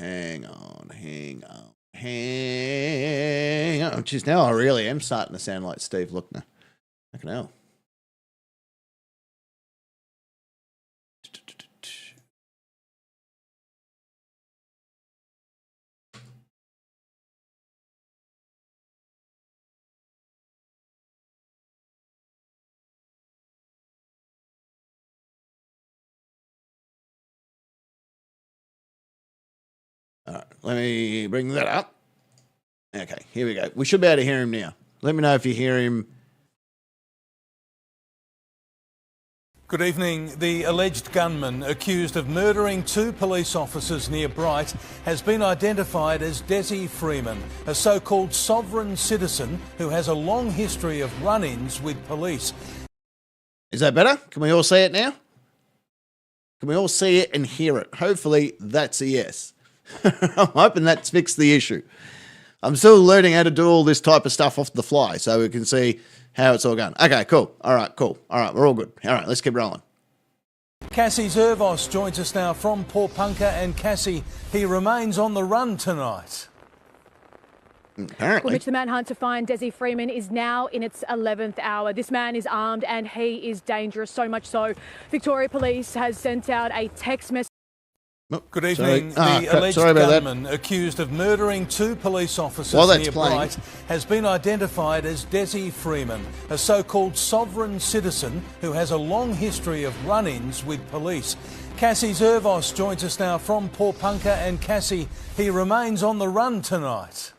Jeez, now I really am starting to sound like Steve Lookner. Fucking hell. All right, let me bring that up. Okay, here we go. We should be able to hear him now. Let me know if you hear him. Good evening. The alleged gunman accused of murdering 2 police officers near Bright has been identified as Desi Freeman, a so-called sovereign citizen who has a long history of run-ins with police. Is that better? Can we all see it now? Can we all see it and hear it? Hopefully that's a yes. I'm hoping that's fixed the issue. I'm still learning how to do all this type of stuff off the fly so we can see how it's all going. Okay, cool. All right, cool. All right, we're all good. All right, let's keep rolling. Cassie Zervos joins us now from Port Punker. And Cassie, he remains on the run tonight. Apparently. Well, Mitch, the manhunt to find Desi Freeman is now in its 11th hour. This man is armed and he is dangerous, so much so Victoria Police has sent out a text message. Good evening. The alleged gunman accused of murdering 2 police officers near Bright has been identified as Desi Freeman, a so-called sovereign citizen who has a long history of run-ins with police. Cassie Zervos joins us now from Port Punker. And Cassie, he remains on the run tonight.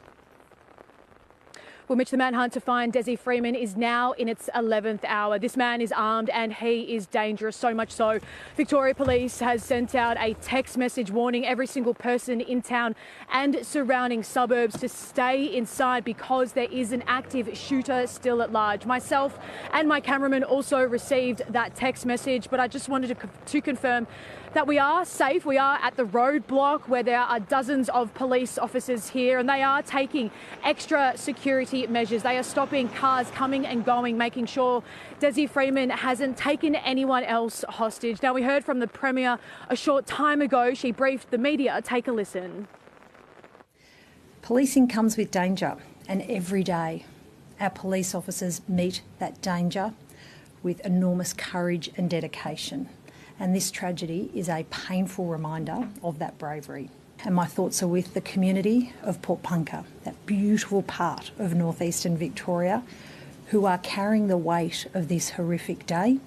Well, Mitch, the manhunt to find Desi Freeman is now in its 11th hour. This man is armed and he is dangerous, so much so Victoria Police has sent out a text message warning every single person in town and surrounding suburbs to stay inside because there is an active shooter still at large. Myself and my cameraman also received that text message, but I just wanted to confirm that we are safe. We are at the roadblock where there are dozens of police officers here and they are taking extra security measures. They are stopping cars coming and going, making sure Desi Freeman hasn't taken anyone else hostage. Now, we heard from the Premier a short time ago. She briefed the media. Take a listen. Policing comes with danger, and every day our police officers meet that danger with enormous courage and dedication. And this tragedy is a painful reminder of that bravery. And my thoughts are with the community of Port Punker, that beautiful part of northeastern Victoria, who are carrying the weight of this horrific day.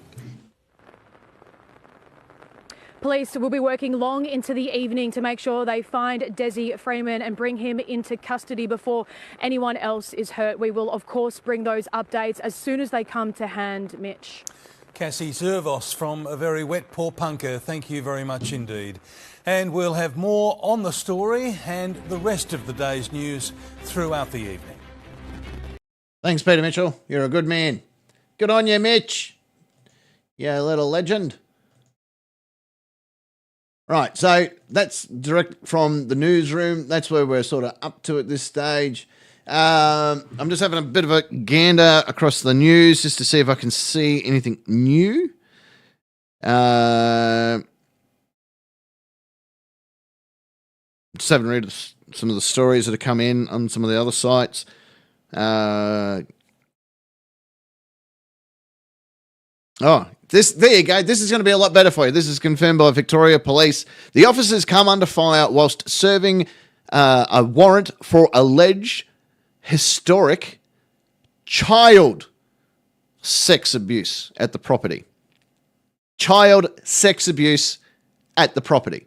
Police will be working long into the evening to make sure they find Desi Freeman and bring him into custody before anyone else is hurt. We will, of course, bring those updates as soon as they come to hand, Mitch. Cassie Zervos from a very wet Port Punker, thank you very much indeed. And we'll have more on the story and the rest of the day's news throughout the evening. Thanks, Peter Mitchell. You're a good man. Good on you, Mitch. You little legend. Right, so that's direct from the newsroom. That's where we're sort of up to at this stage. I'm just having a bit of a gander across the news just to see if I can see anything new. Just having read some of the stories that have come in on some of the other sites. There you go. This is going to be a lot better for you. This is confirmed by Victoria Police. The officers come under fire whilst serving a warrant for alleged historic child sex abuse at the property. Child sex abuse at the property.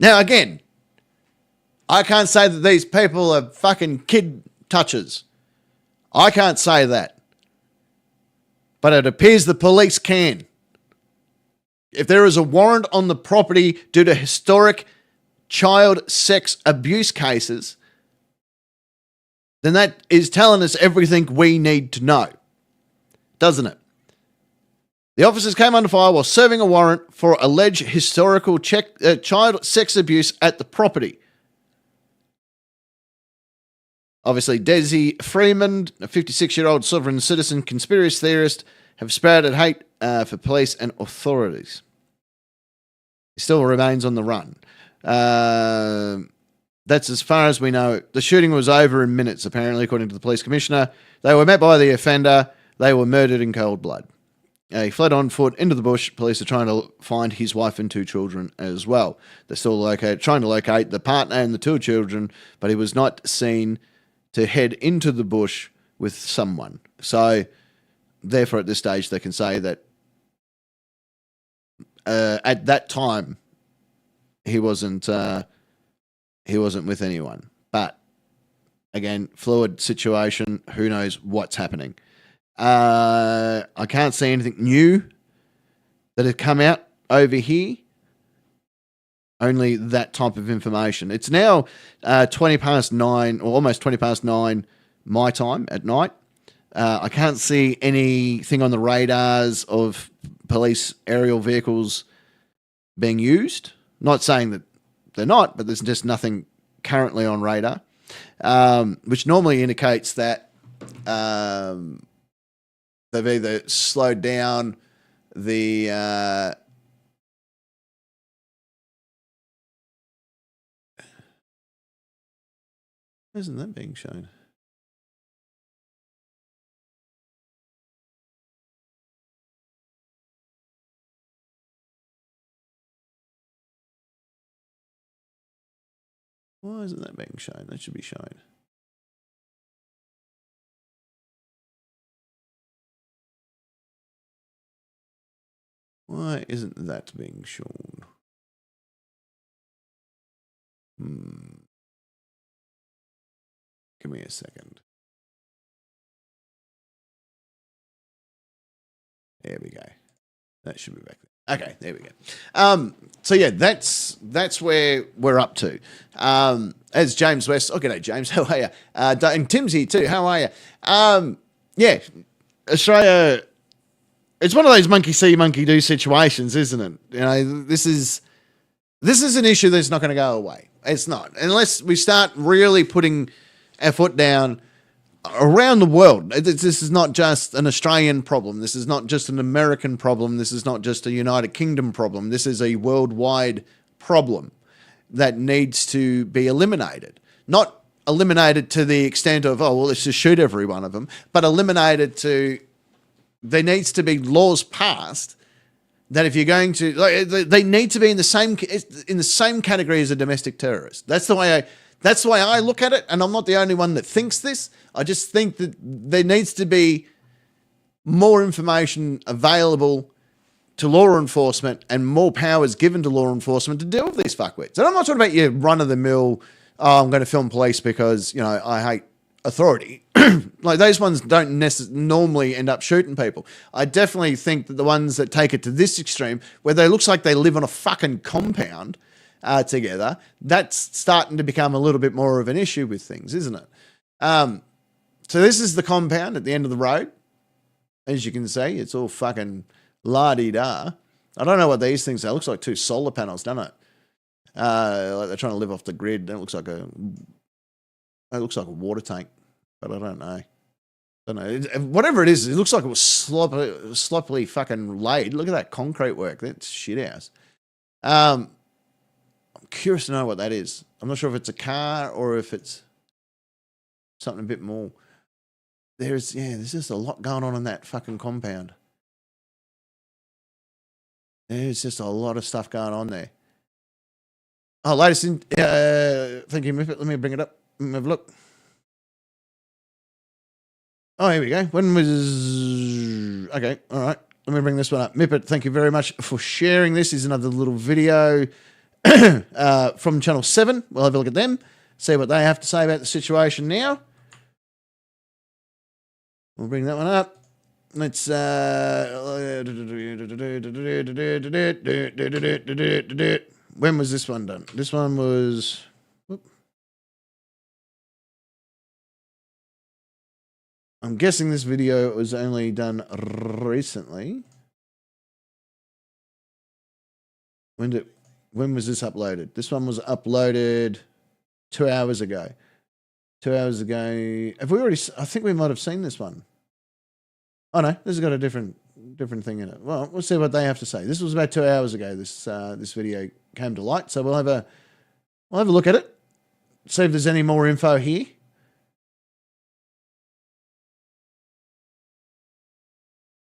Now, again, I can't say that these people are fucking kid touchers. I can't say that. But it appears the police can. If there is a warrant on the property due to historic child sex abuse cases, then that is telling us everything we need to know, doesn't it? The officers came under fire while serving a warrant for alleged historical child sex abuse at the property. Obviously, Desi Freeman, a 56-year-old sovereign citizen conspiracy theorist, have spouted hate for police and authorities. He still remains on the run. That's as far as we know. The shooting was over in minutes, apparently, according to the police commissioner. They were met by the offender. They were murdered in cold blood. He fled on foot into the bush. Police are trying to find his wife and 2 children as well. They're still trying to locate the partner and the 2 children, but he was not seen to head into the bush with someone. So, therefore, at this stage, they can say that at that time, he wasn't with anyone. But again, fluid situation. Who knows what's happening? I can't see anything new that had come out over here. Only that type of information. It's now 20 past 9, or almost 20 past 9 my time at night. I can't see anything on the radars of police aerial vehicles being used. Not saying that they're not, but there's just nothing currently on radar, which normally indicates that they've either slowed down the isn't that being shown? Why isn't that being shown? That should be shown. Why isn't that being shown? Give me a second. There we go. That should be back there. Okay, there we go. So yeah, that's where we're up to. As James West, g'day James, how are you? And Tim's here too. How are you? Yeah, Australia. It's one of those monkey see, monkey do situations, isn't it? You know, this is an issue that's not going to go away. It's not, unless we start really putting our foot down around the world. This is not just an Australian problem. This is not just an American problem. This is not just a United Kingdom problem. This is a worldwide problem that needs to be eliminated. Not eliminated to the extent of, let's just shoot every one of them, but eliminated to, there needs to be laws passed that if you're going to, they need to be in the same category as a domestic terrorist. That's the way I look at it, and I'm not the only one that thinks this. I just think that there needs to be more information available to law enforcement and more powers given to law enforcement to deal with these fuckwits. And I'm not talking about your run-of-the-mill, I'm going to film police because, I hate authority. Like, those ones don't normally end up shooting people. I definitely think that the ones that take it to this extreme, where they looks like they live on a fucking compound together, that's starting to become a little bit more of an issue with things, isn't it? So this is the compound at the end of the road. As you can see, it's all fucking la-di-da. I don't know what these things are. It looks like 2 solar panels, doesn't it? Like they're trying to live off the grid. It looks like a water tank, but I don't know. I don't know. Whatever it is, it looks like it was sloppily fucking laid. Look at that concrete work. That's shit house. I'm curious to know what that is. I'm not sure if it's a car or if it's something a bit more. There's just a lot going on in that fucking compound. There's just a lot of stuff going on there. Oh, latest in, thank you, Mippet. Let me bring it up and have a look. Oh, here we go. When was... Okay, all right. Let me bring this one up. Mippet, thank you very much for sharing this. Is another little video from Channel 7. We'll have a look at them, see what they have to say about the situation now. We'll bring that one up. Let's... When was this one done? This one was... I'm guessing this video was only done recently. When was this uploaded? This one was uploaded 2 hours ago. 2 hours ago. Have we already... I think we might have seen this one. Oh no, this has got a different thing in it. Well, we'll see what they have to say. This was about 2 hours ago. This video came to light, so we'll have a look at it. See if there's any more info here.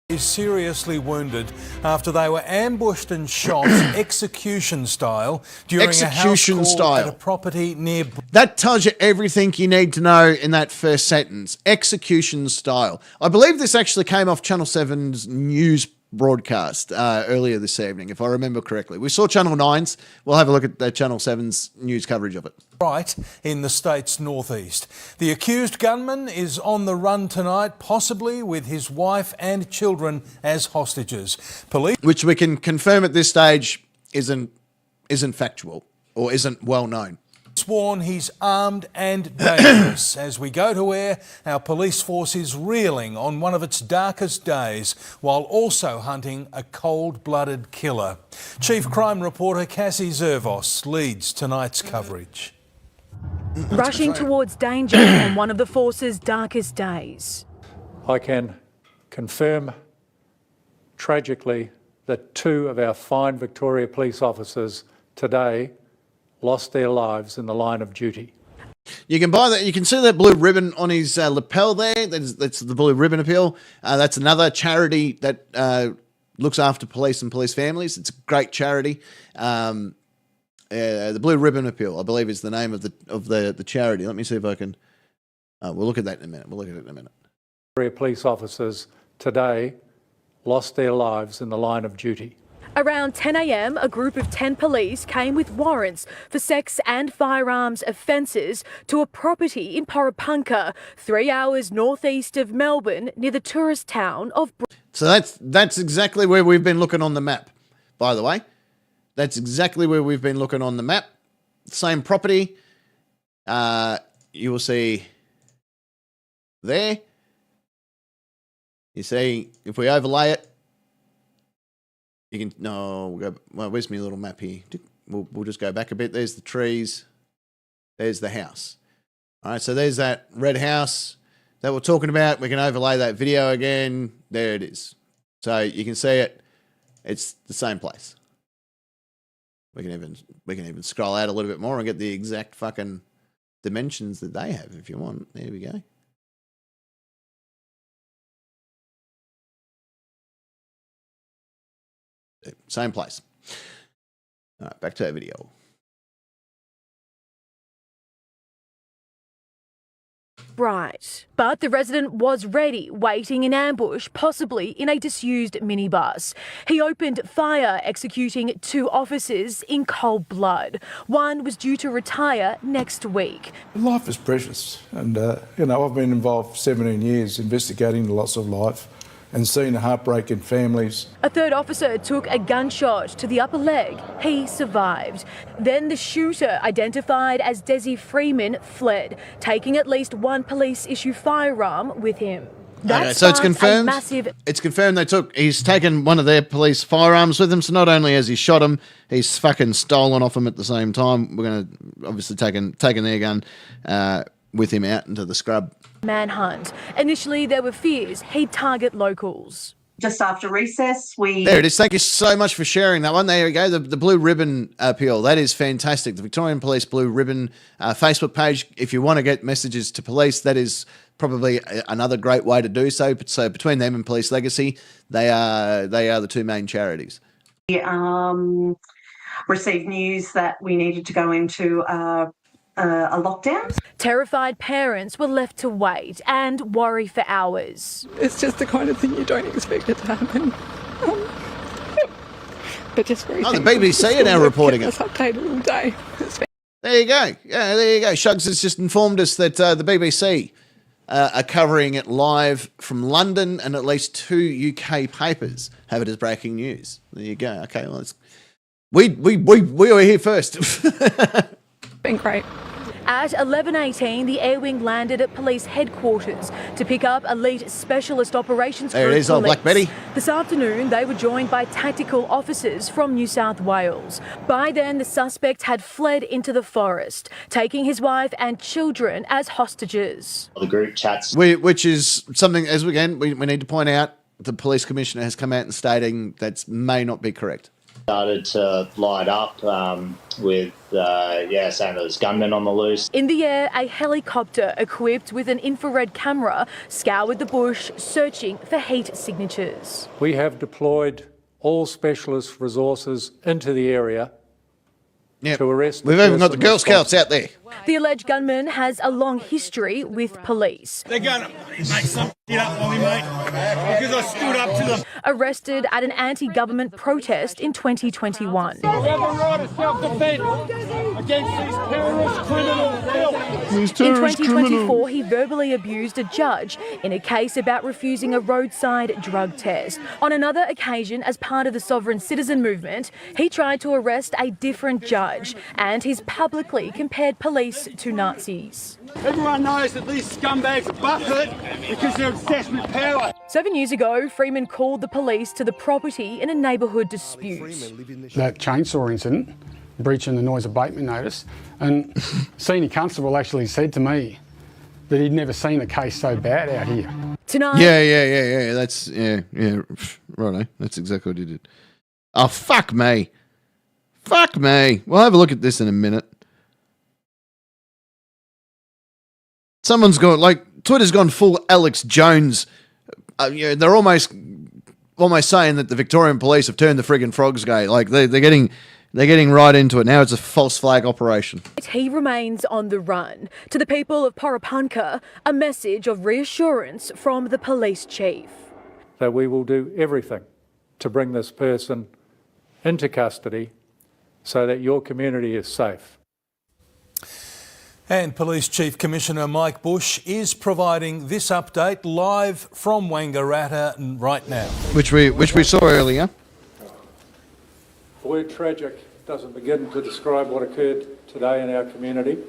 Is seriously wounded after they were ambushed and shot execution style during a house call at a property near... That tells you everything you need to know in that first sentence. Execution style. I believe this actually came off Channel 7's news broadcast earlier this evening, if I remember correctly. We saw Channel 9's. We'll have a look at the Channel 7's news coverage of it. Right in the state's northeast. The accused gunman is on the run tonight, possibly with his wife and children as hostages. Police... Which we can confirm at this stage isn't factual or isn't well known. Sworn he's armed and dangerous. As we go to air, our police force is reeling on one of its darkest days while also hunting a cold-blooded killer. Chief Crime Reporter Cassie Zervos leads tonight's coverage. Rushing towards danger on one of the force's darkest days. I can confirm tragically that 2 of our fine Victoria police officers today lost their lives in the line of duty. You can buy that. You can see that blue ribbon on his lapel there. That's the Blue Ribbon Appeal. That's another charity that looks after police and police families. It's a great charity. The Blue Ribbon Appeal, I believe, is the name of the charity. Let me see if I can. We'll look at that in a minute. Victoria police officers today lost their lives in the line of duty. Around 10 a.m, a group of 10 police came with warrants for sex and firearms offences to a property in Porapunka, 3 hours northeast of Melbourne, near the tourist town of... So that's exactly where we've been looking on the map, by the way. That's exactly where we've been looking on the map. Same property. You will see there. You see, if we overlay it, you can, no, we'll go, well, where's my little map here? We'll just go back a bit. There's the trees. There's the house. All right, so there's that red house that we're talking about. We can overlay that video again. There it is. So you can see it. It's the same place. We can even scroll out a little bit more and get the exact fucking dimensions that they have if you want. There we go. Same place. All right, back to our video. Right. But the resident was ready, waiting in ambush, possibly in a disused minibus. He opened fire, executing 2 officers in cold blood. One was due to retire next week. Life is precious, and I've been involved for 17 years investigating the loss of life and seeing the heartbreak in families. A 3rd officer took a gunshot to the upper leg. He survived. Then the shooter, identified as Desi Freeman, fled, taking at least 1 police-issue firearm with him. Okay, so it's confirmed. It's confirmed he's taken one of their police firearms with him. So not only has he shot him, he's fucking stolen off him at the same time. We're going to obviously taken their gun with him out into the scrub. Manhunt. Initially, there were fears he'd target locals. Just after recess, There it is. Thank you so much for sharing that one. There you go. The Blue Ribbon appeal. That is fantastic. The Victorian Police Blue Ribbon Facebook page. If you want to get messages to police, that is probably another great way to do so. So between them and Police Legacy, they are the two main charities. we received news that we needed to go into a lockdown. Terrified parents were left to wait and worry for hours. It's just the kind of thing you don't expect it to happen. But just very the BBC are now reporting it. Updated all day. There you go. Yeah, there you go. Shugs has just informed us that the BBC are covering it live from London, and at least 2 UK papers have it as breaking news. There you go. Okay, well, we were here first. Been great. At 11:18, the Air Wing landed at police headquarters to pick up elite specialist operations group There it is, old Black Betty. This afternoon, they were joined by tactical officers from New South Wales. By then, the suspect had fled into the forest, taking his wife and children as hostages. The group chats. Which is something, as again, we need to point out, the police commissioner has come out and stating that may not be correct. Started to light up with, saying there was gunmen on the loose. In the air, a helicopter equipped with an infrared camera scoured the bush, searching for heat signatures. We have deployed all specialist resources into the area to arrest. We've even got the Girl Scouts out there. The alleged gunman has a long history with police. They're going to make some shit up on me, mate, because I stood up to them. Arrested at an anti-government protest in 2021. We have a right of self-defence against these terrorist criminals. In 2024, he verbally abused a judge in a case about refusing a roadside drug test. On another occasion, as part of the sovereign citizen movement, he tried to arrest a different judge, and he's publicly compared police to Nazis. Everyone knows that these scumbags are butthurt because they're obsessed with power. 7 years ago, Freeman called the police to the property in a neighbourhood dispute. That chainsaw incident, breaching the noise abatement notice, and Senior Constable actually said to me that he'd never seen a case so bad out here. Tonight. Yeah. That's righto. That's exactly what he did. Oh, fuck me. We'll have a look at this in a minute. Someone's gone, Twitter's gone full Alex Jones. They're almost saying that the Victorian police have turned the friggin' frogs gay. They're getting right into it now. It's a false flag operation. He remains on the run. To the people of Porapunka, a message of reassurance from the police chief. That we will do everything to bring this person into custody so that your community is safe. And Police Chief Commissioner Mike Bush is providing this update live from Wangaratta right now. Which we saw earlier. The word tragic doesn't begin to describe what occurred today in our community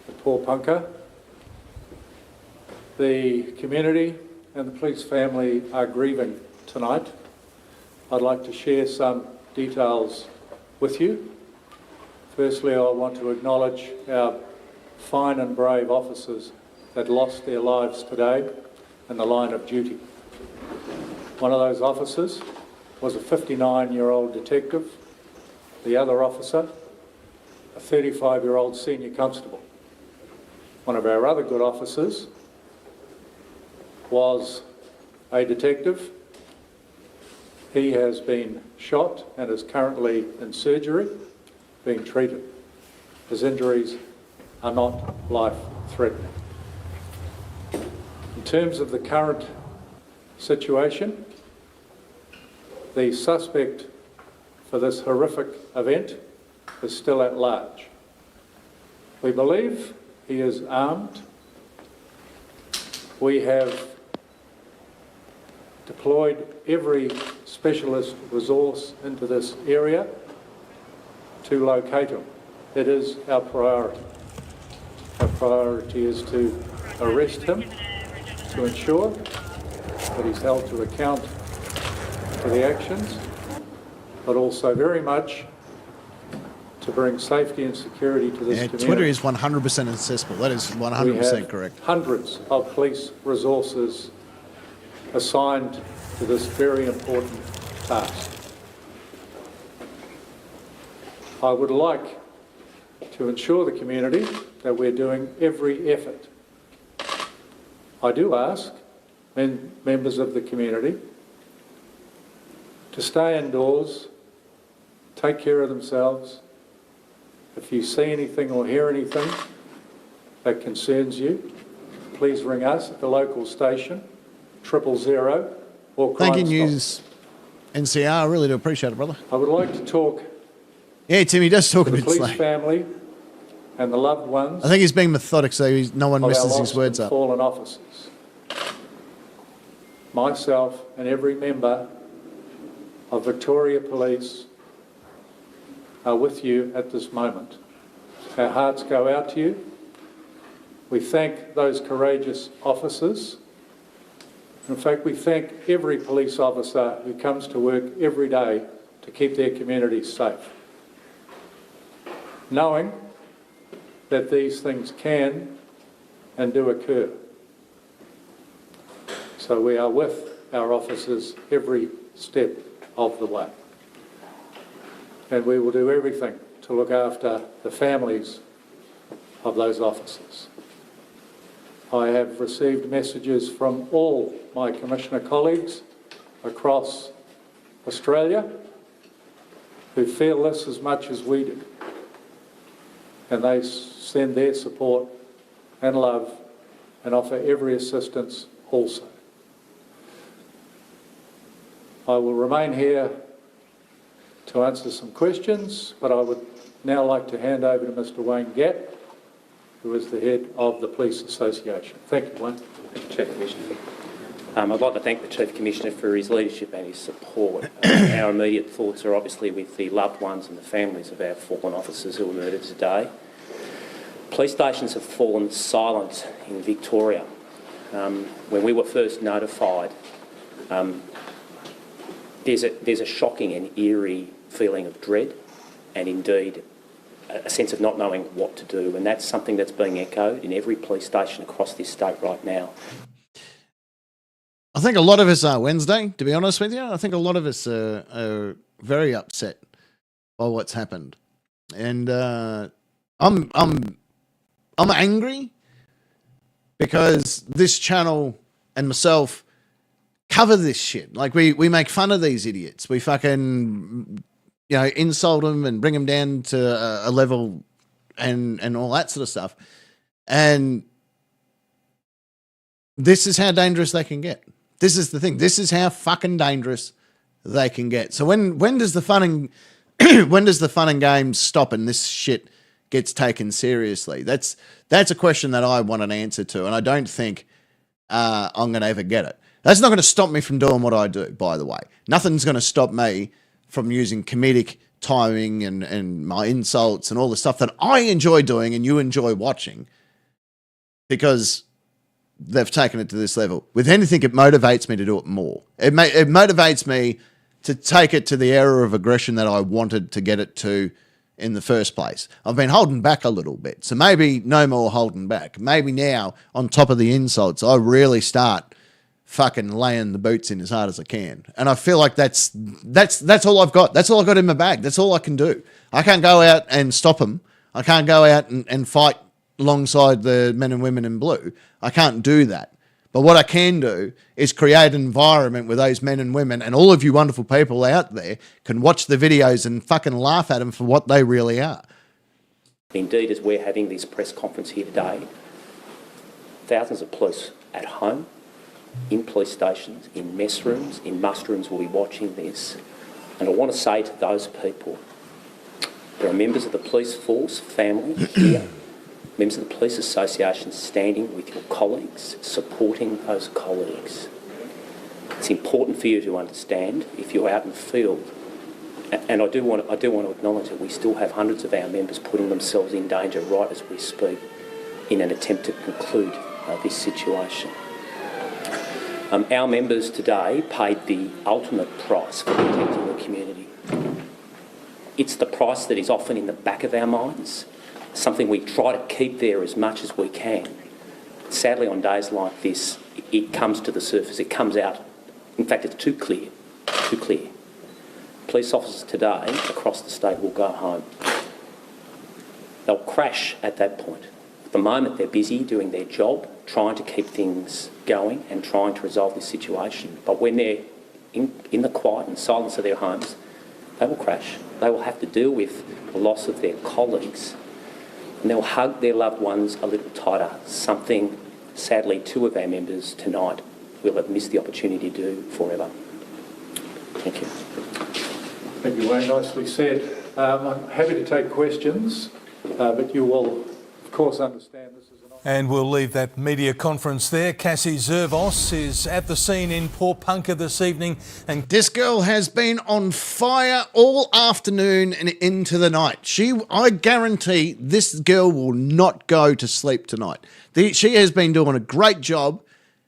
at Porapunka. The community and the police family are grieving tonight. I'd like to share some details with you. Firstly, I want to acknowledge our fine and brave officers that lost their lives today in the line of duty. One of those officers was a 59-year-old detective. The other officer, a 35-year-old senior constable. One of our other good officers was a detective. He has been shot and is currently in surgery, being treated. His injuries are not life-threatening. In terms of the current situation, the suspect for this horrific event is still at large. We believe he is armed. We have deployed every specialist resource into this area to locate him. It is our priority. Our priority is to arrest him, to ensure that he's held to account for the actions, but also very much to bring safety and security to this community. Twitter is 100% accessible. That is 100% correct. Hundreds of police resources assigned to this very important task. I would like to ensure the community that we're doing every effort. I do ask members of the community to stay indoors, take care of themselves. If you see anything or hear anything that concerns you, please ring us at the local station, 000 or Crime Thank you, Stop. News NCR. I really do appreciate it, brother. I would like to talk Yeah, Tim, he does talk a to the bit police slow. family and the loved ones I think he's being methodic so no one of messes our his lost words and up. fallen officers. Myself and every member of Victoria Police are with you at this moment. Our hearts go out to you. We thank those courageous officers. In fact, we thank every police officer who comes to work every day to keep their communities safe, knowing that these things can and do occur. So we are with our officers every step of the way. And we will do everything to look after the families of those officers. I have received messages from all my Commissioner colleagues across Australia who feel this as much as we do. And they send their support and love and offer every assistance also. I will remain here to answer some questions, but I would now like to hand over to Mr. Wayne Gatt, who is the head of the Police Association. Thank you, Wayne. Thank you, Chief Commissioner. I'd like to thank the Chief Commissioner for his leadership and his support. Our immediate thoughts are obviously with the loved ones and the families of our fallen officers who were murdered today. Police stations have fallen silent in Victoria. When we were first notified, there's a shocking and eerie feeling of dread and indeed a sense of not knowing what to do, and that's something that's being echoed in every police station across this state right now. I think a lot of us are Wednesday, to be honest with you. I think a lot of us are very upset by what's happened. And I'm angry because this channel and myself cover this shit. Like we make fun of these idiots. We fucking, insult them and bring them down to a level and all that sort of stuff. And this is how dangerous they can get. This is the thing. This is how fucking dangerous they can get. So when does the fun and games stop and this shit gets taken seriously? That's a question that I want an answer to, and I don't think I'm going to ever get it. That's not going to stop me from doing what I do, by the way. Nothing's going to stop me from using comedic timing and my insults and all the stuff that I enjoy doing and you enjoy watching, because they've taken it to this level. With anything, it motivates me to do it more. It motivates me to take it to the era of aggression that I wanted to get it to in the first place. I've been holding back a little bit, so maybe no more holding back. Maybe now, on top of the insults, I really start fucking laying the boots in as hard as I can. And I feel like that's all I've got. That's all I've got in my bag. That's all I can do. I can't go out and stop them. I can't go out and fight alongside the men and women in blue. I can't do that. But what I can do is create an environment where those men and women and all of you wonderful people out there can watch the videos and fucking laugh at them for what they really are. Indeed, as we're having this press conference here today, thousands of police at home, in police stations, in mess rooms, in muster rooms will be watching this. And I want to say to those people, there are members of the police force, family here, members of the Police Association standing with your colleagues, supporting those colleagues. It's important for you to understand if you're out in the field, and I do want to acknowledge that we still have hundreds of our members putting themselves in danger right as we speak in an attempt to conclude this situation. Our members today paid the ultimate price for protecting the community. It's the price that is often in the back of our minds, something we try to keep there as much as we can. Sadly, on days like this, it comes to the surface, it comes out. In fact, it's too clear, too clear. Police officers today across the state will go home. They'll crash at that point. At the moment, they're busy doing their job, trying to keep things going and trying to resolve this situation. But when they're in the quiet and silence of their homes, they will crash. They will have to deal with the loss of their colleagues, and they'll hug their loved ones a little tighter, something, sadly, 2 of our members tonight will have missed the opportunity to do forever. Thank you. Thank you, Wayne. Nicely said. I'm happy to take questions, but you will, of course, understand this is an... And we'll leave that media conference there. Cassie Zervos is at the scene in Pawnpunka this evening. And this girl has been on fire all afternoon and into the night. I guarantee this girl will not go to sleep tonight. She has been doing a great job.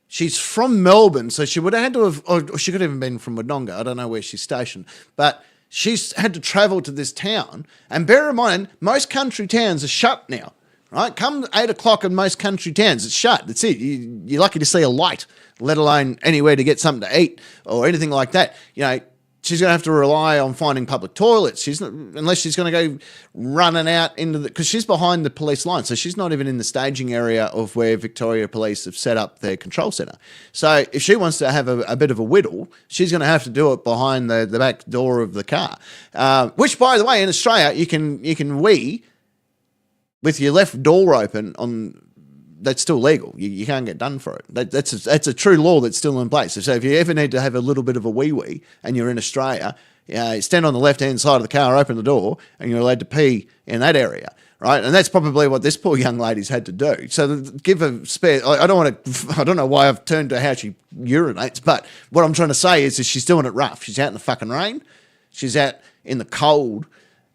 She's from Melbourne, so she would have had to have, or she could have even been from Wodonga. I don't know where she's stationed, but she's had to travel to this town. And bear in mind, most country towns are shut now, right? Come 8 o'clock in most country towns, it's shut. That's it. You're lucky to see a light, let alone anywhere to get something to eat or anything like that. You know, she's going to have to rely on finding public toilets. Unless she's going to go running out into because she's behind the police line, so she's not even in the staging area of where Victoria Police have set up their control centre. So if she wants to have a bit of a whittle, she's going to have to do it behind the back door of the car. Which, by the way, in Australia, you can wee with your left door open on. That's still legal. You can't get done for it. That's a true law that's still in place. So if you ever need to have a little bit of a wee and you're in Australia, stand on the left-hand side of the car, open the door, and you're allowed to pee in that area, right? And that's probably what this poor young lady's had to do. So give her spare... I don't know why I've turned to how she urinates, but what I'm trying to say is that she's doing it rough. She's out in the fucking rain. She's out in the cold,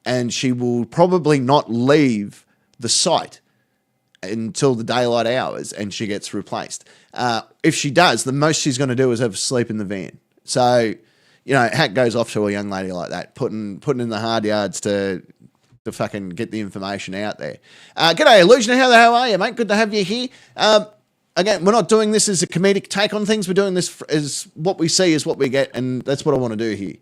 and she will probably not leave the site until the daylight hours and she gets replaced. If she does, the most she's going to do is have a sleep in the van. So, you know, hat goes off to a young lady like that, putting in the hard yards to fucking get the information out there. G'day, Illusion. How the hell are you, mate? Good to have you here. Again, we're not doing this as a comedic take on things. We're doing this as what we see is what we get, and that's what I want to do here.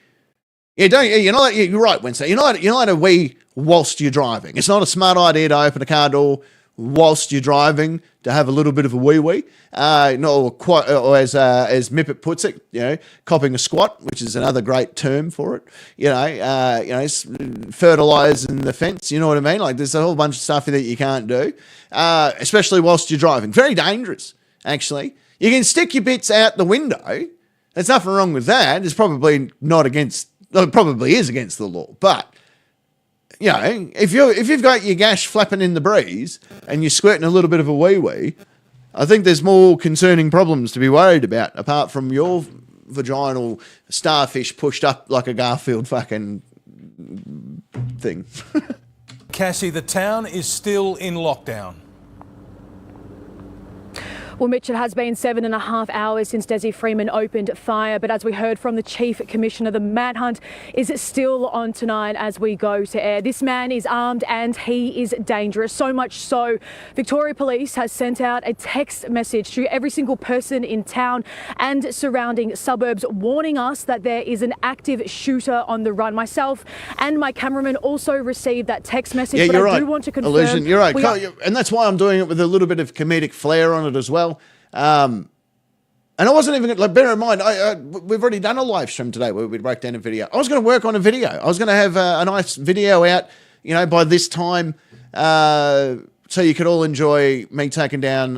Yeah, you're right, Wednesday. You're not allowed to wee whilst you're driving. It's not a smart idea to open a car door whilst you're driving to have a little bit of a wee-wee, or as Mippet puts it, you know, copping a squat, which is another great term for it. Fertilising the fence. You know what I mean? Like there's a whole bunch of stuff that you can't do, especially whilst you're driving. Very dangerous, actually. You can stick your bits out the window. There's nothing wrong with that. It's probably not against. Well, it probably is against the law, but. You know, if you've got your gash flapping in the breeze and you're squirting a little bit of a wee-wee, I think there's more concerning problems to be worried about, apart from your vaginal starfish pushed up like a Garfield fucking thing. Cassie, the town is still in lockdown. Well, Mitch, it has been 7.5 hours since Desi Freeman opened fire, but as we heard from the Chief Commissioner, the manhunt is still on tonight as we go to air. This man is armed and he is dangerous, so much so Victoria Police has sent out a text message to every single person in town and surrounding suburbs, warning us that there is an active shooter on the run. Myself and my cameraman also received that text message, yeah, but I right. do want to confirm... Illusion, you're right. And that's why I'm doing it with a little bit of comedic flair on it as well. And I wasn't even, like, bear in mind, we've already done a live stream today where we break down a video. I was going to work on a video. I was going to have a nice video out, you know, by this time, so you could all enjoy me taking down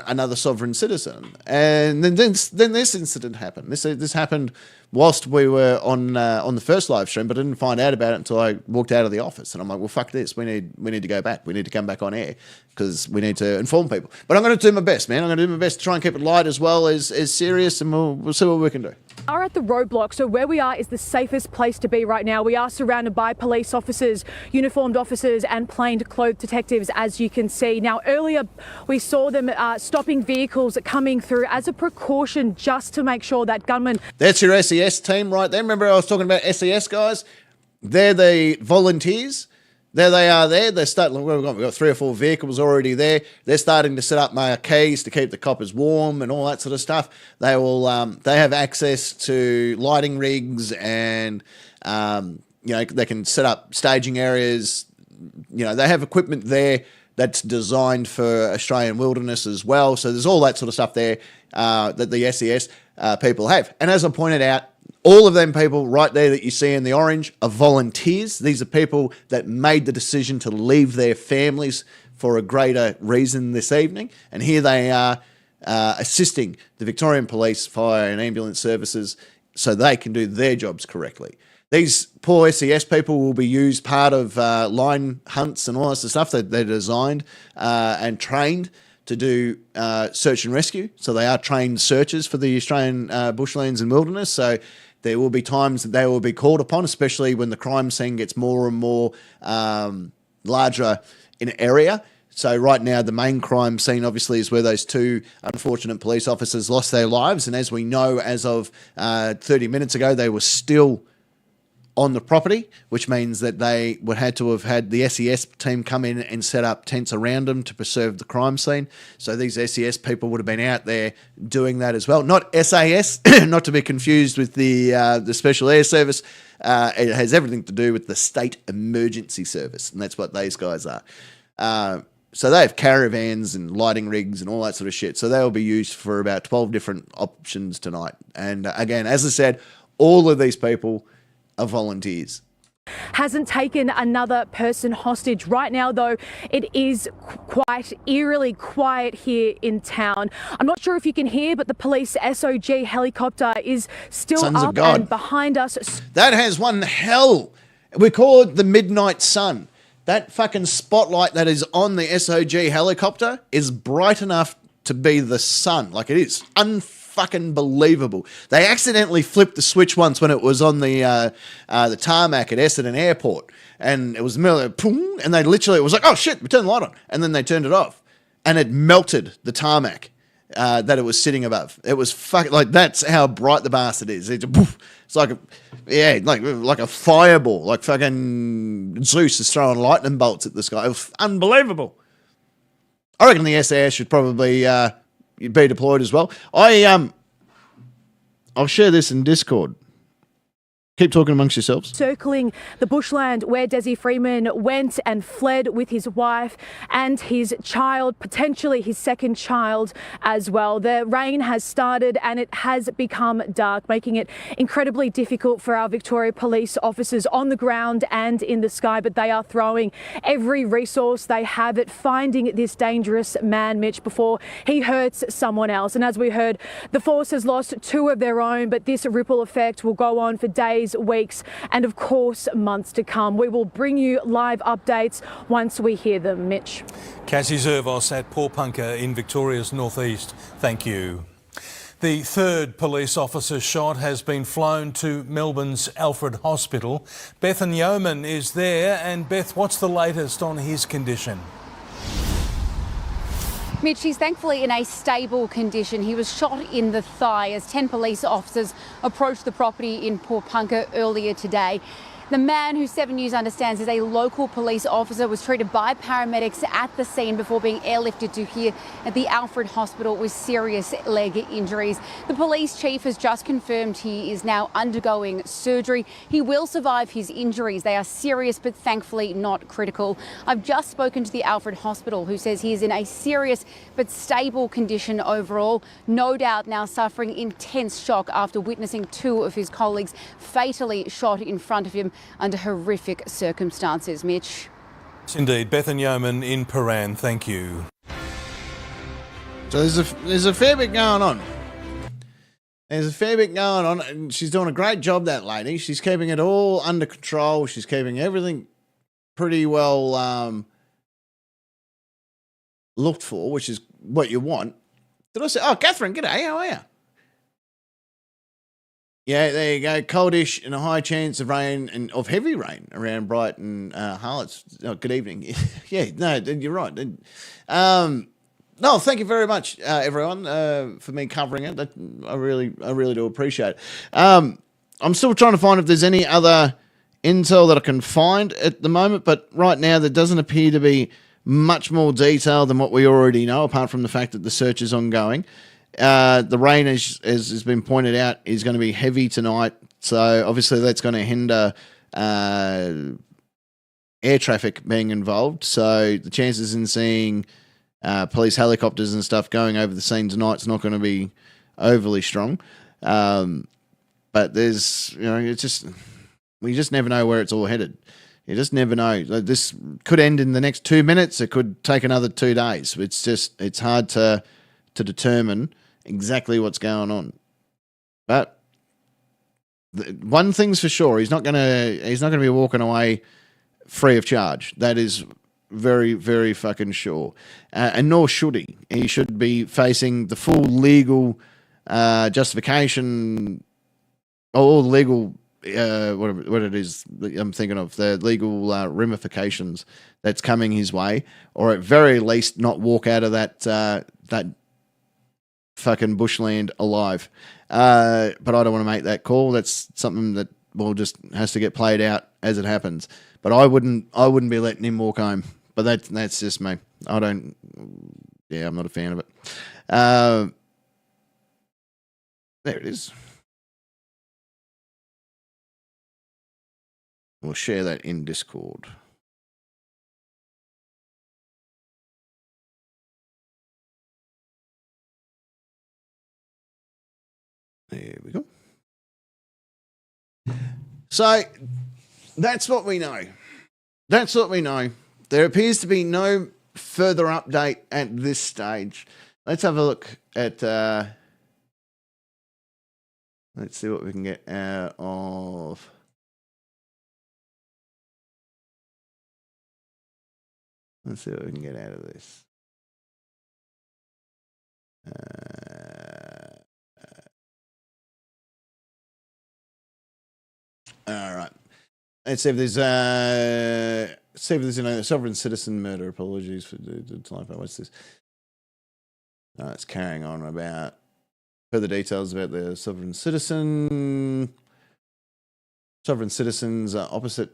another sovereign citizen. And then this incident happened. This happened whilst we were on the first live stream, but I didn't find out about it until I walked out of the office. And I'm like, well, fuck this. We need to go back. We need to come back on air because we need to inform people. But I'm going to do my best, man. I'm going to do my best to try and keep it light as well as serious, and we'll see what we can do. We are at the roadblock, so where we are is the safest place to be right now. We are surrounded by police officers, uniformed officers and plainclothes detectives, as you can see. Now, earlier we saw them stopping vehicles coming through as a precaution just to make sure that gunmen... That's your SES team right there. Remember I was talking about SES guys? they're the volunteers. There they are there. They're starting, we've got 3 or 4 vehicles already there. They're starting to set up marquees to keep the coppers warm and all that sort of stuff. They will, they have access to lighting rigs and, they can set up staging areas. They have equipment there that's designed for Australian wilderness as well. So there's all that sort of stuff there that the SES people have. And as I pointed out, all of them people right there that you see in the orange are volunteers. These are people that made the decision to leave their families for a greater reason this evening. And here they are assisting the Victorian Police, Fire and Ambulance Services so they can do their jobs correctly. These poor SES people will be used part of line hunts and all that sort of stuff that they're designed and trained to do search and rescue. So they are trained searchers for the Australian bushlands and wilderness. So there will be times that they will be called upon, especially when the crime scene gets more and more larger in area. So right now, the main crime scene, obviously, is where those 2 unfortunate police officers lost their lives. And as we know, as of 30 minutes ago, they were still on the property, which means that they would had to have had the SES team come in and set up tents around them to preserve the crime scene. So these SES people would have been out there doing that as well. Not SAS, not to be confused with the Special Air Service. It has everything to do with the State Emergency Service, and that's what these guys are. So they have caravans and lighting rigs and all that sort of shit. So they will be used for about 12 different options tonight. And again, as I said, all of these people are volunteers. Hasn't taken another person hostage. Right now, though, it is quite eerily quiet here in town. I'm not sure if you can hear, but the police SOG helicopter is still up and behind us. That has one hell. We call it the Midnight Sun. That fucking spotlight that is on the SOG helicopter is bright enough to be the sun. Like, it is fucking believable. They accidentally flipped the switch once when it was on the tarmac at Essendon Airport, and it was and they literally, it was like, oh shit, we turned the light on, and then they turned it off, and it melted the tarmac that it was sitting above. It was like, that's how bright the bastard is. It's like like a fireball, like fucking Zeus is throwing lightning bolts at the sky. It was unbelievable. I reckon the SAS should probably be deployed as well. I'll share this in Discord. Keep talking amongst yourselves. Circling the bushland where Desi Freeman went and fled with his wife and his child, potentially his second child as well. The rain has started and it has become dark, making it incredibly difficult for our Victoria Police officers on the ground and in the sky, but they are throwing every resource they have at finding this dangerous man, Mitch, before he hurts someone else. And as we heard, the force has lost 2 of their own, but this ripple effect will go on for days, weeks, and of course months to come. We will bring you live updates once we hear them. Mitch. Cassie Zervos at Porpunka in Victoria's northeast. Thank you. The 3rd police officer shot has been flown to Melbourne's Alfred Hospital. Bethan Yeoman is there. And Beth, what's the latest on his condition? Mitch, he's thankfully in a stable condition. He was shot in the thigh as 10 police officers approached the property in Porpunka earlier today. The man, who 7 News understands is a local police officer, was treated by paramedics at the scene before being airlifted to here at the Alfred Hospital with serious leg injuries. The police chief has just confirmed he is now undergoing surgery. He will survive his injuries. They are serious, but thankfully not critical. I've just spoken to the Alfred Hospital, who says he is in a serious but stable condition overall. No doubt now suffering intense shock after witnessing 2 of his colleagues fatally shot in front of him under horrific circumstances. Mitch. Indeed. Bethan Yeoman in Paran. Thank you. So there's a fair bit going on. There's a fair bit going on, and she's doing a great job, that lady. She's keeping it all under control. She's keeping everything pretty well looked for, which is what you want. Did I say, oh, Catherine, g'day, how are you? Yeah, there you go. Coldish and a high chance of rain and of heavy rain around Brighton, Harlots. Oh, good evening. Yeah, no, you're right. No, thank you very much, everyone, for me covering it. I really do appreciate it. I'm still trying to find if there's any other intel that I can find at the moment, but right now there doesn't appear to be much more detail than what we already know, apart from the fact that the search is ongoing. The rain, as has been pointed out, is going to be heavy tonight, so obviously that's going to hinder air traffic being involved. So the chances in seeing police helicopters and stuff going over the scene tonight is not going to be overly strong. But there's, it's just, we just never know where it's all headed. You just never know. This could end in the next 2 minutes. It could take another 2 days. It's hard to determine exactly what's going on. But one thing's for sure, he's not gonna be walking away free of charge. That is very, very fucking sure. And nor should he. He should be facing the full legal justification, or legal, what it is I'm thinking of, the legal ramifications that's coming his way, or at very least not walk out of that fucking bushland alive. But I don't want to make that call. That's something that just has to get played out as it happens. But I wouldn't be letting him walk home. But that's just me. I'm not a fan of it. There it is. We'll share that in Discord. There we go. So that's what we know. That's what we know. There appears to be no further update at this stage. Let's have a look at... let's see what we can get out of... Let's see what we can get out of this. All right. Let's see if there's a sovereign citizen murder. Apologies for the typo. What's this? Oh, it's carrying on about further details about the sovereign citizen. Sovereign citizens are opposite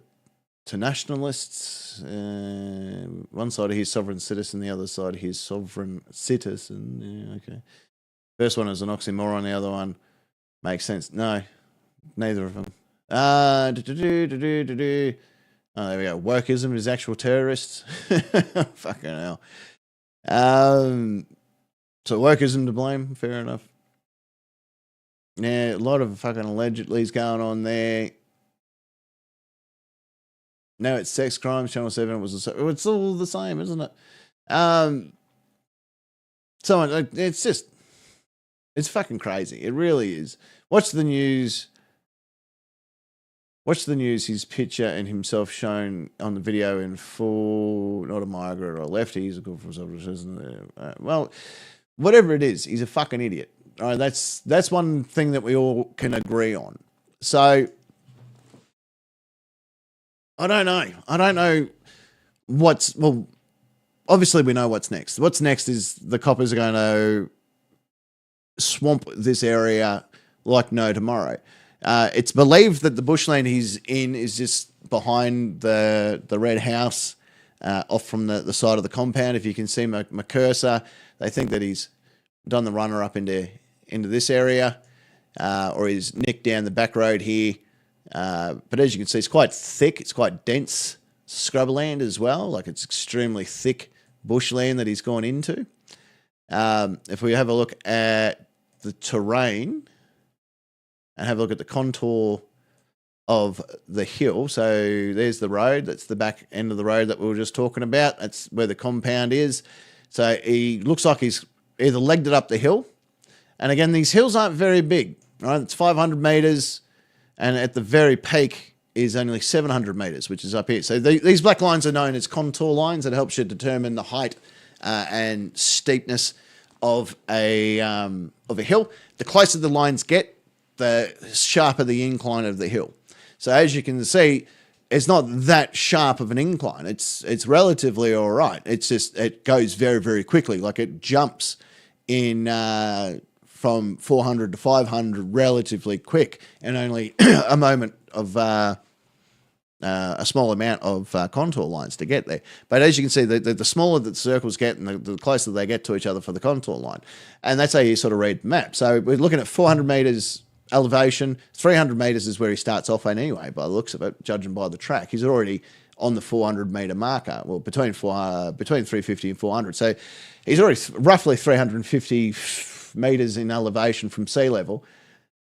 to nationalists. One side of his sovereign citizen, the other side of his sovereign citizen. Yeah, okay. First one is an oxymoron. The other one makes sense. No, neither of them. Oh, there we go. Wokeism is actual terrorists. Fucking hell. So wokeism to blame. Fair enough. Yeah, a lot of fucking allegedly's going on there. Now it's sex crimes. Channel 7 it's all the same, isn't it? It's fucking crazy. It really is. Watch the news. His picture and himself shown on the video in full, not a migrant or a lefty. He's a good for isn't well, whatever it is, he's a fucking idiot. All right, that's one thing that we all can agree on. So I don't know obviously we know what's next. What's next is the coppers are going to swamp this area like no tomorrow. It's believed that the bushland he's in is just behind the red house, off from the side of the compound. If you can see my cursor, they think that he's done the runner up into this area, or he's nicked down the back road here. But as you can see, it's quite thick. It's quite dense scrubland as well. Like, it's extremely thick bushland that he's gone into. If we have a look at the terrain and have a look at the contour of the hill. So there's the road. That's the back end of the road that we were just talking about. That's where the compound is. So he looks like he's either legged it up the hill. And again, these hills aren't very big, right? It's 500 metres, and at the very peak is only 700 metres, which is up here. So these black lines are known as contour lines. That helps you determine the height and steepness of a hill. The closer the lines get, the sharper the incline of the hill. So as you can see, it's not that sharp of an incline. It's relatively all right. It's just, it goes very, very quickly. Like, it jumps in from 400 to 500 relatively quick in only a moment of a small amount of contour lines to get there. But as you can see, the smaller the circles get and the closer they get to each other for the contour line. And that's how you sort of read the map. So we're looking at 400 metres elevation. 300 metres is where he starts off anyway, by the looks of it, judging by the track. He's already on the 400 metre marker, well, between 350 and 400. So he's already roughly 350 metres in elevation from sea level.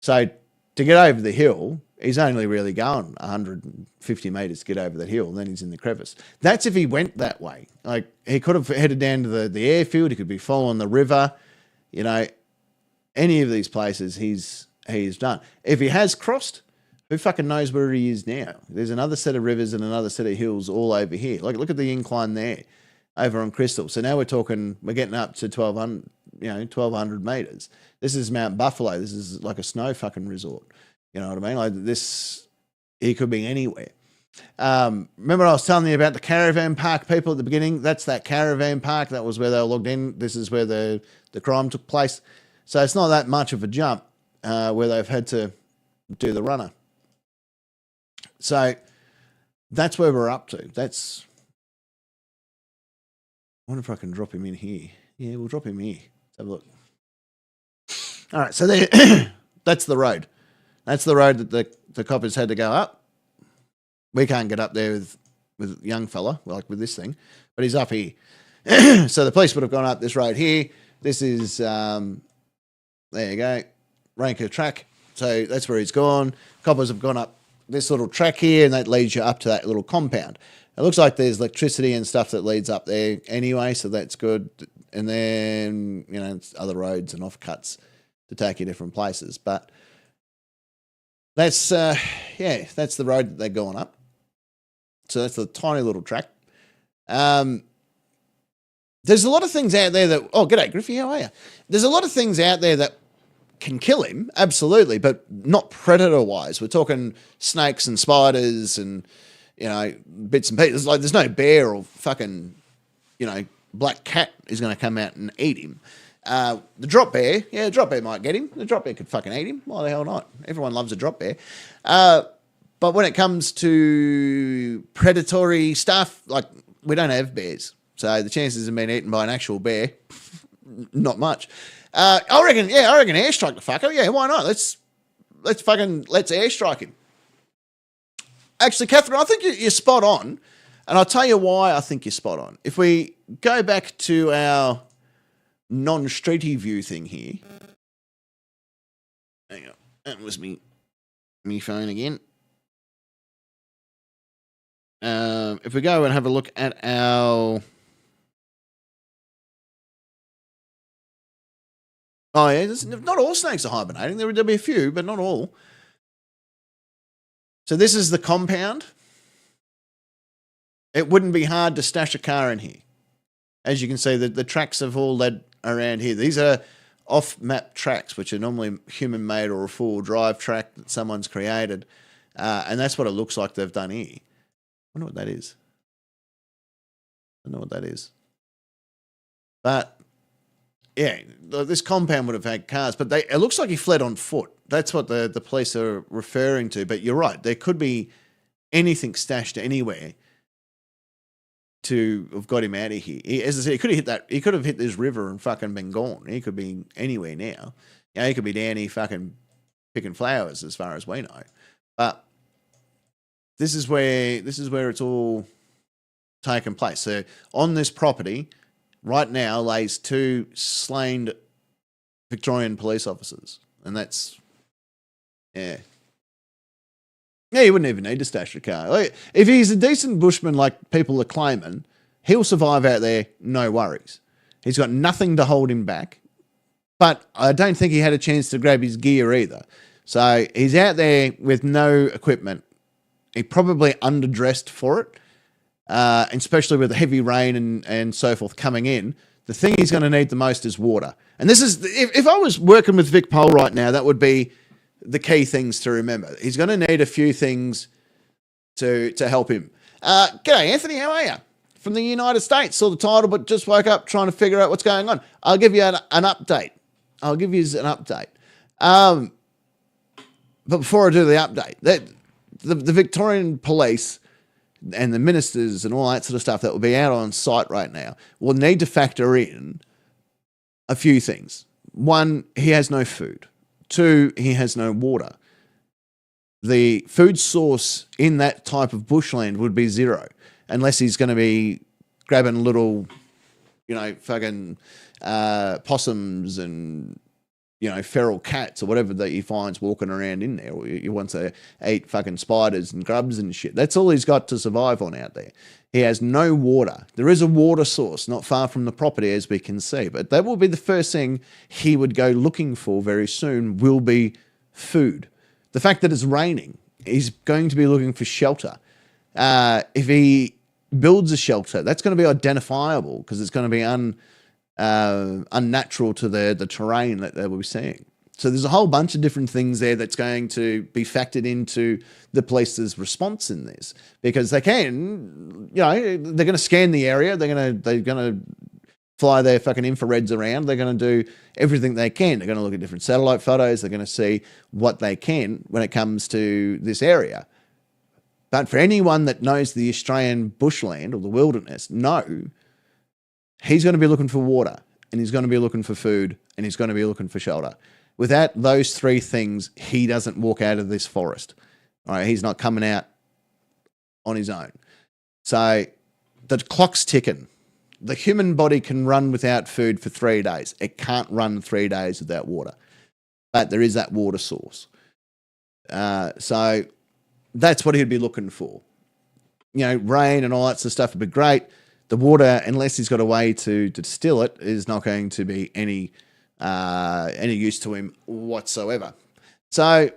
So to get over the hill, he's only really going 150 metres to get over the hill, and then he's in the crevice. That's if he went that way. Like, he could have headed down to the airfield, he could be following the river, you know, any of these places he's done. If he has crossed, who fucking knows where he is now? There's another set of rivers and another set of hills all over here. Like, look at the incline there over on Crystal. So now we're getting up to 1,200 metres. This is Mount Buffalo. This is like a snow fucking resort. You know what I mean? Like this, he could be anywhere. Remember I was telling you about the caravan park people at the beginning? That's that caravan park. That was where they were logged in. This is where the crime took place. So it's not that much of a jump where they've had to do the runner. So that's where we're up to. I wonder if I can drop him in here. Yeah, we'll drop him here. Let's have a look. All right, so there, that's the road. That's the road that the coppers had to go up. We can't get up there with young fella, like with this thing, but he's up here. So the police would have gone up this road here. This is, there you go, Ranker track. So that's where he's gone. Coppers have gone up this little track here, and that leads you up to that little compound. It looks like there's electricity and stuff that leads up there anyway, so that's good. And then, you know, it's other roads and offcuts to take you different places. But that's, that's the road that they're going up. So that's the tiny little track. There's a lot of things out there that, oh, g'day, Griffey, how are you? There's a lot of things out there that can kill him, absolutely, but not predator-wise. We're talking snakes and spiders and, you know, bits and pieces. Like, there's no bear or fucking, you know, black cat is going to come out and eat him. The drop bear, the drop bear might get him. The drop bear could fucking eat him. Why the hell not? Everyone loves a drop bear. But when it comes to predatory stuff, like, we don't have bears. So the chances of being eaten by an actual bear, not much. I reckon airstrike the fucker. Yeah, why not? Let's airstrike him. Actually, Catherine, I think you're spot on, and I'll tell you why I think you're spot on. If we go back to our non-streety view thing here, hang on, that was me phone again. If we go and have a look at our... Oh, yeah, not all snakes are hibernating. There'll be a few, but not all. So this is the compound. It wouldn't be hard to stash a car in here. As you can see, the tracks have all led around here. These are off-map tracks, which are normally human-made or a four-wheel drive track that someone's created. And that's what it looks like they've done here. I wonder what that is. I don't know what that is. But... yeah, this compound would have had cars, but it looks like he fled on foot. That's what the police are referring to. But you're right, there could be anything stashed anywhere to have got him out of here. As I said, he could have hit this river and fucking been gone. He could be anywhere now. You know, he could be down here fucking picking flowers, as far as we know. But this is where it's all taken place. So on this property, right now lays 2 slain Victorian police officers. And that's, yeah. Yeah, you wouldn't even need to stash a car. Like, if he's a decent bushman like people are claiming, he'll survive out there, no worries. He's got nothing to hold him back. But I don't think he had a chance to grab his gear either. So he's out there with no equipment. He probably underdressed for it. And especially with the heavy rain and so forth coming in, the thing he's going to need the most is water. And this is, if I was working with Vic Pole right now, that would be the key things to remember. He's going to need a few things to help him. G'day, Anthony, how are you? From the United States, saw the title, but just woke up trying to figure out what's going on. I'll give you an update. But before I do the update, the Victorian police and the ministers and all that sort of stuff that will be out on site right now will need to factor in a few things. One, he has no food. Two, he has no water. The food source in that type of bushland would be zero, unless he's going to be grabbing little, fucking possums and, feral cats or whatever that he finds walking around in there. Or he wants to eat fucking spiders and grubs and shit. That's all he's got to survive on out there. He has no water. There is a water source not far from the property, as we can see, but that will be the first thing he would go looking for very soon, will be food. The fact that it's raining, he's going to be looking for shelter. If he builds a shelter, that's going to be identifiable because it's going to be unnatural to the terrain that they will be seeing. So there's a whole bunch of different things there that's going to be factored into the police's response in this, because they can, they're going to scan the area. They're going to fly their fucking infrareds around. They're going to do everything they can. They're going to look at different satellite photos. They're going to see what they can when it comes to this area. But for anyone that knows the Australian bushland or the wilderness, he's going to be looking for water, and he's going to be looking for food, and he's going to be looking for shelter. Without those three things, he doesn't walk out of this forest. All right, he's not coming out on his own. So the clock's ticking. The human body can run without food for 3 days. It can't run 3 days without water. But there is that water source. So that's what he'd be looking for. Rain and all that sort of stuff would be great. The water, unless he's got a way to distill it, is not going to be any use to him whatsoever. So,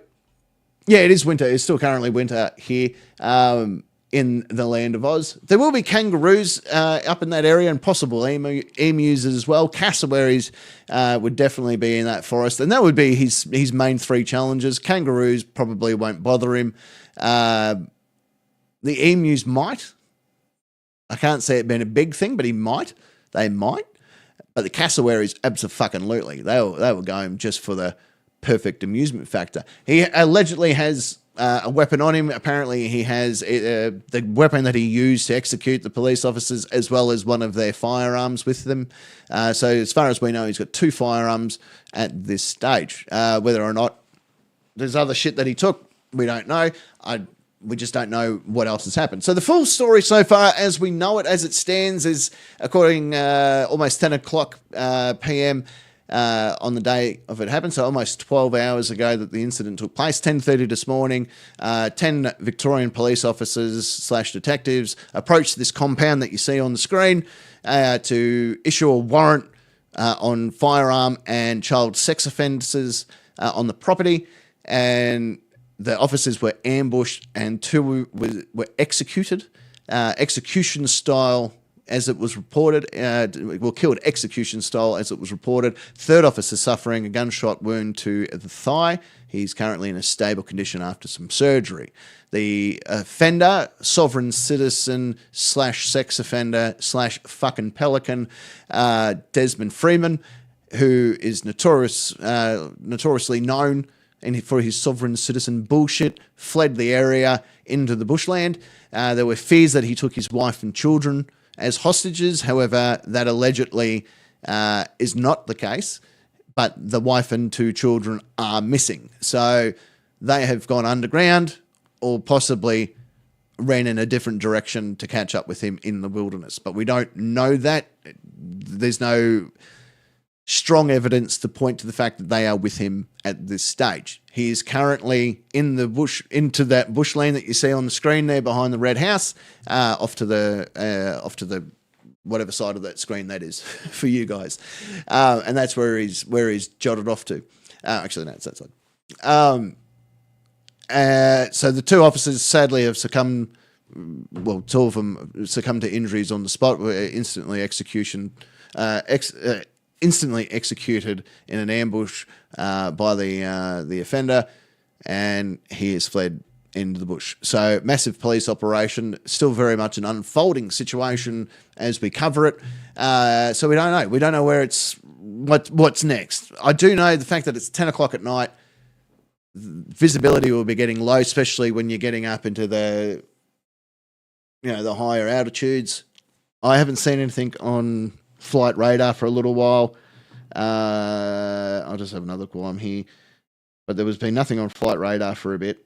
yeah, it is winter. It's still currently winter here in the land of Oz. There will be kangaroos up in that area, and possible emus as well. Cassowaries would definitely be in that forest, and that would be his main three challenges. Kangaroos probably won't bother him. The emus might. I can't say it being a big thing, but he might. They might. But the cassowaries, absolutely. They will go him just for the perfect amusement factor. He allegedly has a weapon on him. Apparently he has the weapon that he used to execute the police officers, as well as one of their firearms with them. So as far as we know, he's got 2 firearms at this stage. Whether or not there's other shit that he took, we don't know. We just don't know what else has happened. So the full story so far, as we know it, as it stands, is according almost 10 o'clock p.m. On the day of it happened, so almost 12 hours ago that the incident took place. 10:30 this morning, 10 Victorian police officers / detectives approached this compound that you see on the screen to issue a warrant on firearm and child sex offences on the property, and the officers were ambushed and 2 were executed, execution style as it was reported. Killed execution style as it was reported. 3rd officer suffering a gunshot wound to the thigh. He's currently in a stable condition after some surgery. The offender, sovereign citizen / sex offender / fucking pelican, Desmond Freeman, who is notoriously known for his sovereign citizen bullshit, fled the area into the bushland. There were fears that he took his wife and children as hostages. However, that allegedly is not the case, but the wife and 2 children are missing. So they have gone underground or possibly ran in a different direction to catch up with him in the wilderness. But we don't know that. There's no strong evidence to point to the fact that they are with him at this stage. He is currently in the bush, into that bushland that you see on the screen there behind the red house, off to the whatever side of that screen that is for you guys, and that's where he's jotted off to. Actually, no, it's that side. So the 2 officers sadly have succumbed. Well, 2 of them succumbed to injuries on the spot. Were instantly executed in an ambush by the offender, and he has fled into the bush. So massive police operation, still very much an unfolding situation as we cover it. So we don't know. We don't know what's next. I do know the fact that it's 10 o'clock at night. Visibility will be getting low, especially when you're getting up into the the higher altitudes. I haven't seen anything on flight radar for a little while. I'll just have another look while I'm here. But there was been nothing on flight radar for a bit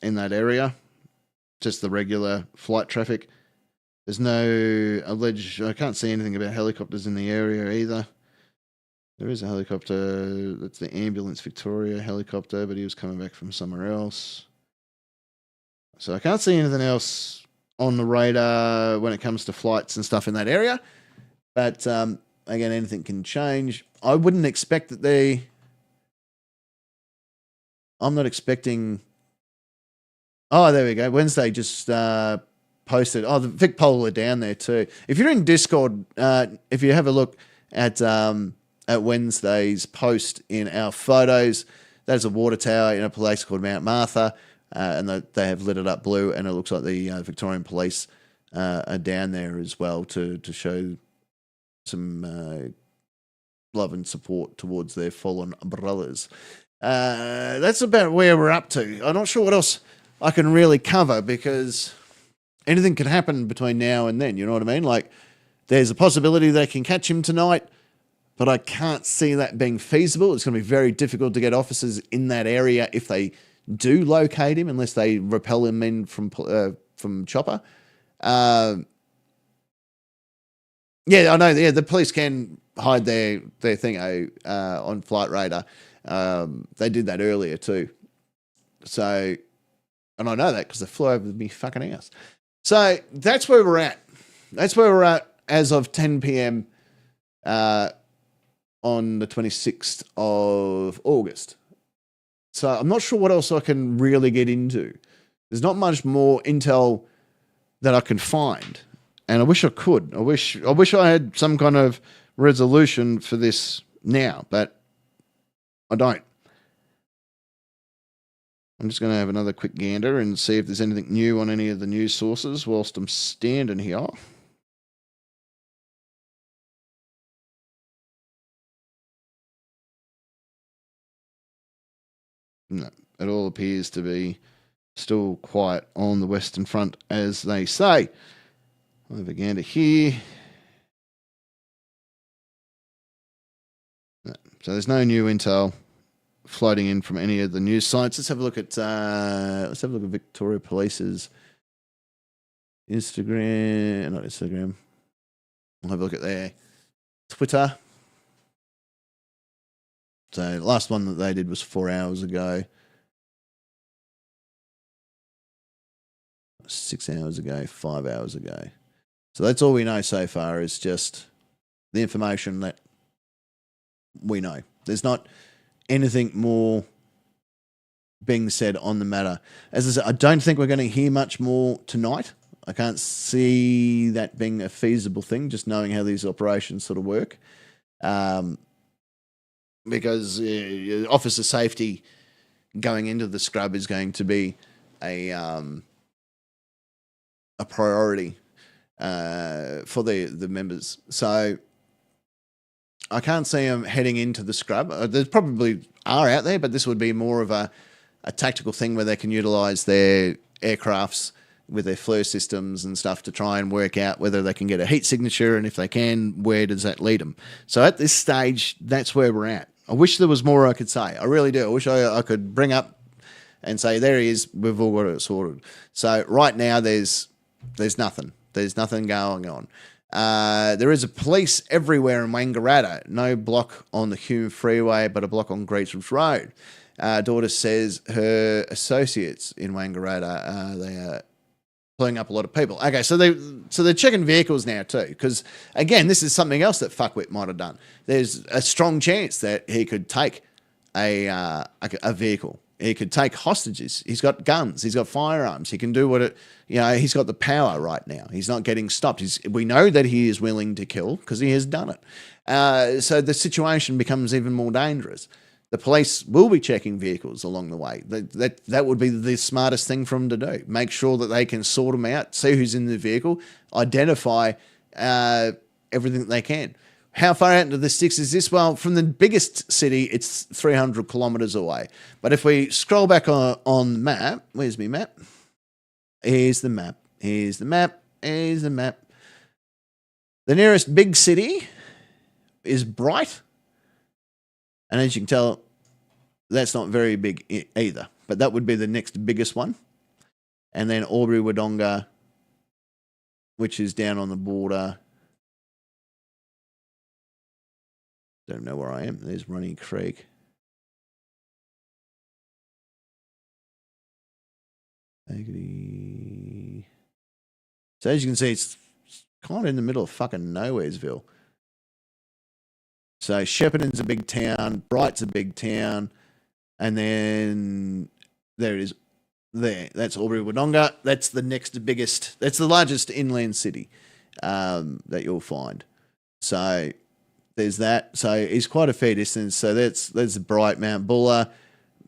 in that area. Just the regular flight traffic. There's no alleged... I can't see anything about helicopters in the area either. There is a helicopter. That's the Ambulance Victoria helicopter, but he was coming back from somewhere else. So I can't see anything else on the radar when it comes to flights and stuff in that area. But again, anything can change. I wouldn't expect that they... I'm not expecting... Oh, there we go. Wednesday just posted... Oh, the Vic Polar are down there too. If you're in Discord, if you have a look at Wednesday's post in our photos, there's a water tower in a place called Mount Martha, and they have lit it up blue, and it looks like the Victorian Police are down there as well to show some love and support towards their fallen brothers. That's about where we're up to. I'm not sure what else I can really cover because anything can happen between now and then, you know what I mean? Like, there's a possibility they can catch him tonight, but I can't see that being feasible. It's going to be very difficult to get officers in that area if they do locate him, unless they repel him in from chopper. Yeah, I know. Yeah, the police can hide their thing on flight radar. They did that earlier too. So, and I know that because they flew over me fucking house. So that's where we're at. That's where we're at as of 10 p.m. On the 26th of August. So I'm not sure what else I can really get into. There's not much more intel that I can find. And I wish I could. I wish I had some kind of resolution for this now, but I don't. I'm just going to have another quick gander and see if there's anything new on any of the news sources whilst I'm standing here. No, it all appears to be still quiet on the Western Front, as they say. I'll have a gander here. No, so there's no new intel floating in from any of the news sites. Let's have a look at Victoria Police's Instagram. Not Instagram. I'll have a look at their Twitter. So the last one that they did was 4 hours ago. 6 hours ago, 5 hours ago. So that's all we know so far is just the information that we know. There's not anything more being said on the matter. As I said, I don't think we're going to hear much more tonight. I can't see that being a feasible thing, just knowing how these operations sort of work. Because officer safety going into the scrub is going to be a priority for the members. So I can't see them heading into the scrub. There probably are out there, but this would be more of a tactical thing where they can utilise their aircrafts with their FLIR systems and stuff to try and work out whether they can get a heat signature, and if they can, where does that lead them? So at this stage, that's where we're at. I wish there was more I could say. I really do. I wish I could bring up and say, there he is, we've all got it sorted. So right now, there's nothing. There's nothing going on. There is a police everywhere in Wangaratta. No block on the Hume Freeway, but a block on Greatsbridge Road. Daughter says her associates in Wangaratta, they are pulling up a lot of people. Okay, so they're checking vehicles now too, because again, this is something else that Fuckwit might have done. There's a strong chance that he could take a vehicle. He could take hostages. He's got guns. He's got firearms. He can do he's got the power right now. He's not getting stopped. We know that he is willing to kill because he has done it. So the situation becomes even more dangerous. The police will be checking vehicles along the way. That would be the smartest thing for them to do. Make sure that they can sort them out, see who's in the vehicle, identify everything that they can. How far out into the sticks is this? Well, from the biggest city, it's 300 kilometres away. But if we scroll back on the map, where's my map? Here's the map. Here's the map. The nearest big city is Bright. And as you can tell, that's not very big either. But that would be the next biggest one. And then Albury-Wodonga, which is down on the border. Don't know where I am. There's Running Creek. So as you can see, it's kind of in the middle of fucking nowheresville. So Shepparton's a big town, Bright's a big town, and then there it is. There, that's Albury-Wodonga. That's the next biggest. That's the largest inland city that you'll find. So there's that. So it's quite a fair distance. So that's Bright, Mount Buller.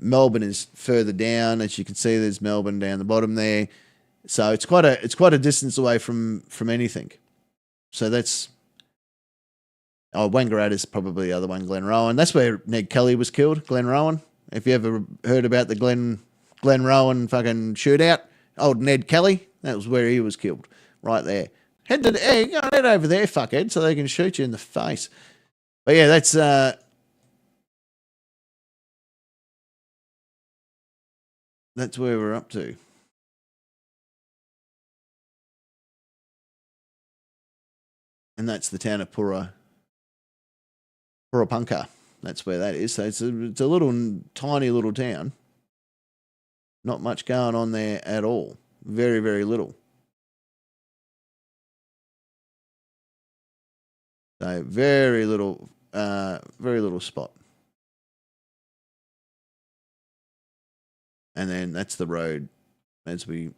Melbourne is further down, as you can see. There's Melbourne down the bottom there. So it's quite a distance away from anything. So that's Wangaratta's probably the other one, Glenrowan. That's where Ned Kelly was killed, Glenrowan. If you ever heard about the Glenrowan fucking shootout, old Ned Kelly, that was where he was killed, right there. Head over there, fuckhead, so they can shoot you in the face. But yeah, that's where we're up to. And that's the town of Purupunka. That's where that is. So it's a little tiny little town. Not much going on there at all. Very, very little. So very little spot. And then that's the road, as we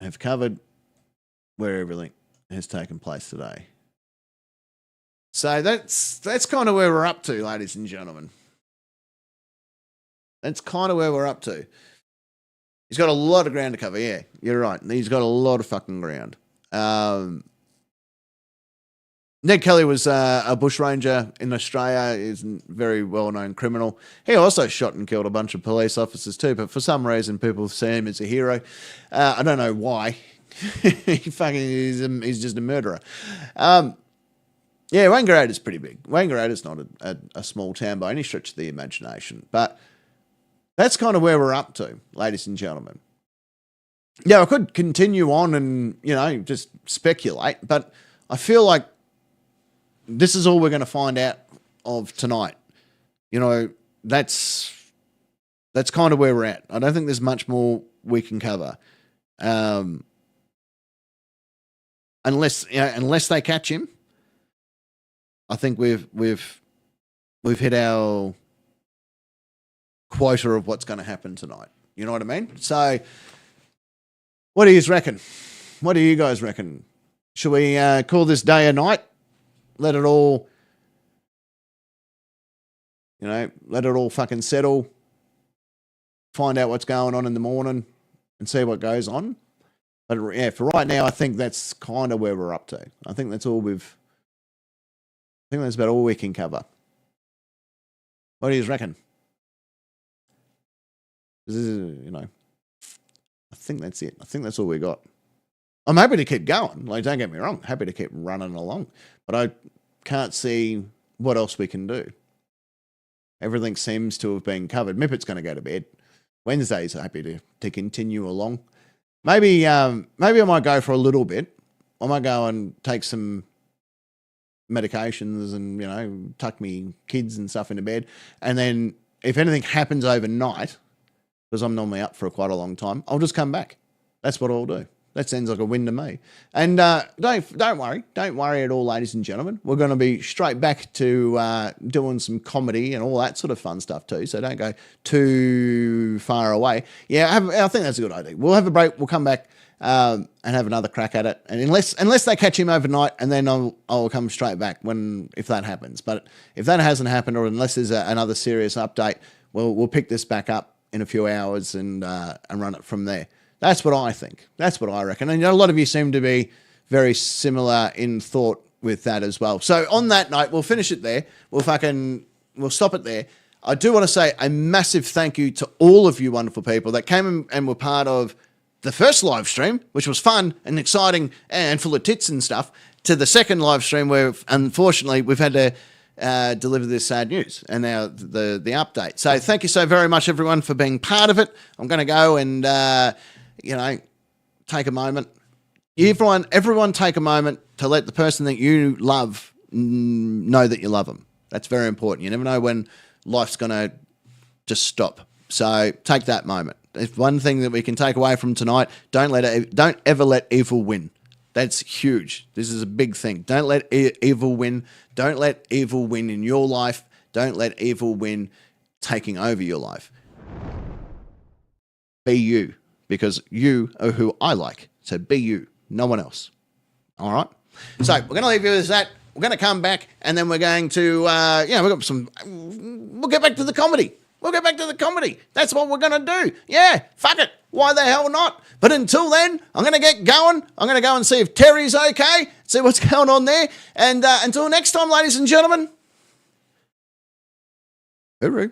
have covered, where everything has taken place today. So that's kind of where we're up to, ladies and gentlemen. That's kind of where we're up to. He's got a lot of ground to cover. Yeah, you're right. He's got a lot of fucking ground. Ned Kelly was a bushranger in Australia. He's a very well-known criminal. He also shot and killed a bunch of police officers too, but for some reason people see him as a hero. I don't know why. He's just a murderer. Yeah, Wangaratta's pretty big. Wangaratta's not a small town by any stretch of the imagination, but that's kind of where we're up to, ladies and gentlemen. Yeah, I could continue on and, just speculate, but I feel like this is all we're going to find out of tonight. That's kind of where we're at. I don't think there's much more we can cover. Unless they catch him, I think we've hit our quota of what's going to happen tonight. You know what I mean? So, what do you reckon? What do you guys reckon? Should we call this day a night? Let it all fucking settle. Find out what's going on in the morning and see what goes on. But yeah, for right now, I think that's kind of where we're up to. I think that's about all we can cover. What do you reckon? I think that's it. I think that's all we got. I'm happy to keep going. Like, don't get me wrong. Happy to keep running along. But I can't see what else we can do. Everything seems to have been covered. Mippett's going to go to bed. Wednesday's happy to continue along. Maybe I might go for a little bit. I might go and take some medications and, tuck me kids and stuff into bed. And then if anything happens overnight, because I'm normally up for quite a long time, I'll just come back. That's what I'll do. That sounds like a win to me. And don't worry at all, ladies and gentlemen. We're going to be straight back to doing some comedy and all that sort of fun stuff too. So don't go too far away. Yeah, I think that's a good idea. We'll have a break. We'll come back and have another crack at it. And unless they catch him overnight, and then I'll come straight back if that happens. But if that hasn't happened, or unless there's another serious update, we'll pick this back up in a few hours and run it from there. That's what I think. That's what I reckon. And a lot of you seem to be very similar in thought with that as well. So on that note, we'll finish it there. We'll stop it there. I do want to say a massive thank you to all of you wonderful people that came and were part of the first live stream, which was fun and exciting and full of tits and stuff, to the second live stream where, unfortunately, we've had to deliver this sad news and now the update. So thank you so very much, everyone, for being part of it. I'm going to go and, take a moment. Everyone take a moment to let the person that you love know that you love them. That's very important. You never know when life's going to just stop. So take that moment. If one thing that we can take away from tonight, don't ever let evil win. That's huge. This is a big thing. Don't let evil win. Don't let evil win in your life. Don't let evil win taking over your life. Be you, because you are who I like. So be you, no one else. All right? So we're going to leave you with that. We're going to come back, and then we're going to, we'll get back to the comedy. We'll get back to the comedy. That's what we're going to do. Yeah, fuck it. Why the hell not? But until then, I'm going to get going. I'm going to go and see if Terry's okay, see what's going on there. And until next time, ladies and gentlemen, hooroo.